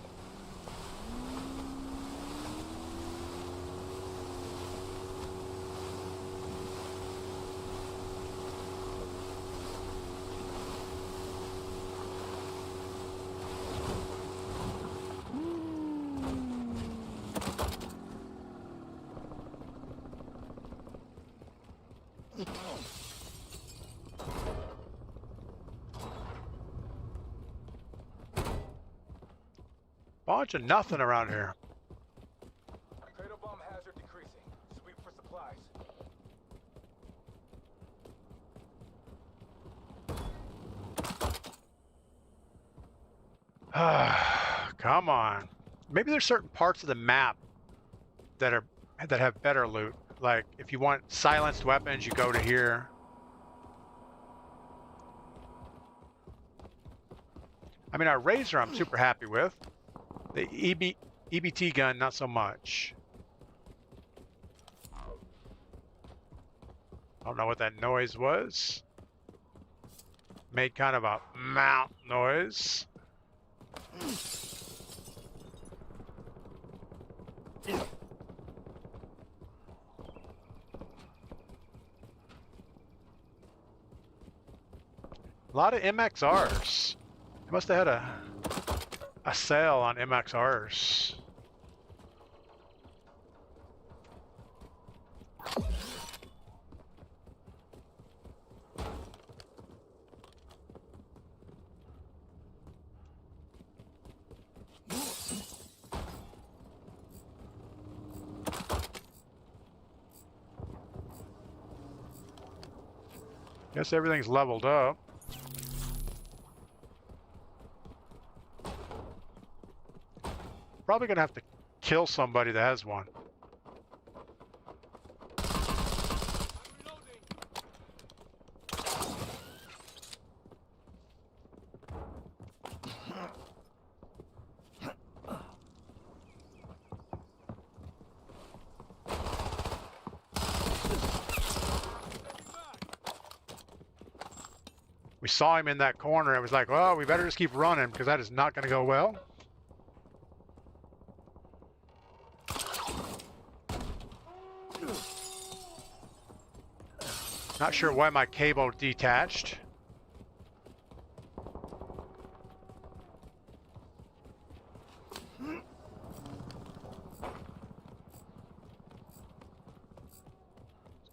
Bunch of nothing around here. Cradle bomb hazard decreasing. Sweep for supplies. Come on. Maybe there's certain parts of the map that have better loot. Like if you want silenced weapons, you go to here. I mean, our Razor I'm super happy with. The EBT gun, not so much. I don't know what that noise was. Made kind of a mount noise. A lot of MXRs. They must have had a sale on MXRs. Guess everything's leveled up. Probably gonna have to kill somebody that has one. We saw him in that corner. It was like, well, we better just keep running because that is not going to go well. Not sure why my cable detached.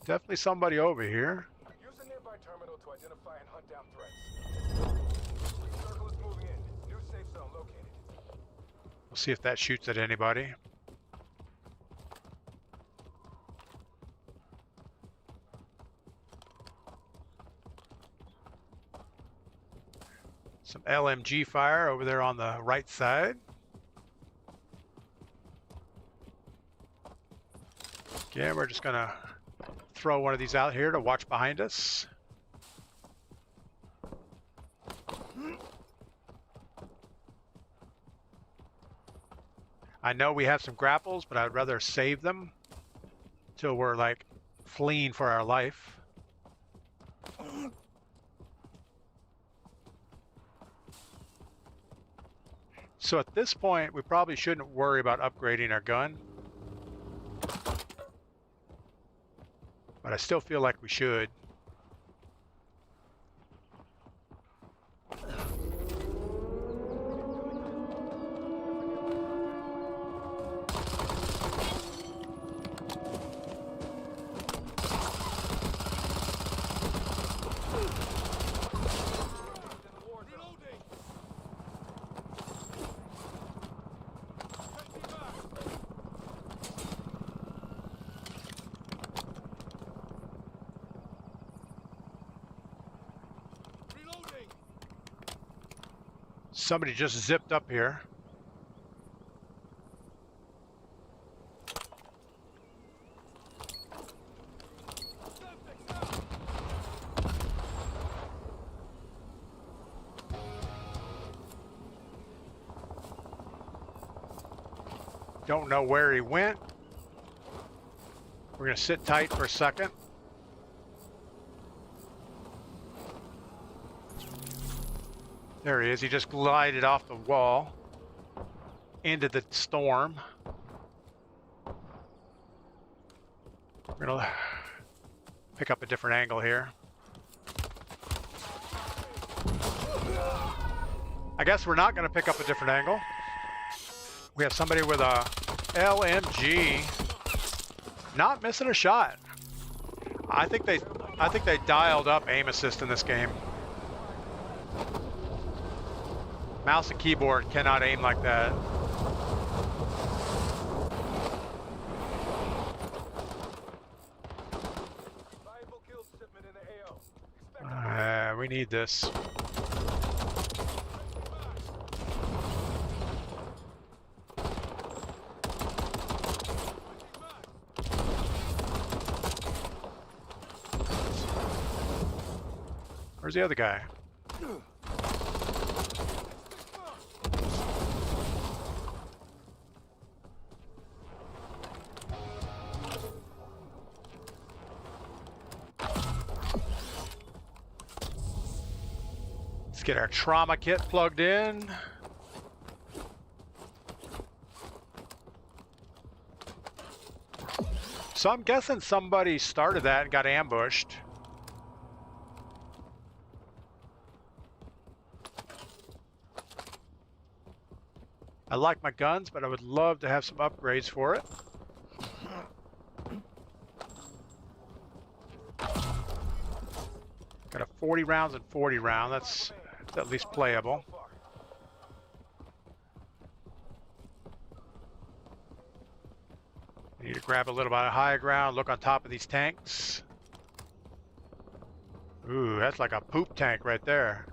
Definitely somebody over here. Use a nearby terminal to identify and hunt down threats. Circle is moving in. New safe zone located. We'll see if that shoots at anybody. Some LMG fire over there on the right side. Again, we're just gonna throw one of these out here to watch behind us. I know we have some grapples, but I'd rather save them till we're like fleeing for our life. So at this point, we probably shouldn't worry about upgrading our gun. But I still feel like we should. Somebody just zipped up here. Don't know where he went. We're gonna sit tight for a second. There he is. He just glided off the wall into the storm. We're gonna pick up a different angle here. I guess we're not gonna pick up a different angle. We have somebody with a LMG, not missing a shot. I think they dialed up aim assist in this game. Mouse and keyboard cannot aim like that. Valuable kill shipment in the AO. We need this. Where's the other guy? Let's get our trauma kit plugged in. So I'm guessing somebody started that and got ambushed. I like my guns, but I would love to have some upgrades for it. Got a 40 rounds and 40 round. That's at least playable. Need to grab a little bit of high ground, look on top of these tanks. Ooh, that's like a poop tank right there.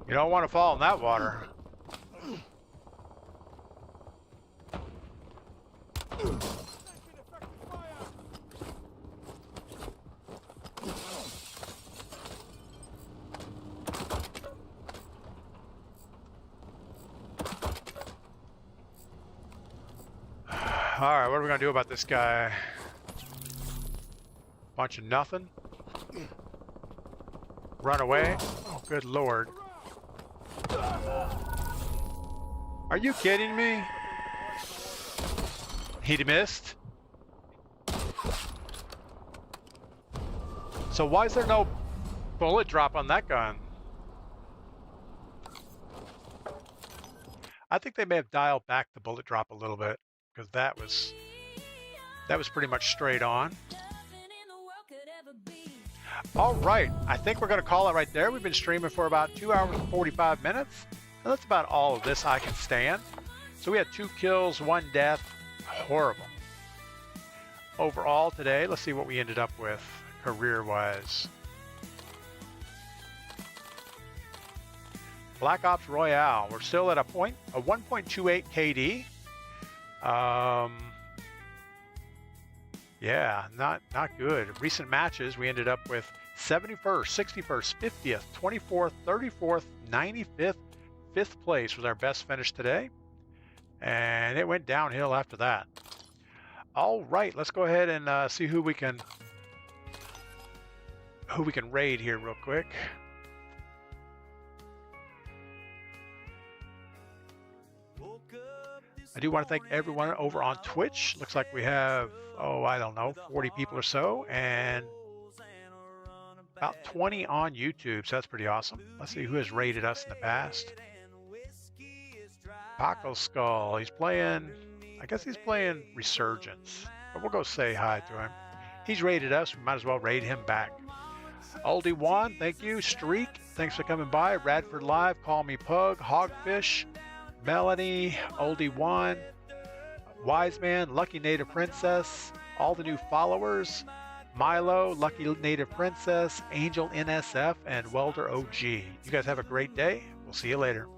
You don't want to fall in that water. Alright, what are we gonna do about this guy? Bunch of nothing? Run away? Oh, good lord. Are you kidding me? He missed? So why is there no bullet drop on that gun? I think they may have dialed back the bullet drop a little bit, because that was That was pretty much straight on. Nothing in the world could ever be. All right, I think we're going to call it right there. We've been streaming for about 2 hours and 45 minutes. And that's about all of this I can stand. So we had 2 kills, 1 death. Horrible. Overall today, let's see what we ended up with career-wise. Black Ops Royale, we're still at a 1.28 KD. Yeah, not good. Recent matches, we ended up with 71st, 61st, 50th, 24th, 34th, 95th, 5th place was our best finish today. And it went downhill after that. All right, let's go ahead and see who we can raid here real quick. I do want to thank everyone over on Twitch. Looks like we have, I don't know, 40 people or so, and about 20 on YouTube, so that's pretty awesome. Let's see who has raided us in the past. Paco Skull, he's playing, I guess he's playing Resurgence, but we'll go say hi to him. He's raided us, we might as well raid him back. Oldie Juan, thank you. Streak, thanks for coming by. Radford Live, Call Me Pug, Hogfish, Melanie, Oldie Juan, Wise Man, Lucky Native Princess, all the new followers, Milo, Lucky Native Princess, Angel NSF, and Welder OG. You guys have a great day. We'll see you later.